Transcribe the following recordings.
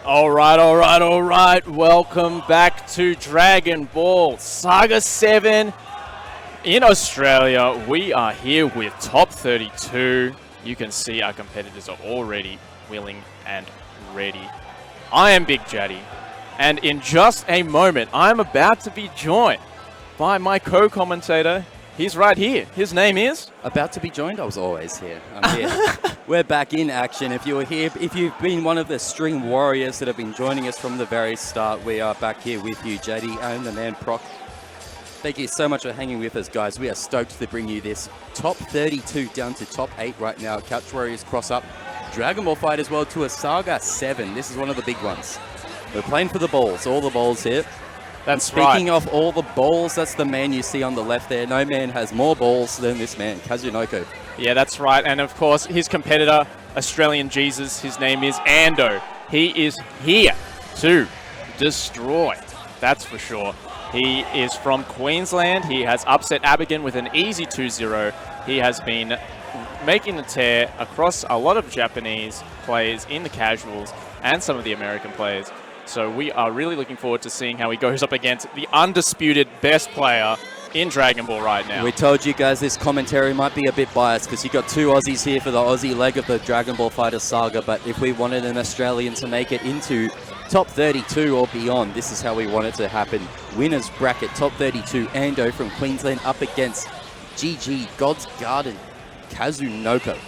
All right. Welcome back to Dragon Ball Saga 7 in Australia. We are here with Top 32. You can see our competitors are already willing and ready. I am Big Jaddy, and in just a moment, I'm about to be joined by my co-commentator. He's right here. His name is... About to be joined? I was always here. I'm here. We're back in action. If you were here, if you've been one of the string warriors that have been joining us from the very start, we are back here with you, JD and the man Proc. Thank you so much for hanging with us, guys. We are stoked to bring you this top 32 down to top 8 right now. CouchWarriors Crossup, Dragon Ball fight as well to a Saga 7. This is one of the big ones. We're playing for the balls, all the balls here. That's right. Speaking of all the balls, that's the man you see on the left there. No man has more balls than this man, Kazunoko. Yeah, that's right. And of course, his competitor, Australian Jesus, his name is Ando. He is here to destroy. That's for sure. He is from Queensland. He has upset Abigail with an easy 2-0. He has been making a tear across a lot of Japanese players in the casuals and some of the American players. So we are really looking forward to seeing how he goes up against the undisputed best player in Dragon Ball right now. We told you guys this commentary might be a bit biased because you got two Aussies here for the Aussie leg of the Dragon Ball Fighter Saga, but if we wanted an Australian to make it into top 32 or beyond, this is how we want it to happen. Winners bracket, top 32, Ando from Queensland up against GG, God's Garden, Kazunoko,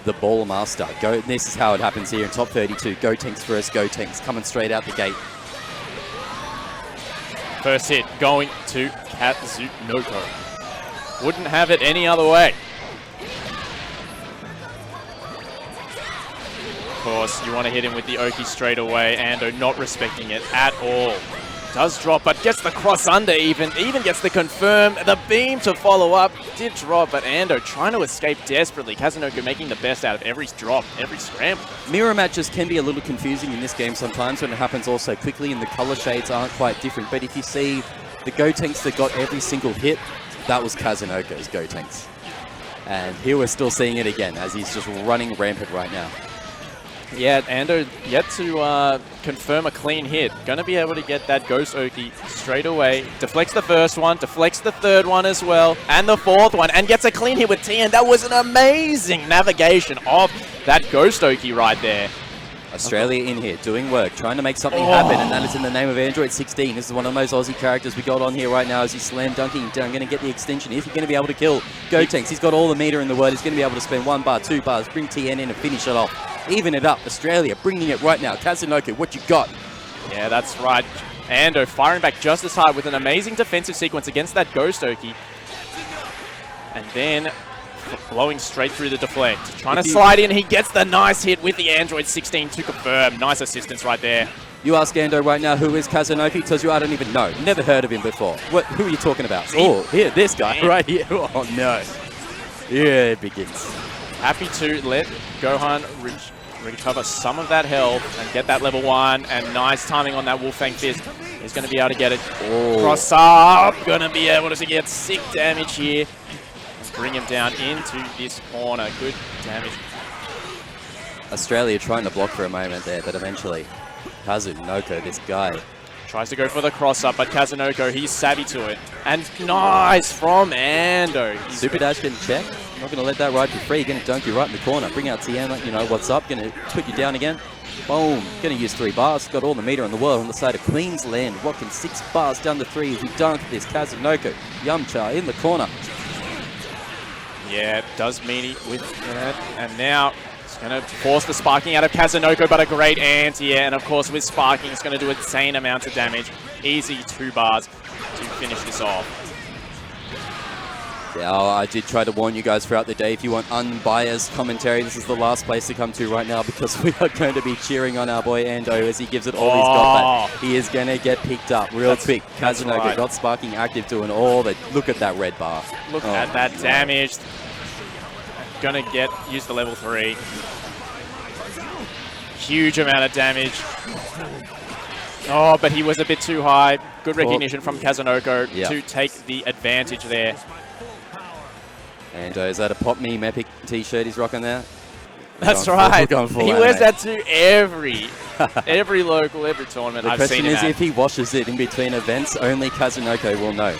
the Ball Master. This is how it happens here in top 32. Go Tanks first, Go Tanks coming straight out the gate. First hit going to Kazunoko. Wouldn't have it any other way. Of course, you want to hit him with the Oki straight away. Ando not respecting it at all. Does drop, but gets the cross under even gets the confirm. The beam to follow up. Did drop, but Ando trying to escape desperately. Kazunoko making the best out of every drop, every scramble. Mirror matches can be a little confusing in this game sometimes when it happens all so quickly and the color shades aren't quite different. But if you see the Go Tanks that got every single hit, that was Kazunoko's Go Tanks. And here we're still seeing it again as he's just running rampant right now. Yeah, Ando yet to confirm a clean hit. Going to be able to get that Ghost Oki straight away. Deflects the first one, deflects the third one as well, and the fourth one, and gets a clean hit with T, and that was an amazing navigation of that Ghost Oki right there. Australia in here, doing work, trying to make something happen, and that is in the name of Android 16. This is one of those Aussie characters we got on here right now as he's slam dunking down, going to get the extension. Is he going to be able to kill Go Tanks? He's got all the meter in the world. He's going to be able to spend 1 bar, 2 bars, bring TN in and finish it off. Even it up. Australia bringing it right now. Kazunoko, what you got? Yeah, that's right. Ando firing back just as hard with an amazing defensive sequence against that Ghost Oki. And then blowing straight through the deflect. Trying to slide in. He gets the nice hit with the Android 16 to confirm. Nice assistance right there. You ask Ando right now, who is Kazunoko? He tells you, I don't even know. Never heard of him before. Who are you talking about? Oh, here, this guy right here. Oh, no. Yeah, it begins. Happy to let Gohan recover some of that health and get that level 1. And nice timing on that Wolfang Fist. He's going to be able to get it. Cross up. Going to be able to get sick damage here. Bring him down into this corner. Good damage. Australia trying to block for a moment there, but eventually Kazunoko, this guy. Tries to go for the cross-up, but Kazunoko, he's savvy to it. And nice from Ando. Super dash getting checked. Not going to let that ride for free. Going to dunk you right in the corner. Bring out TN, like, you know, what's up. Going to put you down again. Boom. Going to use 3 bars. Got all the meter in the world on the side of Queensland. Rocking 6 bars down to 3 as we dunk this Kazunoko. Yamcha in the corner. Yeah, does mean with that. And now it's going to force the sparking out of Kazunoko, but a great anti-air. And of course, with sparking, it's going to do insane amounts of damage. Easy 2 bars to finish this off. Yeah, I did try to warn you guys throughout the day. If you want unbiased commentary, this is the last place to come to right now because we are going to be cheering on our boy Ando as he gives it all he's got. But he is going to get picked up real quick. Kazunoko got sparking active doing all the... Look at that red bar. Look at that damage. Gonna use the level 3. Huge amount of damage. Oh, but he was a bit too high. Good recognition from Kazunoko to take the advantage there. And is that a Pop Meme Epic t-shirt he's rocking there? That's right. He wears that to every Every local, every tournament The I've seen question him is at. if he washes it in between events, only Kazunoko will know.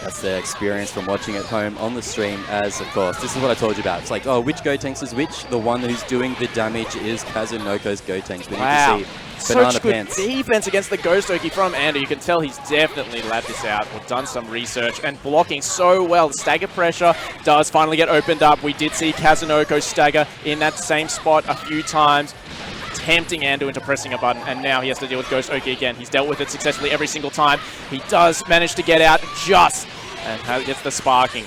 That's the experience from watching at home on the stream, as of course, this is what I told you about. It's like, oh, which Gotenks is which? The one who's doing the damage is Kazunoko's Gotenks. We Wow. need to see Banana Such good Pants. defense against the Ghost Oki from Ando. You can tell he's definitely labbed this out or done some research and blocking so well. The stagger pressure does finally get opened up. We did see Kazunoko stagger in that same spot a few times, tempting Ando into pressing a button, and now he has to deal with Ghost Oki again. He's dealt with it successfully every single time. He does manage to get out just, and gets the sparking.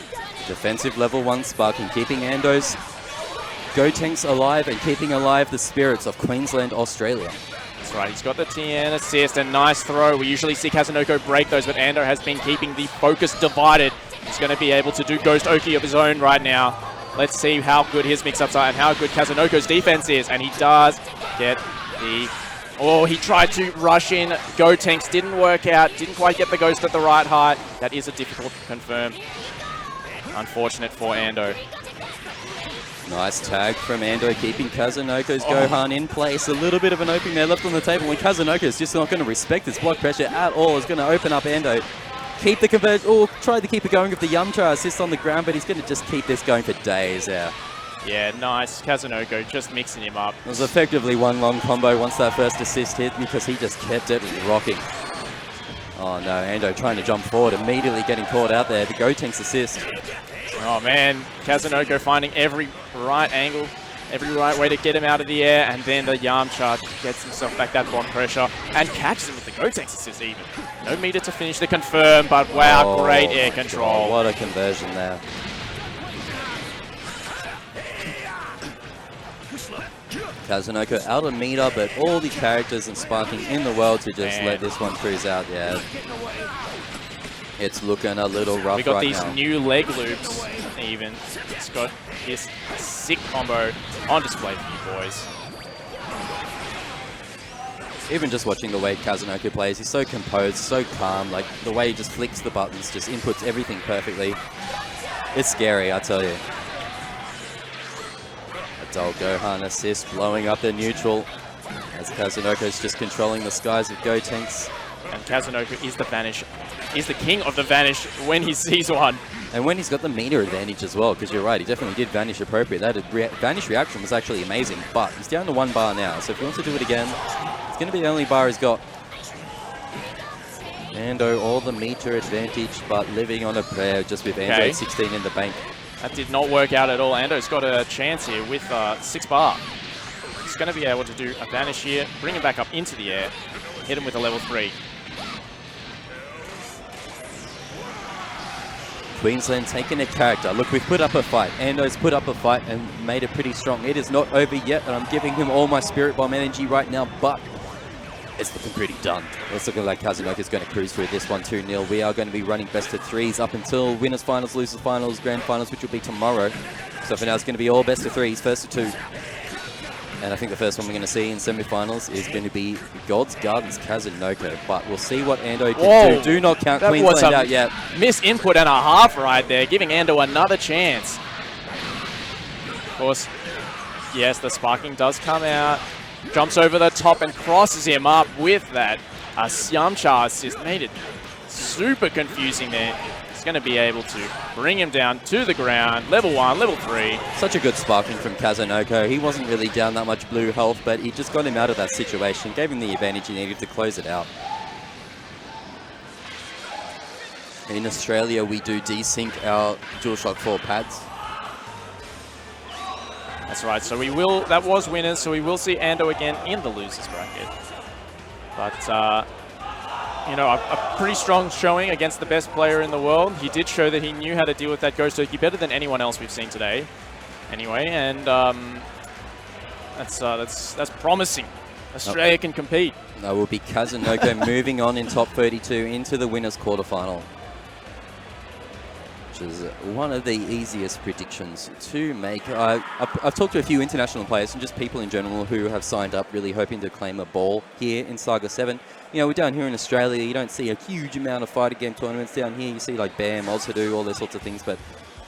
Defensive level 1 sparking, keeping Ando's Gotenks alive and keeping alive the spirits of Queensland, Australia. That's right, he's got the TN assist, and nice throw. We usually see Kazunoko break those, but Ando has been keeping the focus divided. He's going to be able to do Ghost Oki of his own right now. Let's see how good his mix-ups are and how good Kazunoko's defense is. And he does get the... Oh, he tried to rush in Gotenks, didn't work out, didn't quite get the Ghost at the right height. That is a difficult confirm. Unfortunate for Ando. Nice tag from Ando, keeping Kazunoko's Gohan in place. A little bit of an opening there left on the table when Kazunoko is just not going to respect this block pressure at all. It's going to open up Ando. Keep the conversion, or try to keep it going with the Yamcha assist on the ground, but he's going to just keep this going for days there. Yeah, nice. Kazunoko just mixing him up. It was effectively one long combo once that first assist hit because he just kept it rocking. Oh no, Ando trying to jump forward, immediately getting caught out there. The Gotenks assist. Oh man, Kazunoko finding every right angle, every right way to get him out of the air, and then the Yamcha gets himself back that block pressure and catches him with the Gotenks assist even. No meter to finish the confirm, but wow, great air control. God, what a conversion there. Kazunoko out of meter, but all the characters and sparking in the world to just let this one cruise out. Yeah, it's looking a little rough right now. We got these new leg loops even. It's got this sick combo on display for you boys. Even just watching the way Kazunoko plays, he's so composed, so calm. Like the way he just flicks the buttons, just inputs everything perfectly. It's scary, I tell you. Adult Gohan assist, blowing up the neutral as Kazunoko's just controlling the skies with Gotenks. And Kazunoko is the Vanish, is the king of the Vanish when he sees one. And when he's got the meter advantage as well, because you're right, he definitely did Vanish appropriate. That Vanish reaction was actually amazing, but he's down to 1 bar now, so if he wants to do it again, it's going to be the only bar he's got. Ando, all the meter advantage, but living on a prayer just with Ando at 16 in the bank. That did not work out at all. Ando's got a chance here with 6 bar. He's going to be able to do a Vanish here, bring him back up into the air, hit him with a level 3. Queensland taking a character. Look, we've put up a fight. Ando's put up a fight and made it pretty strong. It is not over yet, and I'm giving him all my Spirit Bomb energy right now, but it's looking pretty done. It's looking like Kazunoko's going to cruise through this one 2-0. We are going to be running best of 3s up until winners finals, losers finals, grand finals, which will be tomorrow. So for now, it's going to be all best of 3s, first of 2. And I think the first one we're going to see in semi-finals is going to be God's Gardens Kazunoko. But we'll see what Ando can do. Do not count Queensland out yet. Miss input and a half right there, giving Ando another chance. Of course, yes, the sparking does come out. Jumps over the top and crosses him up with that. Yamcha assist made it super confusing there. He's going to be able to bring him down to the ground. Level 1, level 3. Such a good sparking from Kazunoko. He wasn't really down that much blue health, but he just got him out of that situation, gave him the advantage he needed to close it out. In Australia, we do desync our DualShock 4 pads. That's right, so we will, that was winners, so we will see Ando again in the losers bracket. But, you know, a pretty strong showing against the best player in the world. He did show that he knew how to deal with that Ghost Oki better than anyone else we've seen today. Anyway, and that's promising. Australia can compete. That will be Kazunoko moving on in top 32 into the winners quarterfinal. Which is one of the easiest predictions to make. I've talked to a few international players and just people in general who have signed up really hoping to claim a ball here in Saga 7. You know, we're down here in Australia, you don't see a huge amount of fighting game tournaments down here. You see like BAM, Ozhadu, all those sorts of things, but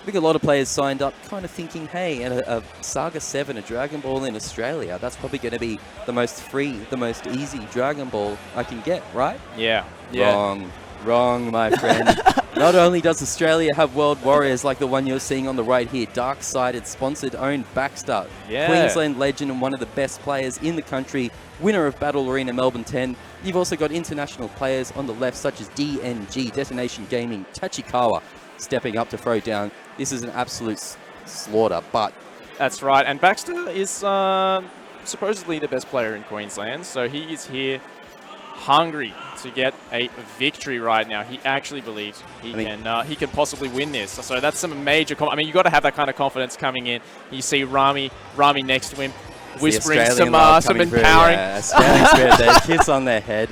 I think a lot of players signed up kind of thinking, hey, and a Saga 7, a Dragon Ball in Australia, that's probably going to be the most free, the most easy Dragon Ball I can get, right? Yeah. Wrong, my friend. Not only does Australia have World Warriors like the one you're seeing on the right here, Dark-Sided, sponsored, owned Baxter, Queensland legend and one of the best players in the country, winner of Battle Arena Melbourne 10. You've also got international players on the left, such as DNG, Detonation Gaming, Tachikawa, stepping up to throw down. This is an absolute slaughter, but... That's right, and Baxter is supposedly the best player in Queensland, so he is here hungry to get a victory right now. He actually believes he can possibly win this. So that's some major... you got to have that kind of confidence coming in. You see Rami next to him, whispering some empowering... Australian spirit there, kiss on their head.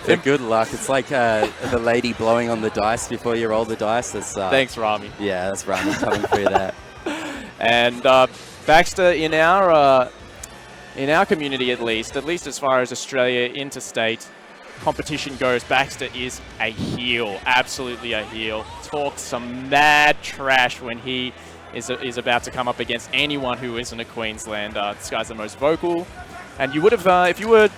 For good luck. It's like the lady blowing on the dice before you roll the dice. That's, thanks, Rami. Yeah, that's Rami coming through that. And Baxter, in our community at least as far as Australia interstate competition goes, Baxter is a heel, absolutely a heel. Talks some mad trash when he is about to come up against anyone who isn't a Queenslander. This guy's the most vocal. And you would have, if you were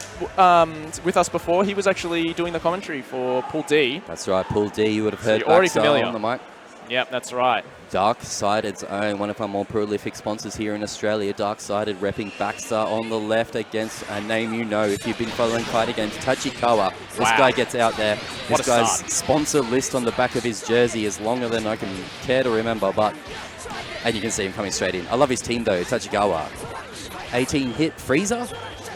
with us before, he was actually doing the commentary for Pool D. That's right, Pool D. You would have heard already Baxter familiar on the mic. Yep, that's right. Dark-Sided's own, one of our more prolific sponsors here in Australia. Dark-Sided repping Baxter on the left against a name you know if you've been following Fight Games, Tachikawa. This guy gets out there. This guy's sponsor list on the back of his jersey is longer than I can care to remember, and you can see him coming straight in. I love his team though, Tachikawa. 18 hit Freezer?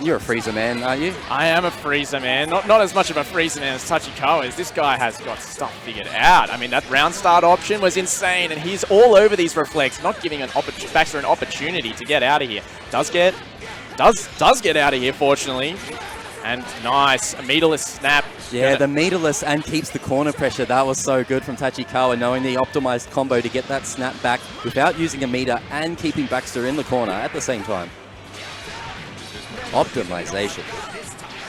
You're a Freezer man, aren't you? I am a Freezer man. Not as much of a Freezer man as Tachikawa is. This guy has got stuff figured out. That round start option was insane, and he's all over these reflects, not giving Baxter an opportunity to get out of here. Does get out of here, fortunately. And nice, a meterless snap. Yeah, the meterless and keeps the corner pressure. That was so good from Tachikawa, knowing the optimized combo to get that snap back without using a meter and keeping Baxter in the corner at the same time. Optimization.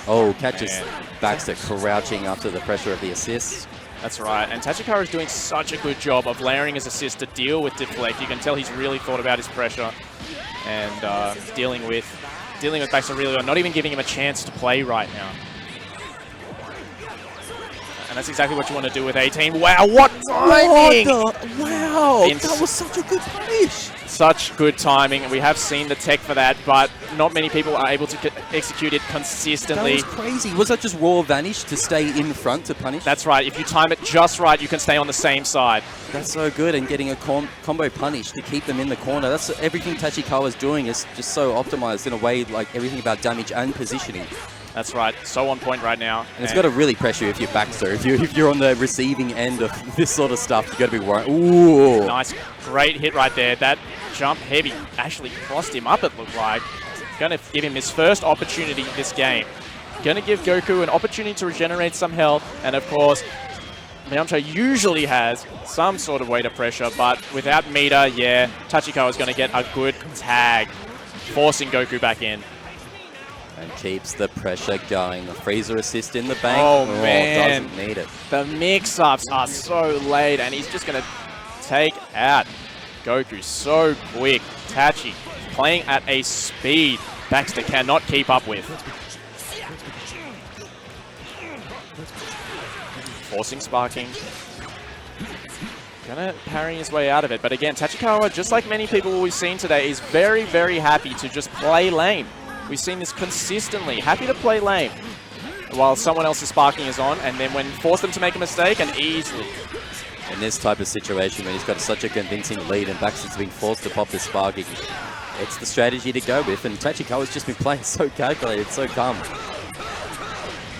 Oh, catches Baxter crouching after the pressure of the assist. That's right, and Tachikawa is doing such a good job of layering his assist to deal with deflect. You can tell he's really thought about his pressure and dealing with Baxter really well, not even giving him a chance to play right now. And that's exactly what you want to do with 18. Wow, what timing! Wow, that was such a good punish. Such good timing, and we have seen the tech for that, but not many people are able to execute it consistently. That was crazy. Was that just raw vanish to stay in front to punish? That's right. If you time it just right, you can stay on the same side. That's so good, and getting a combo punish to keep them in the corner. That's everything Tachikawa's doing is just so optimized in a way, like everything about damage and positioning. That's right. So on point right now. And it's got to really pressure if you're Baxter. If you're on the receiving end of this sort of stuff, you've got to be worried. Ooh. Nice. Great hit right there. That jump heavy actually crossed him up, it looked like. Going to give him his first opportunity this game. Going to give Goku an opportunity to regenerate some health. And of course, Yamcha usually has some sort of weight of pressure, but without meter, Tachikawa is going to get a good tag, forcing Goku back in. And keeps the pressure going. The freezer assist in the bank. Oh man. Doesn't need it. The mix-ups are so late, and he's just going to take out Goku so quick. Tachi playing at a speed Baxter cannot keep up with. Forcing sparking. Gonna parry his way out of it. But again, Tachikawa, just like many people we've seen today, is very, very happy to just play lane. We've seen this consistently. Happy to play lane while someone else's sparking is on, and then when forced them to make a mistake, and easily. In this type of situation, when he's got such a convincing lead and Baxter's being forced to pop the sparking, it's the strategy to go with, and Tachikawa's just been playing so calculated, so calm.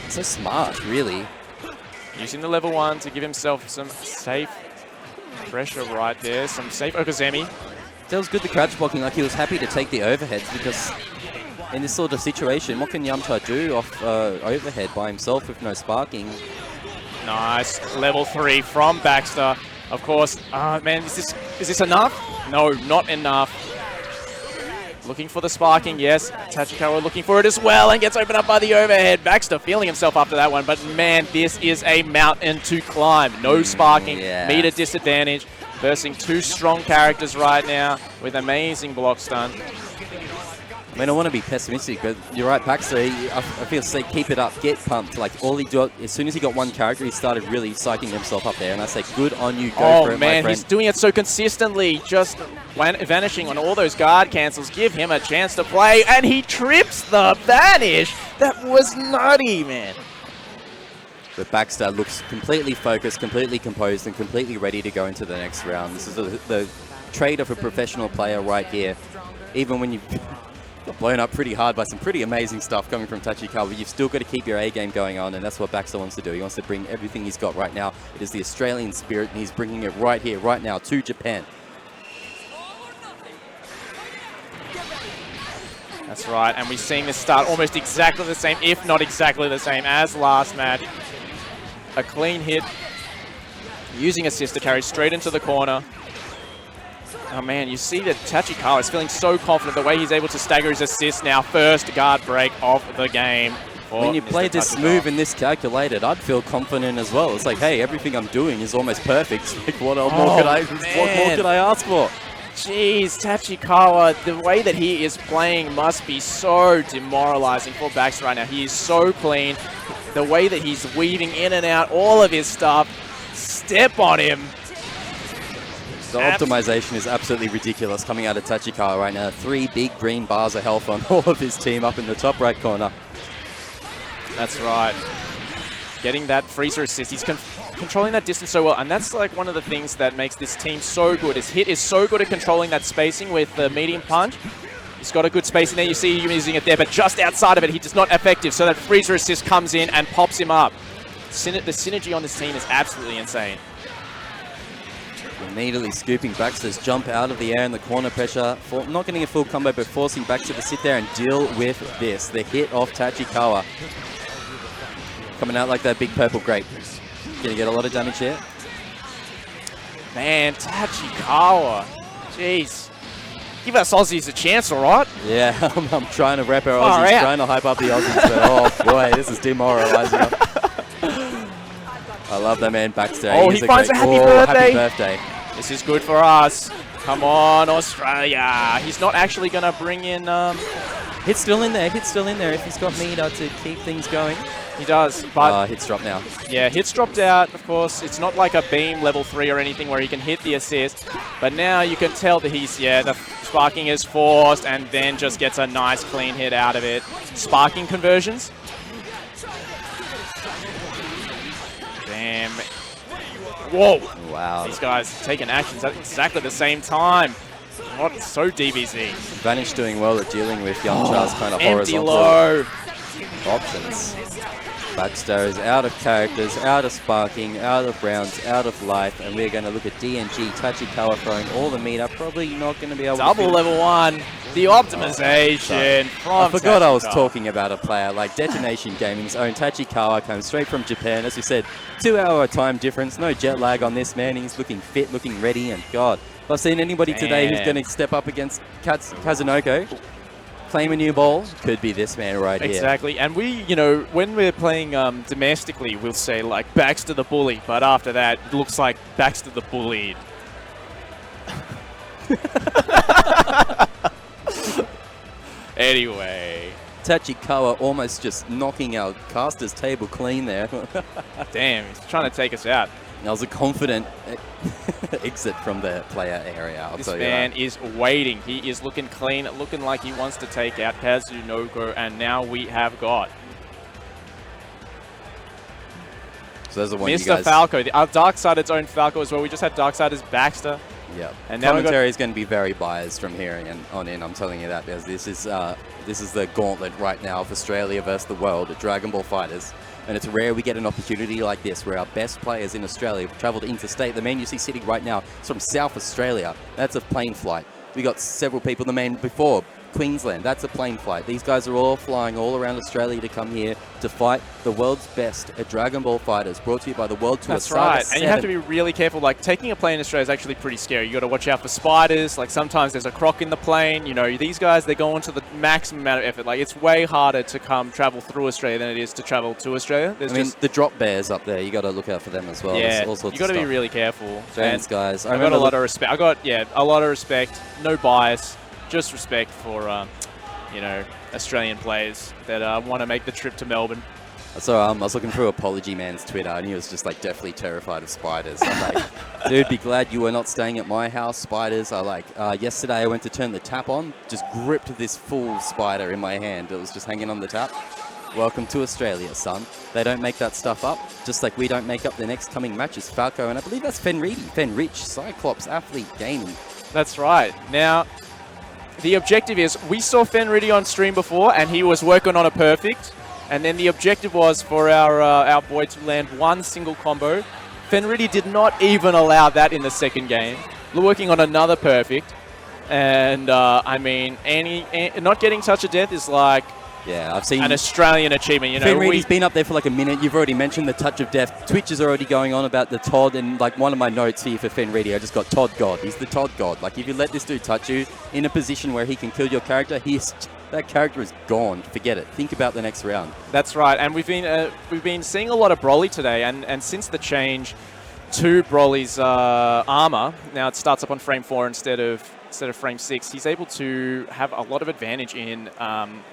So smart, really. Using the level 1 to give himself some safe pressure right there, some safe Okazemi. That was good, the crouch blocking, like he was happy to take the overheads, because in this sort of situation, what can Yamcha do off overhead by himself with no sparking? Nice. Level 3 from Baxter. Of course, man, is this enough? No, not enough. Looking for the sparking, yes. Tachikawa looking for it as well and gets opened up by the overhead. Baxter feeling himself after that one, but man, this is a mountain to climb. No sparking, meter disadvantage. versing two strong characters right now with amazing block stun. I mean, I want to be pessimistic, but you're right, Baxter. I feel say keep it up, get pumped. Like all he do, as soon as he got one character, he started really psyching himself up there. And I say, good on you, go for it, my friend. He's doing it so consistently, just vanishing on all those guard cancels. Give him a chance to play, and he trips the vanish. That was nutty, man. But Baxter looks completely focused, completely composed, and completely ready to go into the next round. This is the trait of a professional player right here. Even when you've got blown up pretty hard by some pretty amazing stuff coming from Tachikawa, you've still got to keep your A game going on, and that's what Baxter wants to do. He wants to bring everything he's got right now. It is the Australian spirit, and he's bringing it right here, right now, to Japan. That's right, and we're seeing this start almost exactly the same, if not exactly the same as last match. A clean hit, using a sister carry straight into the corner. Oh man, you see that Tachikawa is feeling so confident the way he's able to stagger his assist now. First guard break of the game. When you play this smooth and this calculated, I'd feel confident as well. It's like, hey, everything I'm doing is almost perfect. Like, what more could I ask for? Jeez, Tachikawa, the way that he is playing must be so demoralizing for Baxter right now. He is so clean. The way that he's weaving in and out all of his stuff. Step on him. The optimization is absolutely ridiculous coming out of Tachikawa right now. 3 big green bars of health on all of his team up in the top right corner. That's right. Getting that freezer assist. He's controlling that distance so well. And that's like one of the things that makes this team so good. His hit is so good at controlling that spacing with the medium punch. He's got a good space in there. You see him using it there, but just outside of it, he's just not effective. So that freezer assist comes in and pops him up. The synergy on this team is absolutely insane. Immediately scooping Baxter's jump out of the air in the corner pressure. Not getting a full combo, but forcing Baxter to sit there and deal with this. The hit off Tachikawa. Coming out like that big purple grape. Gonna get a lot of damage here. Man, Tachikawa. Jeez. Give us Aussies a chance, all right? Yeah, I'm trying to rep our Aussies, trying to hype up the Aussies, but oh boy, this is demoralizing. I love that man, Baxter. Oh, he finds a happy birthday. Happy birthday. This is good for us. Come on, Australia. He's not actually going to bring in... Hit's still in there. Hit's still in there if he's got meter to keep things going. He does, but... Hit's dropped now. Yeah, Hit's dropped out, of course. It's not like a beam level 3 or anything where he can hit the assist. But now you can tell that he's, the sparking is forced and then just gets a nice clean hit out of it. Sparking conversions. Damn. Whoa. Wow. These guys taking actions at exactly the same time. What? So DBZ. Vanish doing well at dealing with Yamcha's kind of horizontal low options. Baxter is out of characters, out of sparking, out of rounds, out of life, and we're going to look at DNG. Tachikawa throwing all the meter, probably not going to be able to... Double level 1. The optimization from I forgot Tachikawa. I was talking about a player like Detonation Gaming's own Tachikawa, comes straight from Japan. As we said, 2-hour time difference, no jet lag on this man. He's looking fit, looking ready, and God, if I've seen anybody today who's going to step up against Kazunoko, claim a new ball, could be this man right here. Exactly, and we, when we're playing domestically, we'll say like Baxter the bully, but after that, it looks like Baxter the bullied. Anyway. Tachikawa almost just knocking our caster's table clean there. Damn, he's trying to take us out. That was a confident exit from the player area, I'll tell you that. This man is waiting. He is looking clean, looking like he wants to take out Kazunoko, and now we have got so there's the one Mr. Falco, our Darksided's own Falco as well. We just had Darksided's Baxter. Yeah, and now commentary is going to be very biased from here on in. I'm telling you that, because this is the gauntlet right now of Australia versus the world at Dragon Ball Fighters, and it's rare we get an opportunity like this where our best players in Australia have travelled interstate. The man you see sitting right now is from South Australia. That's a plane flight. We got several people. The man before Queensland. That's a plane flight. These guys are all flying all around Australia to come here to fight the world's best at Dragon Ball Fighters, brought to you by the World Tour. That's right. And you have to be really careful. Like, taking a plane in Australia is actually pretty scary. You got to watch out for spiders. Like, sometimes there's a croc in the plane. You know, these guys, they're going to the maximum amount of effort. Like, it's way harder to travel through Australia than it is to travel to Australia. I mean, the drop bears up there, you got to look out for them as well. Yeah, all sorts you got to of be really careful. Thanks, guys. I got a lot of respect. I got, a lot of respect. No bias. Just respect for, you know, Australian players that want to make the trip to Melbourne. So I was looking through Apology Man's Twitter, and he was just like definitely terrified of spiders. I'm like, dude, be glad you were not staying at my house. Spiders are like, yesterday I went to turn the tap on, just gripped this full spider in my hand. It was just hanging on the tap. Welcome to Australia, son. They don't make that stuff up, just like we don't make up the next coming matches. Falco, and I believe that's Fenrich, Cyclops, Athlete Gaming. That's right. Now, the objective is, we saw Fenridi on stream before, and he was working on a perfect. And then the objective was for our boy to land one single combo. Fenridi did not even allow that in the second game. We're working on another perfect. And, I mean, not getting touch of death is like... Yeah, I've seen an Australian achievement. You know, Fenridi's been up there for like a minute. You've already mentioned the touch of death. Twitch is already going on about the Todd, and like one of my notes here for Fenridi, I just got Todd God. He's the Todd God. Like, if you let this dude touch you in a position where he can kill your character, that character is gone. Forget it. Think about the next round. That's right. And we've been seeing a lot of Broly today, and since the change to Broly's armor, now it starts up on frame 4 instead of frame 6, he's able to have a lot of advantage in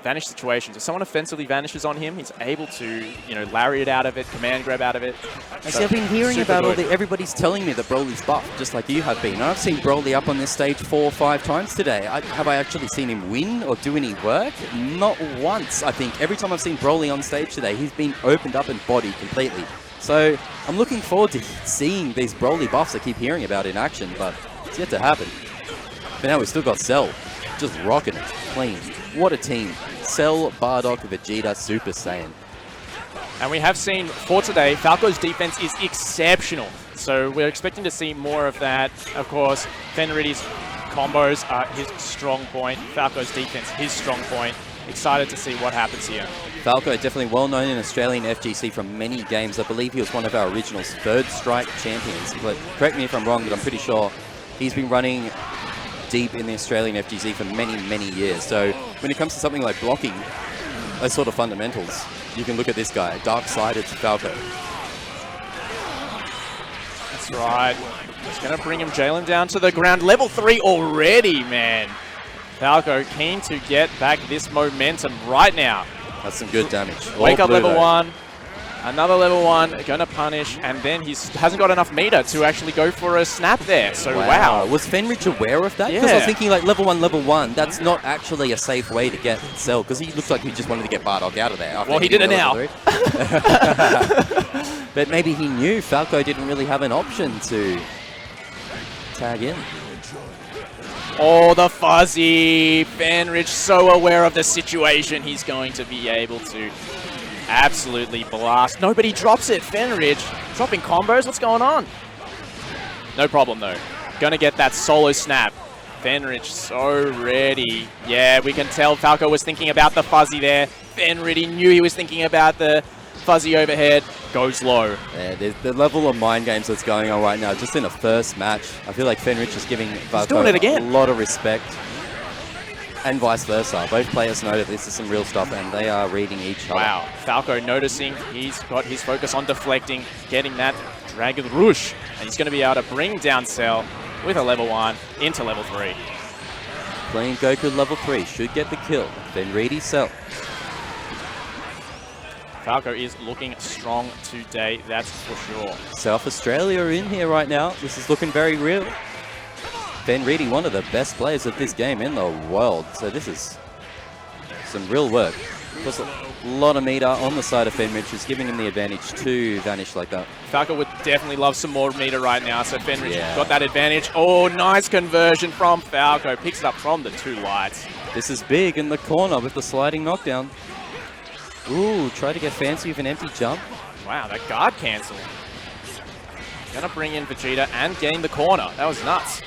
vanish situations. If someone offensively vanishes on him, he's able to, you know, lariat out of it, command grab out of it. So I've been hearing about everybody's telling me that Broly's buffed, just like you have been. And I've seen Broly up on this stage 4 or 5 times today. Have I actually seen him win or do any work? Not once, I think. Every time I've seen Broly on stage today, he's been opened up and bodied completely. So I'm looking forward to seeing these Broly buffs I keep hearing about in action, but it's yet to happen. But now we've still got Cell, just rocking it, clean. What a team. Cell, Bardock, Vegeta, Super Saiyan. And we have seen, for today, Falco's defense is exceptional. So we're expecting to see more of that. Of course, Fenridi's combos are his strong point. Falco's defense, his strong point. Excited to see what happens here. Falco, definitely well known in Australian FGC from many games. I believe he was one of our original Third Strike champions. But correct me if I'm wrong, but I'm pretty sure he's been running deep in the Australian FGC for many, many years. So when it comes to something like blocking, those sort of fundamentals, you can look at this guy, Dark-Sided Falco. That's right. He's going to bring him, Jalen, down to the ground. Level 3 already, man. Falco keen to get back this momentum right now. That's some good damage. Wake up level 1. Another level 1, going to punish, and then he hasn't got enough meter to actually go for a snap there. So, wow. Was Fenrich aware of that? Because I was thinking, like, level 1, that's not actually a safe way to get Cell, because he looks like he just wanted to get Bardock out of there. Well, he did it now. But maybe he knew Falco didn't really have an option to tag in. Oh, the fuzzy. Fenrich so aware of the situation. He's going to be able to absolutely blast. Nobody drops it. Fenrich dropping combos. What's going on? No problem, though. Going to get that solo snap. Fenrich so ready. Yeah, we can tell Falco was thinking about the fuzzy there. Fenrich knew he was thinking about the fuzzy overhead. Goes low. Yeah, the level of mind games that's going on right now, just in a first match, I feel like Fenrich is giving Falco a lot of respect. And vice versa. Both players know that this is some real stuff, and they are reading each other. Wow. Falco noticing he's got his focus on deflecting, getting that Dragon Rush, and he's going to be able to bring down Cell with a level 1 into level 3. Playing Goku level 3 should get the kill. Then Reedy Cell. Falco is looking strong today, that's for sure. South Australia are in here right now. This is looking very real. Ben Reedy, one of the best players of this game in the world. So this is some real work. Plus a lot of meter on the side of Fenrich, is giving him the advantage to vanish like that. Falco would definitely love some more meter right now, so Fenrich got that advantage. Oh, nice conversion from Falco. Picks it up from the 2 lights. This is big in the corner with the sliding knockdown. Ooh, try to get fancy with an empty jump. Wow, that guard cancel. Gonna bring in Vegeta and gain the corner. That was nuts.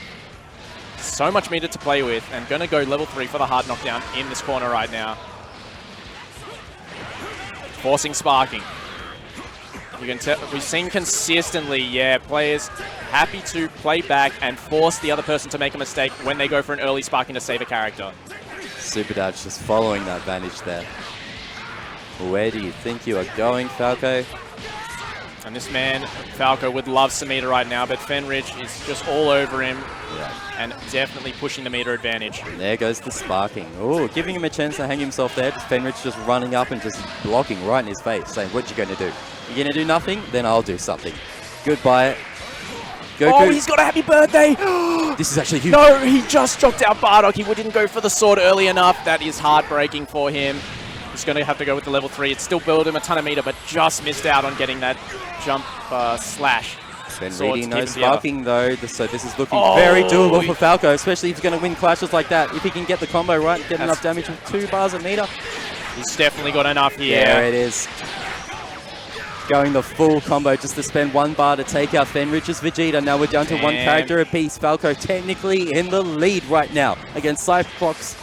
So much meter to play with, and going to go level 3 for the hard knockdown in this corner right now. Forcing sparking. You can tell, we've seen consistently, players happy to play back and force the other person to make a mistake when they go for an early sparking to save a character. Super Dodge just following that advantage there. Where do you think you are going, Falco? And this man, Falco, would love some meter right now, but Fenridge is just all over him and definitely pushing the meter advantage. And there goes the sparking. Oh, giving him a chance to hang himself there. Fenridge just running up and just blocking right in his face, saying, what you going to do? You're going to do nothing? Then I'll do something. Goodbye. Goku. Oh, he's got a happy birthday! This is actually huge. No, he just dropped out Bardock. He didn't go for the sword early enough. That is heartbreaking for him. He's going to have to go with the level 3. It still built him a ton of meter, but just missed out on getting that jump slash. Ben really no sparking though, so this is looking very doable for Falco, especially if he's going to win clashes like that. If he can get the combo right, get enough damage with 2 bars of meter. He's definitely got enough here. There it is. Going the full combo just to spend 1 bar to take out Fenridge's Vegeta. Now we're down to 1 character apiece. Falco technically in the lead right now against Cyclops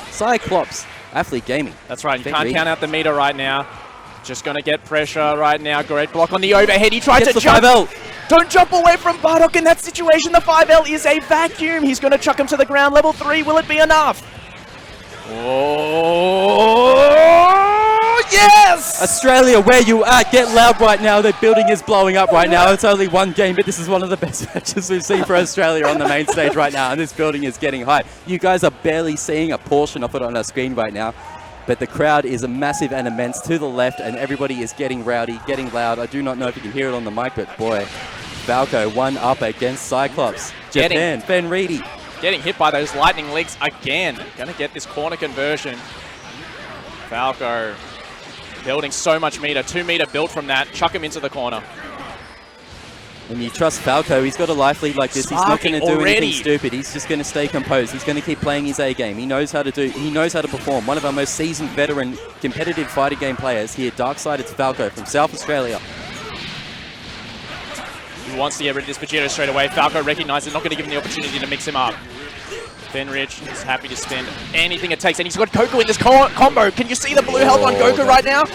Athlete Gaming. That's right, you can't count out the meter right now. Just going to get pressure right now. Great block on the overhead. He tried to jump. 5L. Don't jump away from Bardock in that situation. The 5L is a vacuum. He's going to chuck him to the ground. Level 3, will it be enough? Oh, yes! Australia, where you at? Get loud right now. The building is blowing up right now. It's only 1 game, but this is one of the best matches we've seen for Australia on the main stage right now, and this building is getting hype. You guys are barely seeing a portion of it on our screen right now, but the crowd is massive and immense to the left, and everybody is getting rowdy, getting loud. I do not know if you can hear it on the mic, but boy, Falco 1 up against Cyclops. Japan, Ben Reedy. Getting hit by those lightning legs again. Gonna get this corner conversion. Falco building so much meter. 2 meter built from that. Chuck him into the corner. When you trust Falco, he's got a life lead like this. He's not going to do anything stupid. He's just going to stay composed. He's going to keep playing his A game. He knows how to do. He knows how to perform. One of our most seasoned, veteran, competitive fighting game players here. Darksided Falco from South Australia. He wants to get rid of this Vegeta straight away. Falco recognizes not going to give him the opportunity to mix him up. Fenridge is happy to spend anything it takes, and he's got Goku in this combo. Can you see the blue health on Goku right now?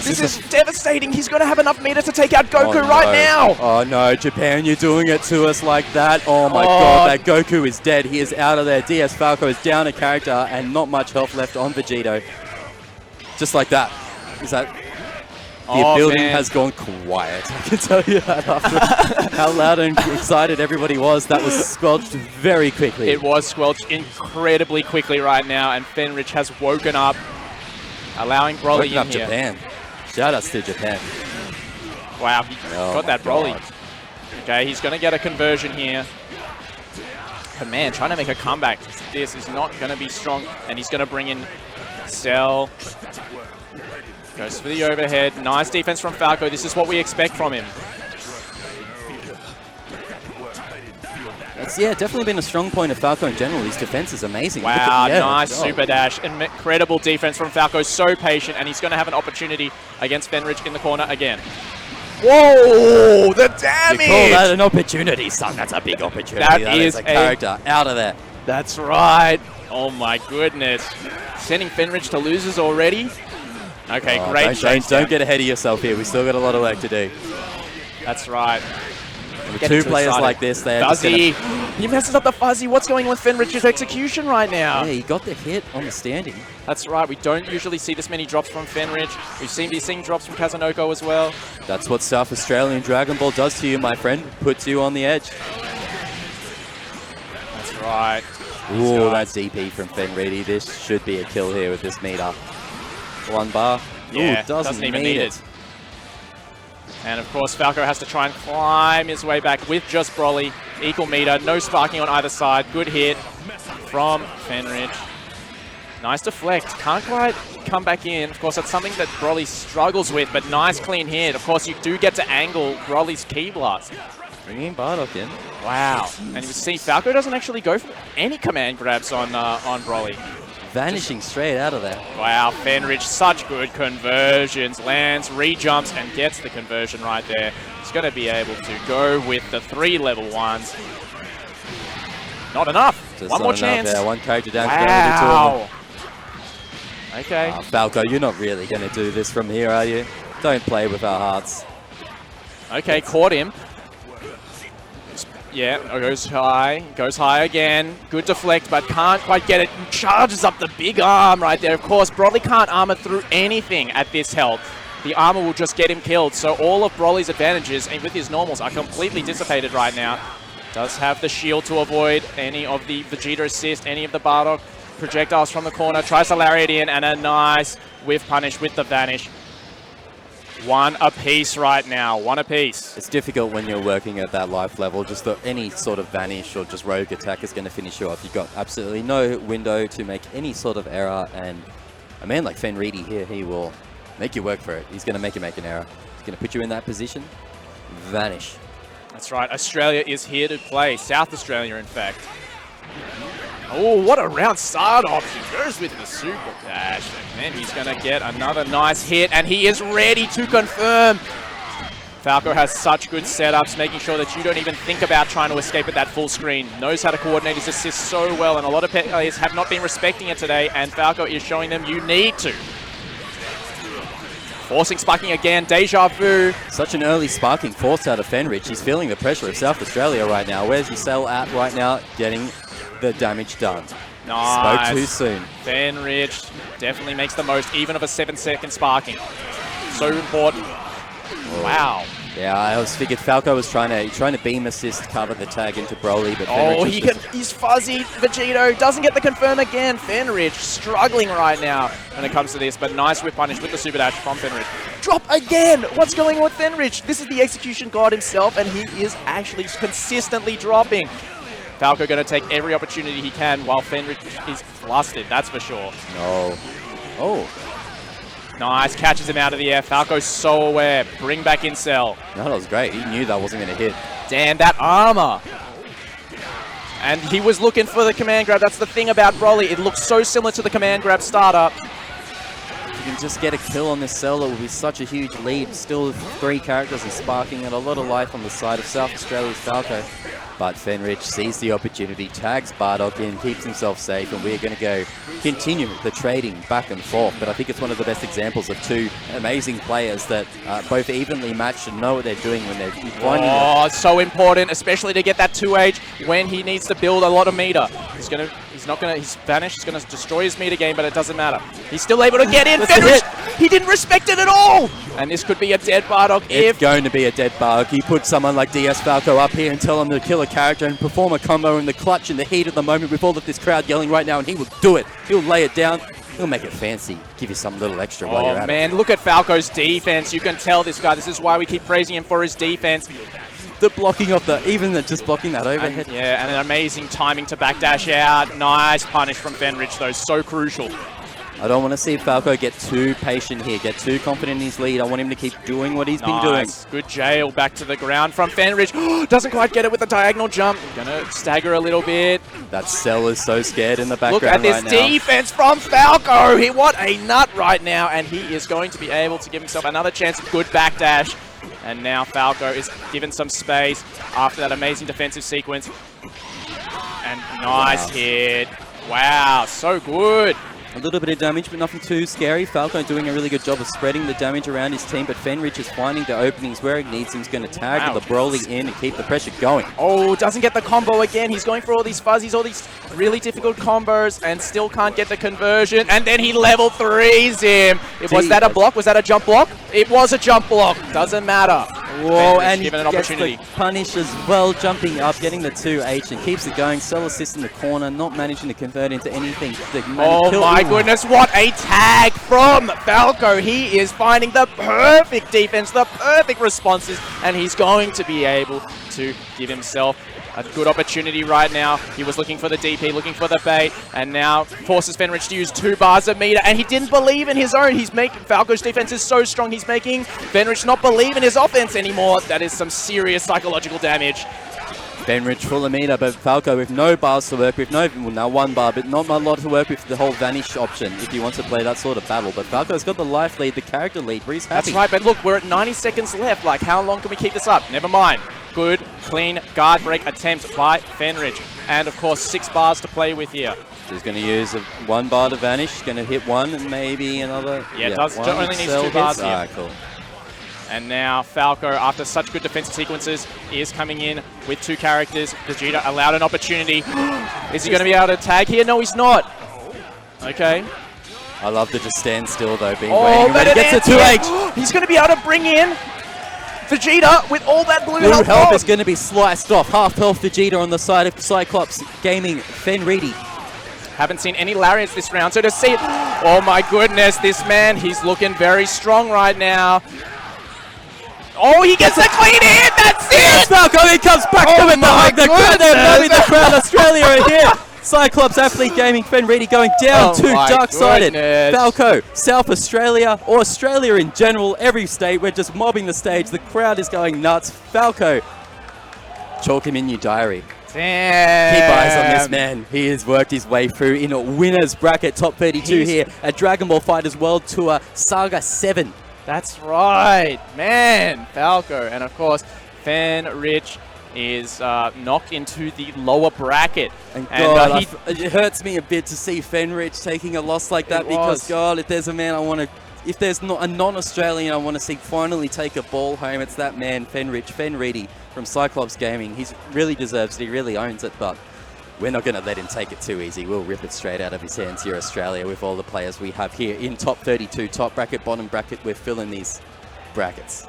This is devastating. He's going to have enough meter to take out Goku right now. Oh no, Japan, you're doing it to us like that. Oh my god, that Goku is dead. He is out of there. DS Falco is down a character and not much health left on Vegito. Just like that. Is that... The building has gone quiet. I can tell you that after how loud and excited everybody was. That was squelched very quickly. It was squelched incredibly quickly right now, and Fenridge has woken up, allowing Broly in here. Japan. Shout outs to Japan. Wow, he got that Broly. Okay, he's going to get a conversion here. But man, trying to make a comeback, this is not going to be strong, and he's going to bring in Cell. Goes for the overhead. Nice defense from Falco. This is what we expect from him. It's, definitely been a strong point of Falco in general. His defense is amazing. Wow, nice super dash. Incredible defense from Falco. So patient, and he's going to have an opportunity against Fenridge in the corner again. Whoa, the damage! You call that an opportunity, son. That's a big opportunity. That is a character out of there. That's right. Oh my goodness. Sending Fenridge to losers already? Okay, great. Don't get ahead of yourself here. We still got a lot of work to do. That's right. With 2 players like this, they're Fuzzy. He messes up the Fuzzy. What's going on with Fenridge's execution right now? Yeah, he got the hit on the standing. That's right. We don't usually see this many drops from Fenridge. We've seen drops from Kazunoko as well. That's what South Australian Dragon Ball does to you, my friend. Puts you on the edge. That's right. Ooh, that's DP from Fenreedy. This should be a kill here with this meter. 1 bar. Yeah, ooh, doesn't even need need it. And of course, Falco has to try and climb his way back with just Broly. Equal meter, no sparking on either side. Good hit from Fenridge. Nice deflect. Can't quite come back in. Of course, that's something that Broly struggles with, but nice clean hit. Of course, you do get to angle Broly's Ki Blast. Bringing Bardock in. Wow. And you see, Falco doesn't actually go for any command grabs on Broly. Vanishing straight out of there. Wow, Fenridge, such good conversions. Lands, re-jumps, and gets the conversion right there. He's going to be able to go with the 3 level 1s. Not enough. Just One not more enough. chance. Yeah, one character down. Wow. Okay. Falco, you're not really going to do this from here, are you? Don't play with our hearts. Okay, caught him. Yeah, goes high again. Good deflect, but can't quite get it. Charges up the big arm right there. Of course, Broly can't armor through anything at this health. The armor will just get him killed. So all of Broly's advantages with his normals are completely dissipated right now. Does have the shield to avoid any of the Vegeta assist, any of the Bardock projectiles from the corner. Tries to lariat in, and a nice whiff punish with the vanish. One apiece right now, one apiece. It's difficult when you're working at that life level. Just any sort of vanish or just rogue attack is going to finish you off. You've got absolutely no window to make any sort of error, and a man like Fenreedy here, he will make you work for it. He's going to make you make an error. He's going to put you in that position. Vanish. That's right, Australia is here to play. South Australia, in fact. Oh, what a round start off. He goes with the super dash, and then he's going to get another nice hit, and he is ready to confirm. Falco has such good setups, making sure that you don't even think about trying to escape at that full screen. Knows how to coordinate his assists so well, and a lot of players have not been respecting it today, and Falco is showing them you need to. Forcing sparking again, deja vu. Such an early sparking forced out of Fenrich. He's feeling the pressure of South Australia right now. Where's his cell at right now? Getting the damage done. Nice. Spoke too soon. Fenrich definitely makes the most, even of a 7-second sparking. So important. Oh. Wow. Yeah, I always figured Falco was trying to beam assist cover the tag into Broly, but he's fuzzy. Vegito doesn't get the confirm again. Fenrich struggling right now when it comes to this, but nice whip punish with the super dash from Fenrich. Drop again! What's going on with Fenrich? This is the execution god himself, and he is actually consistently dropping. Falco going to take every opportunity he can while Fenrich is flustered, that's for sure. No. Oh. Nice, catches him out of the air. Falco's so aware. Bring back in cell. No, that was great. He knew that wasn't going to hit. Damn, that armor. And he was looking for the command grab. That's the thing about Broly. It looks so similar to the command grab startup. If you can just get a kill on this cell, it will be such a huge lead. Still 3 characters and sparking, and a lot of life on the side of South Australia's Falco. But Fenrich sees the opportunity, tags Bardock in, keeps himself safe, and we're going to continue the trading back and forth. But I think it's one of the best examples of 2 amazing players that are both evenly matched and know what they're doing when they're finding it's so important, especially to get that 2H when he needs to build a lot of meter. He's vanished, he's going to destroy his meter game, but it doesn't matter. He's still able to get in. Fenrich, he didn't respect it at all! And this could be a dead Bardock It's going to be a dead Bardock. You put someone like DS Falco up here and tell him to kill a character and perform a combo in the clutch in the heat of the moment with all of this crowd yelling right now, and he will do it. He'll lay it down. He'll make it fancy. Give you some little extra while you're at it. Oh man, look at Falco's defense. You can tell this guy. This is why we keep praising him for his defense. The blocking of just blocking that overhead. And an amazing timing to backdash out. Nice punish from Fenrich though, so crucial. I don't want to see Falco get too patient here, get too confident in his lead. I want him to keep doing what he's been doing. Good jail back to the ground from Fenrich. Doesn't quite get it with the diagonal jump. Gonna stagger a little bit. That cell is so scared in the background. Look at this defense from Falco. What a nut right now, and he is going to be able to give himself another chance. Good backdash. And now Falco is given some space after that amazing defensive sequence. And nice hit. Wow, so good. A little bit of damage, but nothing too scary. Falco doing a really good job of spreading the damage around his team, but Fenrich is finding the openings where he needs him. He's going to tag the Broly in and keep the pressure going. Oh, doesn't get the combo again. He's going for all these fuzzies, all these really difficult combos, and still can't get the conversion. And then he level 3s him. Was that a block? Was that a jump block? It was a jump block. Doesn't matter. Whoa, and he given an gets opportunity. the punish as well, jumping up, getting the 2H, and keeps it going. Cell assist in the corner, not managing to convert into anything. Oh my goodness, what a tag from Falco. He is finding the perfect defense, the perfect responses, and he's going to be able to give himself a good opportunity right now. He was looking for the DP, looking for the bait, and now forces Fenrich to use 2 bars of meter, and he didn't believe in his own. Falco's defense is so strong, he's making Fenrich not believe in his offense anymore. That is some serious psychological damage. Fenrich full of meter, but Falco with no bars to work with, now 1 bar, but not a lot to work with the whole vanish option if he wants to play that sort of battle. But Falco's got the life lead, the character lead, where he's happy. That's right, but look, we're at 90 seconds left. Like, how long can we keep this up? Never mind. Good, clean guard break attempt by Fenrich. And of course, 6 bars to play with here. He's going to use 1 bar to vanish. Going to hit 1 and maybe another. Yeah, only needs 2 bars here. Alright, cool. And now Falco, after such good defensive sequences, is coming in with 2 characters. Vegeta allowed an opportunity. Is he going to be able to tag here? No, he's not. Okay. I love to just stand still though, being waiting. But he gets a 2H. He's going to be able to bring in Vegeta with all that blue health. Health is going to be sliced off. Half health Vegeta on the side of Cyclops Gaming. Fenridi. Haven't seen any lariats this round, so to see it. Oh my goodness, this man, he's looking very strong right now. Oh, he gets a clean hit. That's it. Falco, he comes back to it. The crowd, Australia are here. Cyclops Athlete Gaming, Fenridi going down to Dark-Sided. Falco, South Australia, or Australia in general, every state, we're just mobbing the stage. The crowd is going nuts. Falco, chalk him in your diary. Damn. Keep eyes on this man. He has worked his way through in a winner's bracket, top 32 here at Dragon Ball FighterZ World Tour Saga 7. That's right, man, Falco. And of course, Fenrich is knocked into the lower bracket. And God, it hurts me a bit to see Fenrich taking a loss like that because, God, if there's a man I want to, if there's not a non-Australian I want to see finally take a ball home, it's that man, Fenridi from Cyclops Gaming. He really deserves it. He really owns it, but we're not going to let him take it too easy. We'll rip it straight out of his hands here, Australia, with all the players we have here in top 32, top bracket, bottom bracket. We're filling these brackets.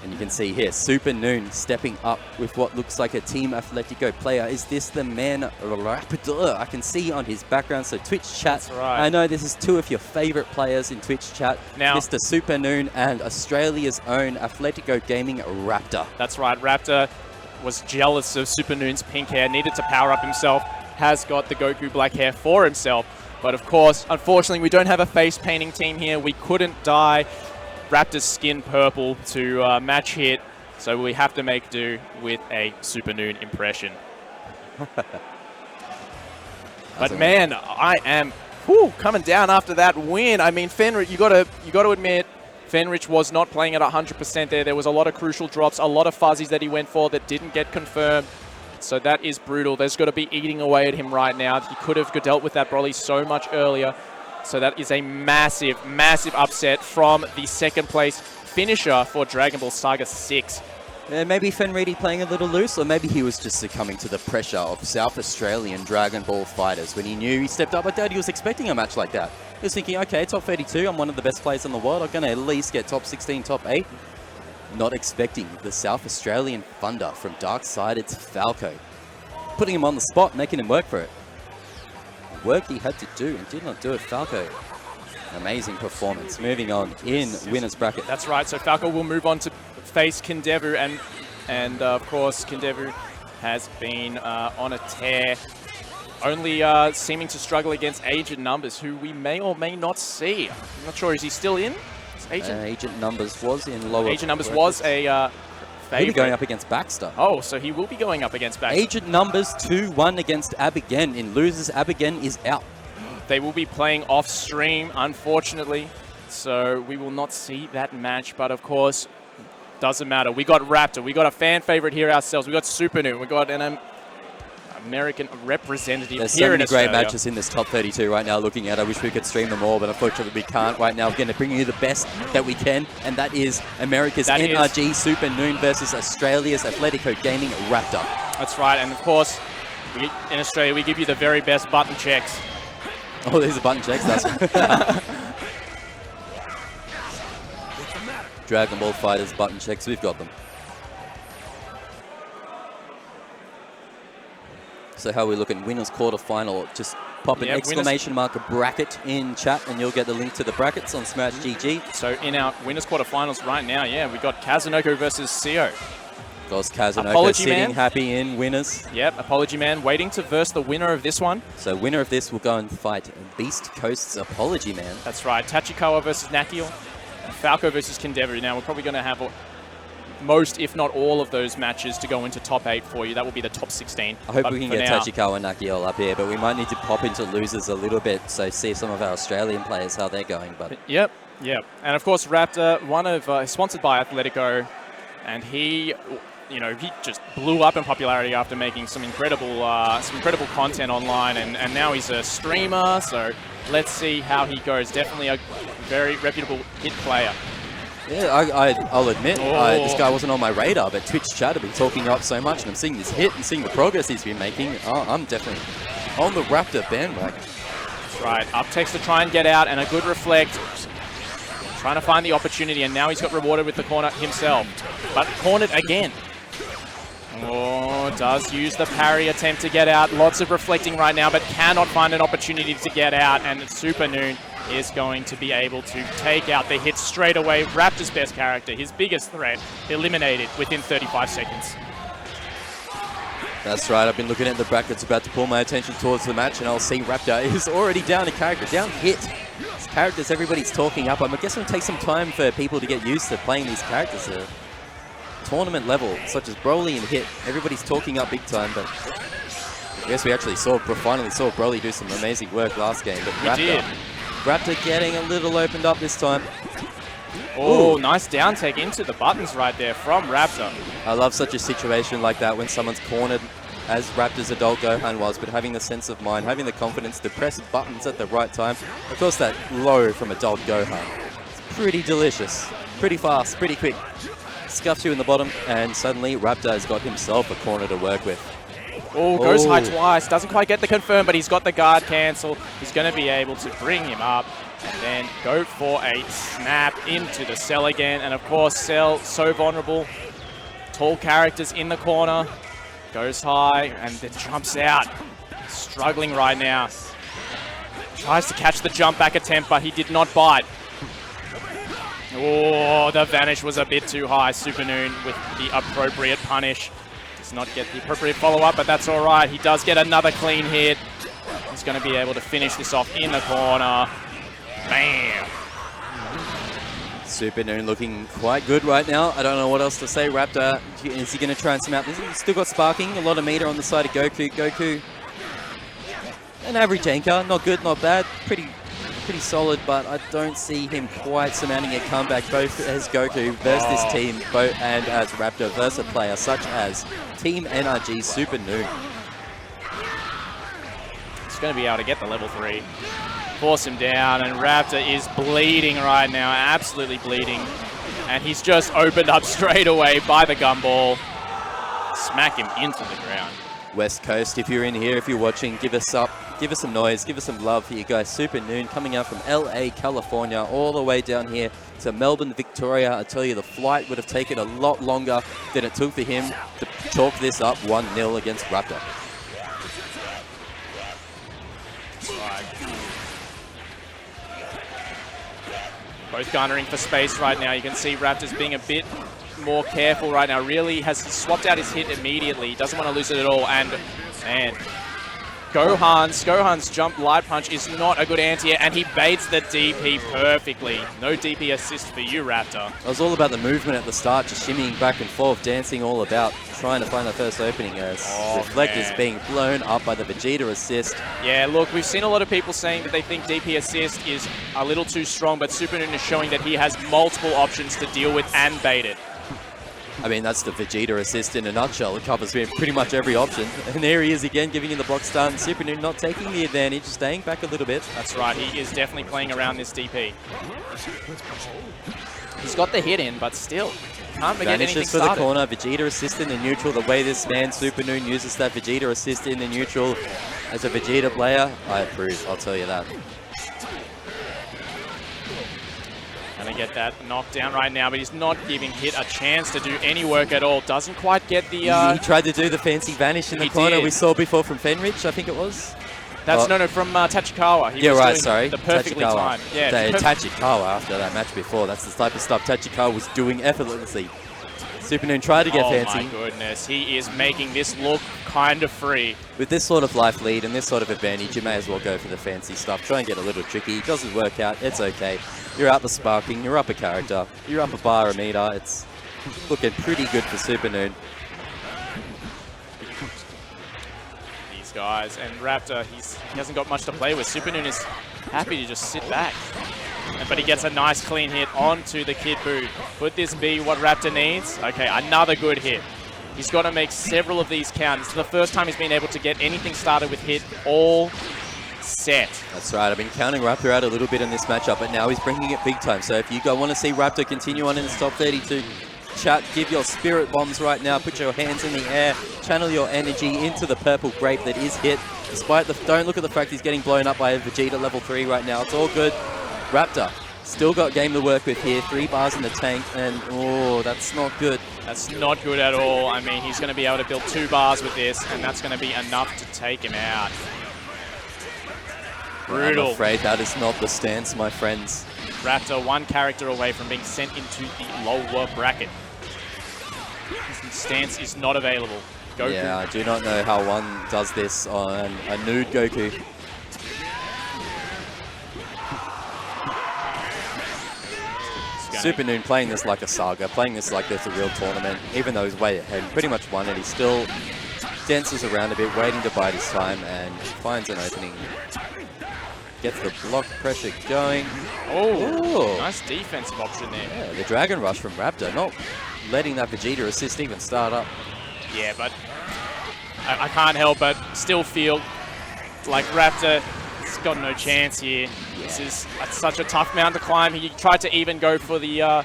And you can see here, Super Noon stepping up with what looks like a Team Atletico player. Is this the man Raptor? I can see on his background. So Twitch chat. That's right. I know this is 2 of your favorite players in Twitch chat. Now, Mr. Super Noon and Australia's own Atletico Gaming Raptor. That's right. Raptor was jealous of Super Noon's pink hair, needed to power up himself, has got the Goku black hair for himself. But of course, unfortunately, we don't have a face painting team here. We couldn't dye Raptor's skin purple to match hit, so we have to make do with a Super Noon impression. But man, I am coming down after that win. I mean, Fenrich, you got to admit, Fenrich was not playing at 100% there. There was a lot of crucial drops, a lot of fuzzies that he went for that didn't get confirmed. So that is brutal. There's got to be eating away at him right now. He could have dealt with that Broly so much earlier. So that is a massive, massive upset from the second place finisher for Dragon Ball Saga 6. Maybe Fenridi playing a little loose, or maybe he was just succumbing to the pressure of South Australian Dragon Ball fighters when he knew he stepped up. I doubt he was expecting a match like that. He was thinking, okay, top 32, I'm one of the best players in the world. I'm going to at least get top 16, top 8. Not expecting the South Australian thunder from Dark-Sided's Falco. Putting him on the spot, making him work for it. Work he had to do and did not do it. Falco, amazing performance. Moving on in winner's bracket. That's right. So Falco will move on to face Kindevu, and of course Kindevu has been on a tear, only seeming to struggle against Agent Numbers, who we may or may not see. I'm not sure. Is he still in? Agent Numbers was in lower. Agent Numbers was a he'll be going up against Baxter. Oh, so he will be going up against Baxter. Agent Numbers 2-1 against Abigen. In losers, Abigen is out. They will be playing off stream, unfortunately. So we will not see that match. But of course, doesn't matter. We got Raptor. We got a fan favorite here ourselves. We got Super Noon. We got an American representative. There's here so in many Australia. great matches in this top 32 right now looking at. I wish we could stream them all, but unfortunately we can't right now. We're going to bring you the best that we can, and that is America's NRG Super Noon versus Australia's Atletico Gaming Raptor. That's right, and of course, in Australia we give you the very best button checks. Oh, these are button checks, that's Dragon Ball FighterZ button checks, we've got them. So how are we looking? Winners quarterfinal. Just pop an exclamation mark bracket in chat and you'll get the link to the brackets on Smash GG. So in our winners quarterfinals right now, yeah, we got Kazunoko versus SEO. Of course, Kazunoko sitting happy in winners. Yep, Apology Man waiting to verse the winner of this one. So winner of this will go and fight Beast Coast's Apology Man. That's right. Tachikawa versus Nakkiel. Falco versus Kindevu. Now we're probably going to have most, if not all, of those matches to go into top 8 for you. That will be the top 16. I hope we can get Tachikawa and Nakkiel up here, but we might need to pop into losers a little bit, so see some of our Australian players, how they're going. But Yep. And of course, Raptor, sponsored by Atletico, and he you know, he just blew up in popularity after making some incredible content online, and now he's a streamer. So let's see how he goes. Definitely a very reputable hit player. Yeah, I'll admit, this guy wasn't on my radar, but Twitch chat have been talking up so much, and I'm seeing this hit and seeing the progress he's been making. I'm definitely on the Raptor bandwagon. That's right. Up text to try and get out, and a good reflect. Trying to find the opportunity, and now he's got rewarded with the corner himself. But cornered again. Oh, does use the parry attempt to get out. Lots of reflecting right now, but cannot find an opportunity to get out. And Super Noon is going to be able to take out the hit straight away. Raptor's best character, his biggest threat, eliminated within 35 seconds. That's right, I've been looking at the brackets, about to pull my attention towards the match, and I'll see Raptor is already down a character, down hit. These characters everybody's talking up. I'm guessing it'll take some time for people to get used to playing these characters at tournament level, such as Broly and Hit. Everybody's talking up big time, but I guess we actually finally saw Broly do some amazing work last game. But Raptor getting a little opened up this time. Oh, nice down take into the buttons right there from Raptor. I love such a situation like that when someone's cornered, as Raptor's adult Gohan was, but having the sense of mind, having the confidence to press buttons at the right time. Of course, that low from adult Gohan. It's pretty delicious, pretty fast, pretty quick. Scuffs you in the bottom, and suddenly Raptor has got himself a corner to work with. Oh, goes high twice. Doesn't quite get the confirm, but he's got the guard cancel. He's going to be able to bring him up and then go for a snap into the Cell again. And of course, Cell, so vulnerable. Tall characters in the corner. Goes high and then jumps out. Struggling right now. Tries to catch the jump back attempt, but he did not bite. Oh, the vanish was a bit too high. Super Noon with the appropriate punish. Does not get the appropriate follow-up, but that's all right. He does get another clean hit. He's going to be able to finish this off in the corner. Bam! Super Noon looking quite good right now. I don't know what else to say. Raptor, is he going to try and smap this? He's still got sparking, a lot of meter on the side of Goku. Goku, an average anchor, not good, not bad, pretty solid, but I don't see him quite surmounting a comeback, both as Goku versus this team, and as Raptor versus a player such as Team NRG Super Noon. He's going to be able to get the level 3. Force him down, and Raptor is bleeding right now, absolutely bleeding. And he's just opened up straight away by the gumball. Smack him into the ground. West Coast, if you're in here, if you're watching, give us some noise, give us some love for you guys. Super Noon coming out from LA, California, all the way down here to Melbourne, Victoria. I tell you, the flight would have taken a lot longer than it took for him to chalk this up 1-0 against Raptor. Both garnering for space right now. You can see Raptor's being a bit more careful right now. Really has swapped out his hit immediately. Doesn't want to lose it at all. And man, Gohan's jump light punch is not a good anti-air, and he baits the DP perfectly. No DP assist for you, Raptor. It was all about the movement at the start, just shimmying back and forth, dancing all about, trying to find the first opening as Reflect is being blown up by the Vegeta assist. Yeah, look, we've seen a lot of people saying that they think DP assist is a little too strong, but Super Noon is showing that he has multiple options to deal with and bait it. I mean, that's the Vegeta assist in a nutshell. It covers pretty much every option. And there he is again, giving him the block stun. Super Noon not taking the advantage, staying back a little bit. That's right, he is definitely playing around this DP. He's got the hit in, but still, can't get anything for started. The corner, Vegeta assist in the neutral. The way this man, Super Noon, uses that Vegeta assist in the neutral as a Vegeta player, I approve, I'll tell you that. Gonna get that knocked down right now, but he's not giving Hit a chance to do any work at all. Doesn't quite get the... He tried to do the fancy vanish in the corner we saw before from Fenrich, I think it was. That's no, from Tachikawa. He was doing sorry. The perfectly timed. Yeah, Tachikawa after that match before. That's the type of stuff Tachikawa was doing effortlessly. Super Noon tried to get fancy. Oh my goodness, he is making this look kind of free. With this sort of life lead and this sort of advantage, you may as well go for the fancy stuff. Try and get a little tricky. It doesn't work out, it's okay. You're up a sparking, you're up a character, you're up a bar, a meter. It's looking pretty good for Super Noon. These guys, and Raptor, he hasn't got much to play with. Super Noon is happy to just sit back. But he gets a nice clean hit onto the Kid Buu. Could this be what Raptor needs? Okay, another good hit. He's got to make several of these count. It's the first time he's been able to get anything started with hit all set. That's right. I've been counting Raptor out a little bit in this matchup, but now he's bringing it big time. So if you want to see Raptor continue on in this top 32, chat, give your spirit bombs right now. Put your hands in the air. Channel your energy into the purple grape that is hit. Don't look at the fact he's getting blown up by a Vegeta level 3 right now. It's all good. Raptor still got game to work with here. 3 bars in the tank, and oh, that's not good. That's not good at all. I mean, he's going to be able to build 2 bars with this, and that's going to be enough to take him out. Brutal. I'm afraid that is not the stance, my friends. Raptor 1 character away from being sent into the lower bracket. His stance is not available. Goku. Yeah, I do not know how one does this on a nude Goku. Super Noon playing this like a saga, playing this like it's a real tournament, even though he's way ahead, pretty much won it. He still dances around a bit, waiting to bide his time, and finds an opening. Gets the block pressure going. Oh, nice defensive option there. Yeah, the Dragon Rush from Raptor, not letting that Vegeta assist even start up. Yeah, but I can't help but still feel like Raptor has got no chance here. Yeah. This is such a tough mountain to climb. He tried to even go for the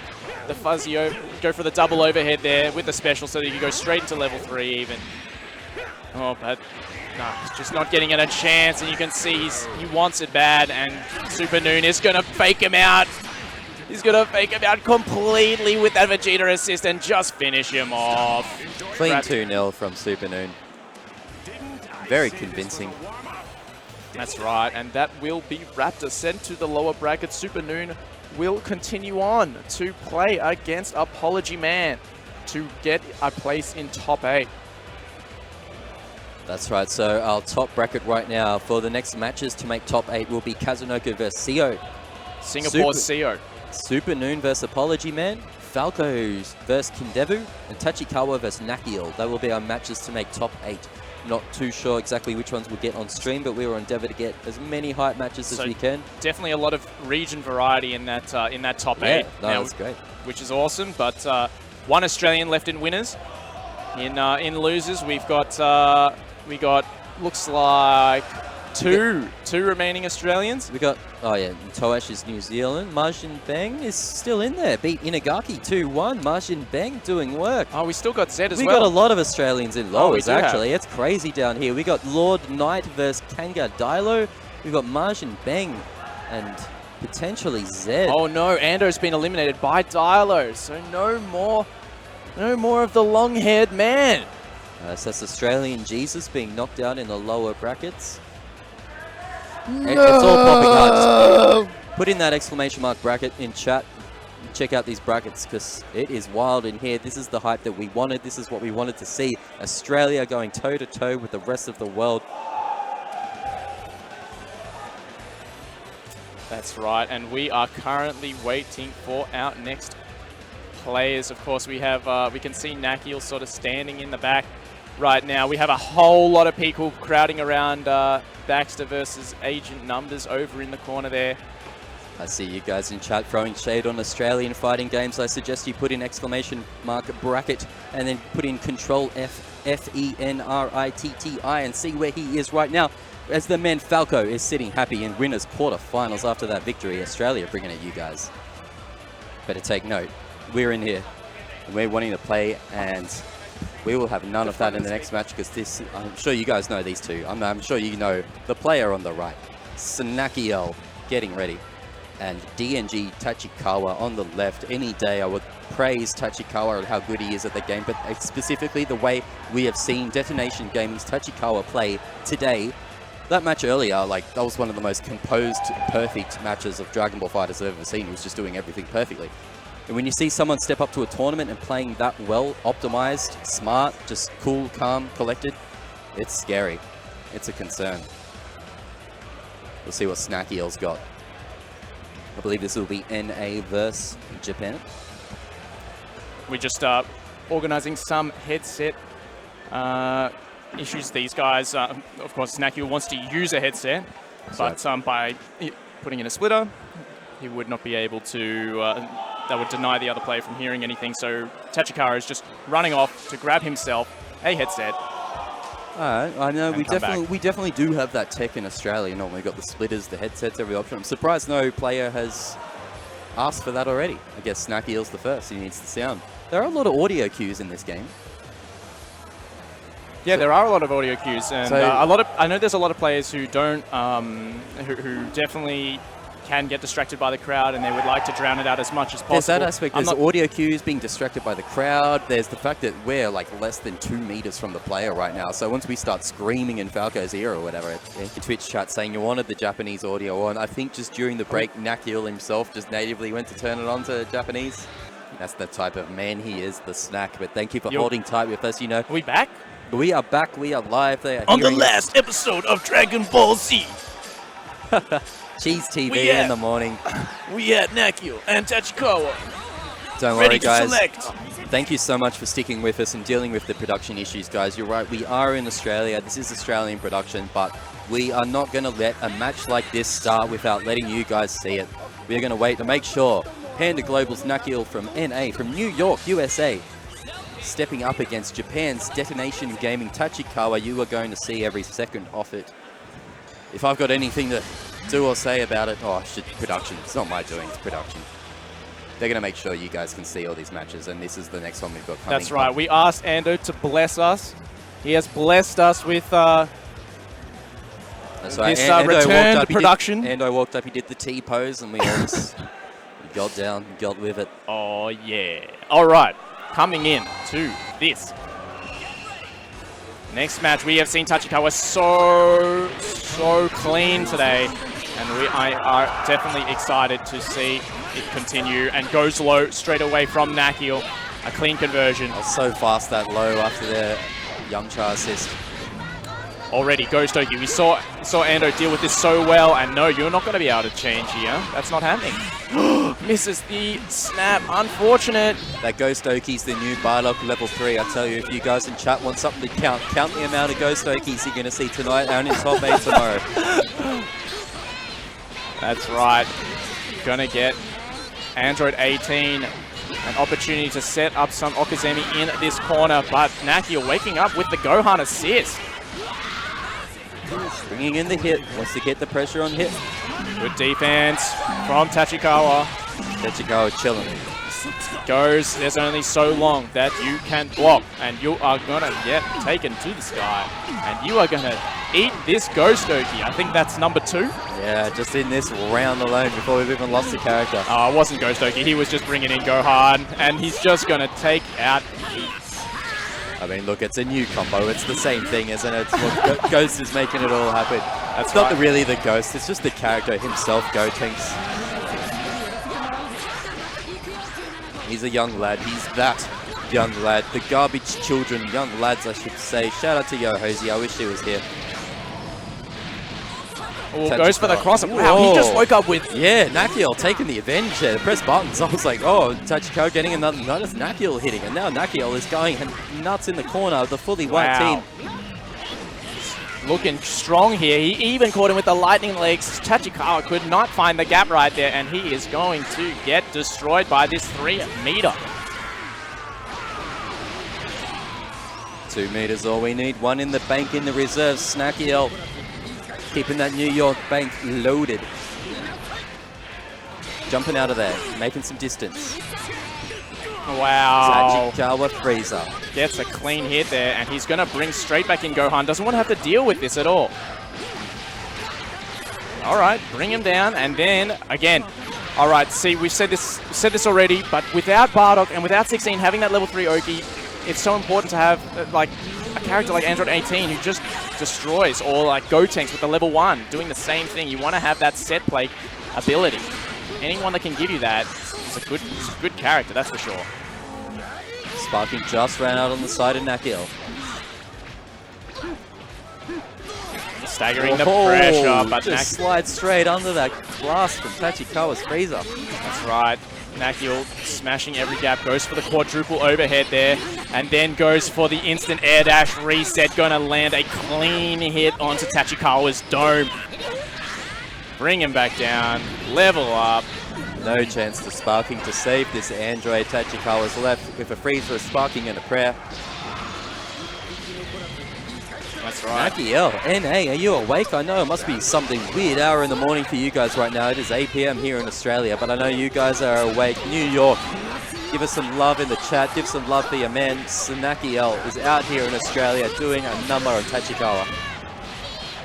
fuzzy, go for the double overhead there with the special so that he could go straight into level 3 even. Oh, but no, he's just not getting it a chance, and you can see he wants it bad, and Super Noon is going to fake him out. He's going to fake him out completely with that Vegeta assist and just finish him off. Clean 2-0 from Super Noon. Very convincing. That's right, and that will be Raptor sent to the lower bracket. Super Noon will continue on to play against Apology Man to get a place in top 8. That's right, so our top bracket right now for the next matches to make top 8 will be Kazunoko versus SEO. Singapore's SEO. Super Noon versus Apology Man, Falcos versus Kindevu, and Tachikawa versus Nakkiel. That will be our matches to make top 8. Not too sure exactly which ones we'll get on stream, but we will endeavour to get as many hype matches as we can. Definitely a lot of region variety in that top 8. Yeah, that's great. Which is awesome, but 1 Australian left in winners. In losers, we got looks like two remaining Australians. We got, oh yeah, Toash is New Zealand. Majin Bang is still in there. Beat Inagaki 2-1. Majin Bang doing work. Oh, we still got Zed as well. We got a lot of Australians in lowers, actually. Have. It's crazy down here. We got Lord Knight versus Kanga Dilo. We've got Majin Bang and potentially Zed. Oh no, Ando's been eliminated by Dilo, so no more of the long-haired man. So that's Australian Jesus being knocked out in the lower brackets. No! It's all popping hard. Just put in that exclamation mark bracket in chat. Check out these brackets because it is wild in here. This is the hype that we wanted. This is what we wanted to see. Australia going toe-to-toe with the rest of the world. That's right, and we are currently waiting for our next players. Of course, we have we can see Nakkiel sort of standing in the back right now. We have a whole lot of people crowding around Baxter versus Agent Numbers over in the corner there. I see you guys in chat throwing shade on Australian fighting games. I suggest you put in exclamation mark bracket and then put in Control F-E-N-R-I-T-T-I and see where he is right now. As the man Falco is sitting happy in winners quarterfinals after that victory. Australia bringing it, you guys. Better take note. We're in here. And we're wanting to play, and we will have none of that in the next match because this, I'm sure you guys know these two. I'm sure you know the player on the right, Nakkiel, getting ready. And DNG Tachikawa on the left. Any day I would praise Tachikawa and how good he is at the game, but specifically the way we have seen Detonation Gaming's Tachikawa play today. That match earlier, like, that was one of the most composed, perfect matches of Dragon Ball FighterZ I've ever seen. He was just doing everything perfectly. And when you see someone step up to a tournament and playing that well, optimized, smart, just cool, calm, collected, it's scary. It's a concern. We'll see what Nakkiel's got. I believe this will be NA versus Japan. We're just organizing some headset issues. These guys, of course, Nakkiel wants to use a headset, but by putting in a splitter, he would not be able to, that would deny the other player from hearing anything. So Tachikawa is just running off to grab himself a headset. Alright, I know we definitely do have that tech in Australia. Normally we've got the splitters, the headsets, every option. I'm surprised no player has asked for that already. I guess Nakkiel's the first, he needs the sound. There are a lot of audio cues in this game. Yeah, there are a lot of audio cues, and So- I know there's a lot of players who don't, who definitely can get distracted by the crowd, and they would like to drown it out as much as possible. There's that aspect. There's audio cues, being distracted by the crowd. There's the fact that we're like less than 2 meters from the player right now. So once we start screaming in Falco's ear or whatever, the Twitch chat saying you wanted the Japanese audio on. I think just during the break, Nakkiel himself just natively went to turn it on to Japanese. That's the type of man he is, the snack. But thank you for holding tight with us. You know, Are we back? we are back. We are live. They are On the hearing us. last episode of Dragon Ball Z, Cheese TV We in the morning. we had Nakkiel and Tachikawa Don't worry, ready to guys. select. Thank you so much for sticking with us and dealing with the production issues, guys. You're right, we are in Australia. This is Australian production, but we are not going to let a match like this start without letting you guys see it. We're going to wait to make sure Panda Global's Nakkiel from NA, from New York, USA, stepping up against Japan's Detonation Gaming Tachikawa. You are going to see every second of it. If I've got anything to do or say about it, production. It's not my doing, it's production. They're going to make sure you guys can see all these matches, and this is the next one we've got coming. That's right. We asked Ando to bless us. He has blessed us with That's right. this Ando return walked to up, production. Ando walked up, he did the T-pose, and we all just got down, got with it. Oh, yeah. All right. Coming in to this next match, we have seen Tachikawa so clean today. And I are definitely excited to see it continue, and goes low straight away from Nakkiel. A clean conversion. So fast that low after their Yamcha assist. Already goes Toki. We saw Ando deal with this so well, and no, you're not going to be able to change here. That's not happening. Misses the snap. Unfortunate. That Ghost Oki's the new Bardock level 3. I tell you, if you guys in chat want something to count the amount of Ghost Oki's you're going to see tonight and in top 8 tomorrow. That's right. Gonna get Android 18 an opportunity to set up some Okazemi in this corner, but Nakkiel waking up with the Gohan assist. Bringing in the hit, wants to get the pressure on hit. Good defense from Tachikawa. Tachikawa chilling. Goes, there's only so long that you can block, and you are gonna get taken to the sky, and you are gonna eat this Ghost Oki. I think that's number 2. Yeah, just in this round alone before we've even lost the character. It wasn't Ghost Oki, he was just bringing in Gohan, and he's just gonna take out Heat. I mean, look, it's a new combo. It's the same thing, isn't it? Well, Ghost is making it all happen. That's not right. really the Ghost. It's just the character himself, Gotenks. He's a young lad. He's that young lad. The garbage children, young lads, I should say. Shout out to Yohozi. I wish he was here. Oh, goes for the Crossup. Wow, he just woke up with... Yeah, Nakkiel taking the advantage there. Press buttons. I was like, oh, Tachikawa getting another. Notice Nakkiel hitting. And now Nakkiel is going nuts in the corner of the fully white team. Looking strong here. He even caught him with the lightning legs. Tachikawa could not find the gap right there, and he is going to get destroyed by this 3-meter. 2 meters all we need. 1 in the bank in the reserves. Nakkiel keeping that New York bank loaded. Jumping out of there, making some distance. Wow. Tachikawa Freezer. Gets a clean hit there, and he's going to bring straight back in Gohan. Doesn't want to have to deal with this at all. All right, bring him down, and then again. All right, see, we've said this already, but without Bardock and without 16 having that level 3 Oki, it's so important to have like a character like Android 18 who just destroys, or like Gotenks with the level 1 doing the same thing. You want to have that set play ability. Anyone that can give you that is a good character, that's for sure. Sparking just ran out on the side of Nakkiel. Staggering the pressure, but just slides straight under that blast from Tachikawa's Freezer. That's right. Nakkiel smashing every gap, goes for the quadruple overhead there, and then goes for the instant air dash reset. Gonna land a clean hit onto Tachikawa's dome. Bring him back down, level up. No chance to Sparking to save this Android. Tachikawa's left with a freezer, Sparking and a prayer. That's right. Nakkiel, NA, are you awake? I know it must be something weird hour in the morning for you guys right now. It is 8 PM here in Australia, but I know you guys are awake. New York, give us some love in the chat. Give some love for your man. Nakkiel is out here in Australia doing a number on Tachikawa.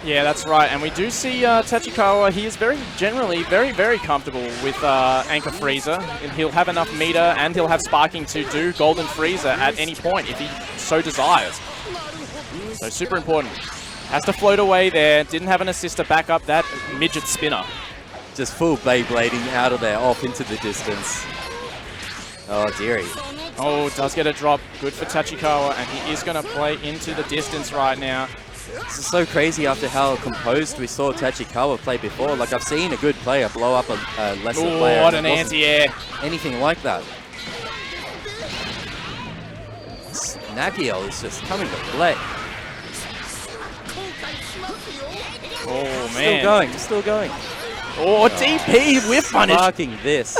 Yeah, that's right. And we do see Tachikawa. He is generally very comfortable with Anchor Freezer. And he'll have enough meter and he'll have Sparking to do Golden Freezer at any point if he so desires. So super important. Has to float away there. Didn't have an assist to back up that midget spinner. Just full Beyblading out of there, off into the distance. Oh, dearie. Oh, does get a drop. Good for Tachikawa, and he is going to play into the distance right now. This is so crazy after how composed we saw Tachikawa play before. Like, I've seen a good player blow up a lesser player. Oh, what an anti-air. Anything like that. Nakkiel is just coming to play. Oh, man. Still going. Oh, DP whiff punish. Sparking this.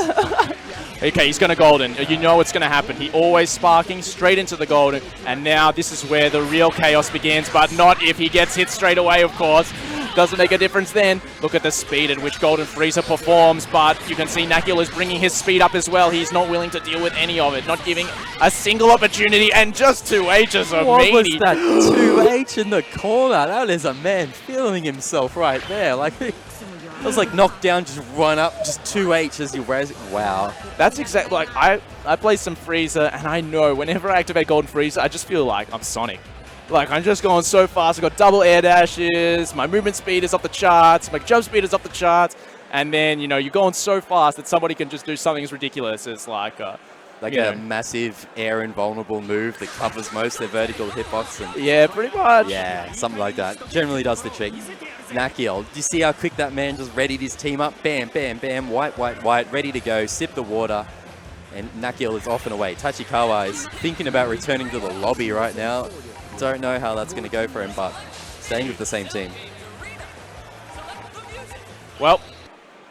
Okay, he's going to golden. You know what's going to happen. He always Sparking straight into the golden. And now this is where the real chaos begins, but not if he gets hit straight away, of course. Doesn't make a difference then. Look at the speed at which Golden Freezer performs, but you can see Nakkiel is bringing his speed up as well. He's not willing to deal with any of it, not giving a single opportunity, and just 2H's are What meanie. was that 2H in the corner? That is a man feeling himself right there. Like, it was like knockdown, just run up, just 2H as you raise it. Wow. That's exactly, like, I play some Freezer, and I know whenever I activate Golden Freezer, I just feel like I'm Sonic. Like, I'm just going so fast. I've got double air dashes, my movement speed is off the charts, my jump speed is off the charts, and then, you know, you're going so fast that somebody can just do something as ridiculous as, like a massive air invulnerable move that covers most of their vertical hitbox. And yeah, pretty much. Yeah, something like that. Generally does the trick. Nakkiel, do you see how quick that man just readied his team up? Bam, bam, bam, white, ready to go, sip the water. And Nakkiel is off and away. Tachikawa is thinking about returning to the lobby right now. Don't know how that's going to go for him, but staying with the same team. Well,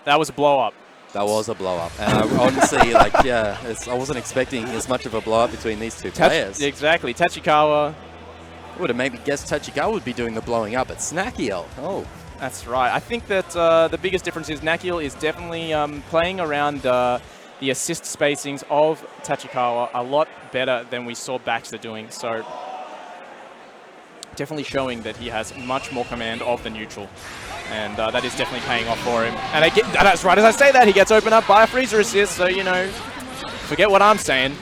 that was a blow-up. That was a blow-up. And honestly, like, yeah, I wasn't expecting as much of a blow-up between these two players. Exactly. Tachikawa. I would have maybe guessed Tachikawa would be doing the blowing up. It's Nakkiel. Oh. That's right. I think that the biggest difference is Nakkiel is definitely playing around the assist spacings of Tachikawa a lot better than we saw Baxter doing. So definitely showing that he has much more command of the neutral. And that is definitely paying off for him. And that's right as I say that, he gets opened up by a freezer assist. So, you know, forget what I'm saying.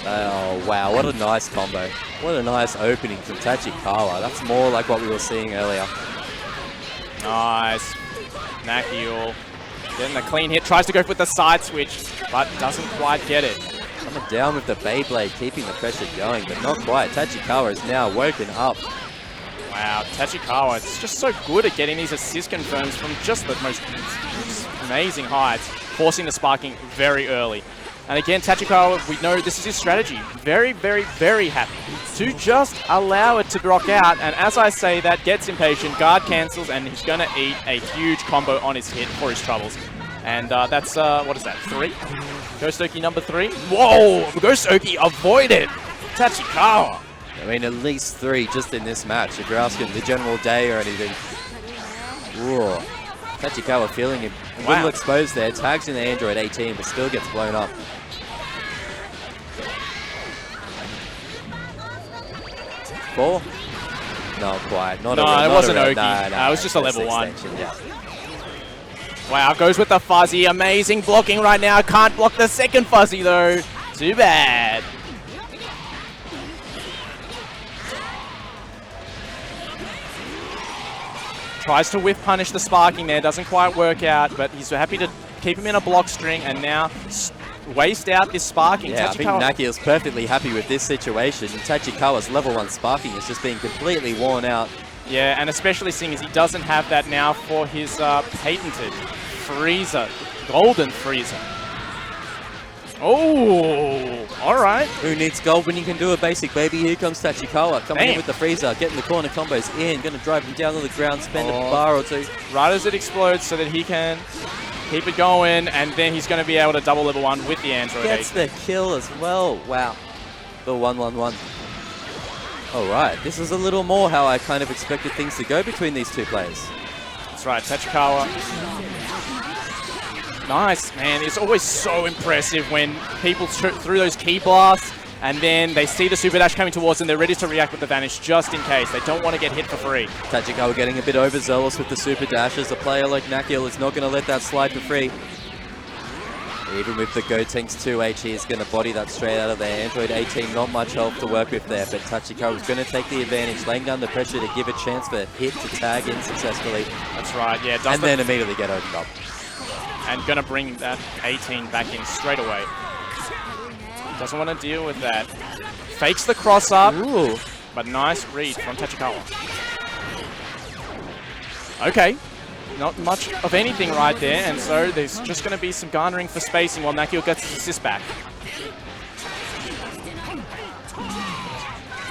Oh, wow. What a nice combo. What a nice opening from Tachikawa. That's more like what we were seeing earlier. Nice. Nakkiel getting a clean hit. Tries to go with the side switch, but doesn't quite get it. Coming down with the Beyblade, keeping the pressure going, but not quite. Tachikawa is now woken up. Wow, Tachikawa is just so good at getting these assist confirms from just the most amazing heights, forcing the Sparking very early. And again, Tachikawa, we know this is his strategy. Very, very, very happy to just allow it to rock out. And as I say, that gets impatient, guard cancels, and he's going to eat a huge combo on his hit for his troubles. And that's, what is that, 3? Ghost Oki number 3. Whoa! Ghost Oki avoided Tachikawa. I mean, at least 3 just in this match, if you're asking the general day or anything. Whoa. Tachikawa feeling him. A little exposed there. Tags in the Android 18, but still gets blown up. Four? Not quite. No, it wasn't Oki. It was just a level 1. Yeah. Wow, goes with the fuzzy. Amazing blocking right now. Can't block the second fuzzy, though. Too bad. Tries to whiff punish the Sparking there. Doesn't quite work out, but he's happy to keep him in a block string and now waste out this Sparking. Yeah, I think Nakkiel's perfectly happy with this situation. Tachikawa's level 1 Sparking is just being completely worn out. Yeah, and especially seeing as he doesn't have that now for his patented Freezer, Golden Freezer. Oh, all right. Who needs gold when you can do a basic, baby? Here comes Tachikawa coming in with the Freezer, getting the corner combos in, going to drive him down to the ground, spend a bar or 2. Right as it explodes so that he can Keep it going, and then he's going to be able to double level 1 with the Android 8. Gets the kill as well. Wow. The 1-1-1. All right, this is a little more how I kind of expected things to go between these two players. That's right, Tachikawa. Nice, man. It's always so impressive when people through those key blasts and then they see the super dash coming towards them. They're ready to react with the vanish just in case. They don't want to get hit for free. Tachikawa getting a bit overzealous with the super dashes. A player like Nakkiel is not going to let that slide for free. Even with the Gotenks 2H, he's going to body that straight out of there. Android 18, not much health to work with there, but Tachikawa is going to take the advantage, laying down the pressure to give a chance for hit to tag in successfully. That's right, yeah. And then immediately get opened up. And going to bring that 18 back in straight away. Doesn't want to deal with that. Fakes the cross up. Ooh. But nice read from Tachikawa. Okay. Not much of anything right there, and so there's just going to be some garnering for spacing while Nakkiel gets his assist back.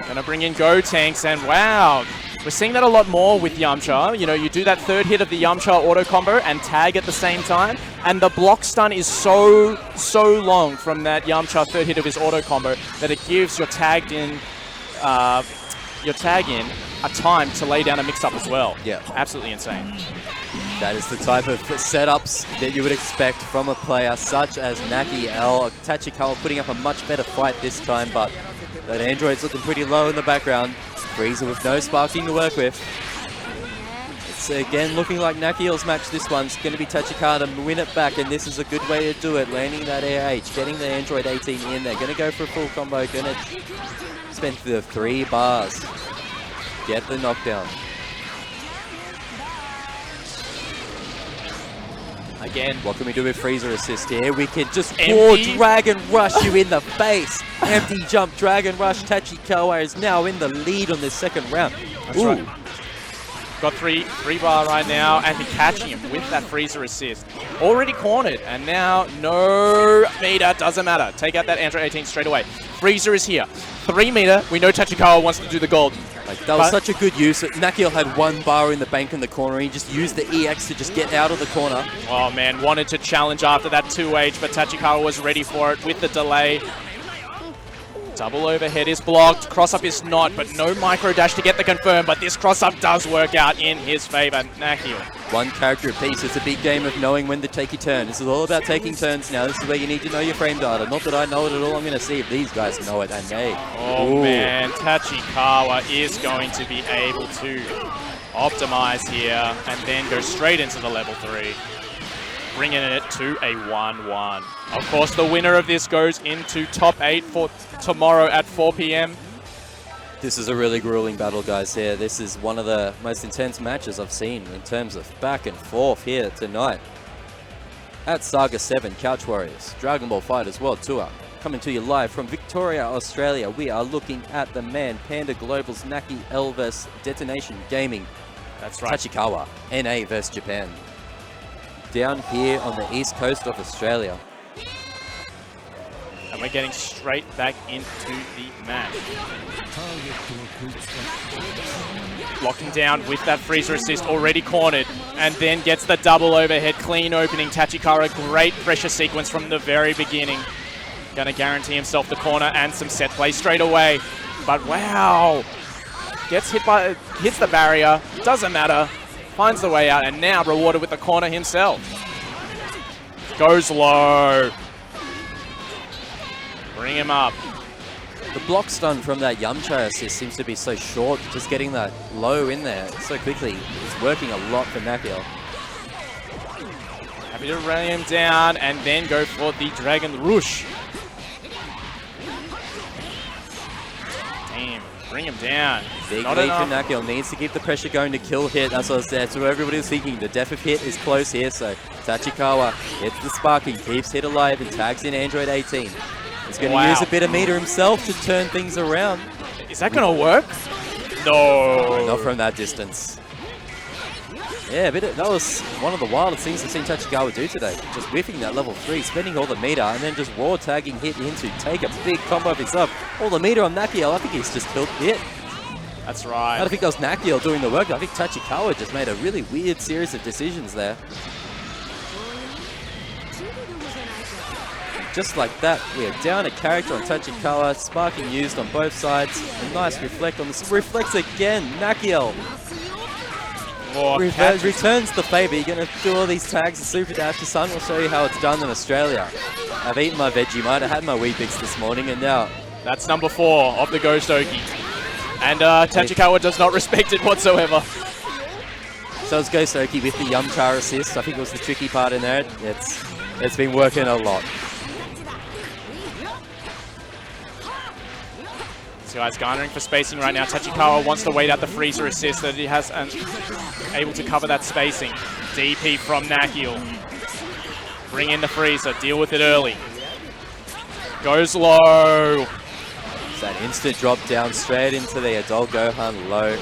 Going to bring in Gotenks, and wow, we're seeing that a lot more with Yamcha. You know, you do that third hit of the Yamcha auto combo and tag at the same time, and the block stun is so long from that Yamcha third hit of his auto combo that it gives your tagged in a time to lay down a mix-up as well. Yeah. Absolutely insane. That is the type of setups that you would expect from a player such as Nakkiel. Tachikawa putting up a much better fight this time, but that Android's looking pretty low in the background. Freezer with no sparking to work with. It's again looking like Nakkiel's match. This one's going to be Tachikawa to win it back, and this is a good way to do it. Landing that AH, getting the Android 18 in there. Going to go for a full combo. Going to spend the 3 bars. Get the knockdown. Again, what can we do with Freezer assist here? We can just raw Dragon Rush you in the face. Empty jump Dragon Rush. Tachikawa is now in the lead on this second round. That's right. Got three bar right now, and he catching him with that Freezer assist. Already cornered, and now no meter, doesn't matter. Take out that Android 18 straight away. Freezer is here. 3 meter, we know Tachikawa wants to do the gold. That was such a good use. Nakkiel had 1 bar in the bank in the corner. He just used the EX to just get out of the corner. Oh man, wanted to challenge after that 2H, but Tachikawa was ready for it with the delay. Double overhead is blocked. Crossup is not, but no micro dash to get the confirm, but this crossup does work out in his favor. Nakkiel. 1 character apiece. It's a big game of knowing when to take your turn. This is all about taking turns now. This is where you need to know your frame data. Not that I know it at all. I'm going to see if these guys know it, and they... Oh man, Tachikawa is going to be able to optimize here and then go straight into the level 3. Bringing it to a 1-1. Of course, the winner of this goes into top 8 for tomorrow at 4 p.m. This is a really grueling battle, guys, here. This is one of the most intense matches I've seen in terms of back and forth here tonight. At Saga 7, CouchWarriors, Dragon Ball FighterZ World Tour. Coming to you live from Victoria, Australia. We are looking at the man, Panda Global's Nakkiel vs Detonation Gaming. That's right. Tachikawa, NA vs Japan. Down here on the east coast of Australia. And we're getting straight back into the match. Locking down with that Freezer assist, already cornered, and then gets the double overhead, clean opening. Tachikawa, great pressure sequence from the very beginning. Gonna guarantee himself the corner and some set play straight away. But wow, hits the barrier, doesn't matter. Finds the way out, and now rewarded with the corner himself. Goes low. Bring him up. The block stun from that Yamcha assist seems to be so short, just getting that low in there so quickly. It's working a lot for Nakkiel. Happy to rally him down and then go for the Dragon Rush. Damn. Bring him down. Big lead for Nakkiel. Needs to keep the pressure going to kill hit. That's what everybody was thinking. The depth of hit is close here, so Tachikawa hits the sparking, keeps hit alive, and tags in Android 18. He's going to use a bit of meter himself to turn things around. Is that going to work? No. Not from that distance. Yeah, but that was one of the wildest things I've seen Tachikawa do today. Just whiffing that level 3, spending all the meter, and then just raw tagging hit in to take a big combo of himself. All the meter on Nakkiel, I think he's just killed hit. That's right. I don't think that was Nakkiel doing the work. I think Tachikawa just made a really weird series of decisions there. just like that, we are down a character on Tachikawa, sparking used on both sides. A nice reflect on the reflects again. Nakkiel returns the favour. You're going to do all these tags and super dash. The sun will show you how it's done in Australia. I've eaten my Vegemite, I had my Weet-Bix this morning, and now... That's number 4 of the Ghost Oki. And Tachikawa does not respect it whatsoever. So it's Ghost Oki with the Yum Char assist. I think it was the tricky part in there. It's been working a lot. This guy's garnering for spacing right now. Tachikawa wants to wait out the freezer assist that he has and able to cover that spacing. DP from Nakkiel. Bring in the freezer, deal with it early. Goes low. It's that instant drop down straight into the adult Gohan low.